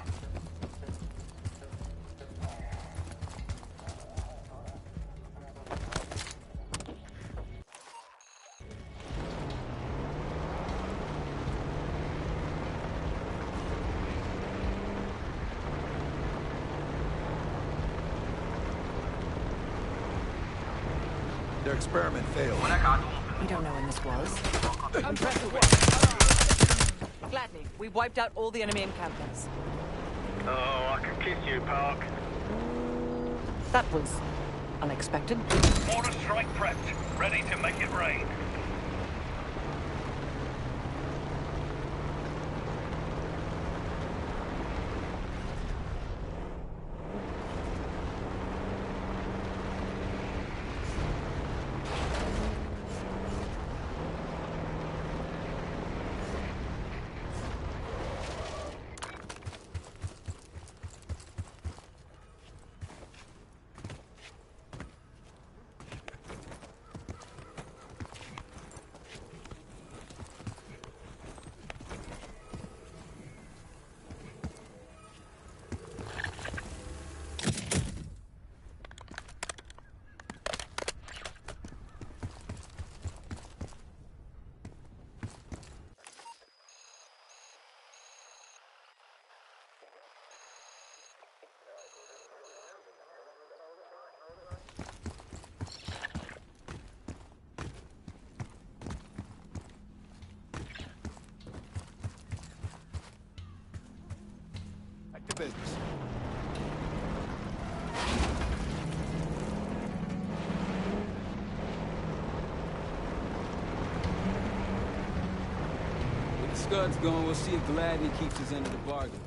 Their experiment failed. We don't know when this was. I'm pressing Gladly, we wiped out all the enemy encampments. Oh, I can kiss you, Park. That was unexpected. Mortar strike prepped. Ready to make it rain. Back to business. With the Scuds gone, we'll see if Gladney keeps his end of the bargain.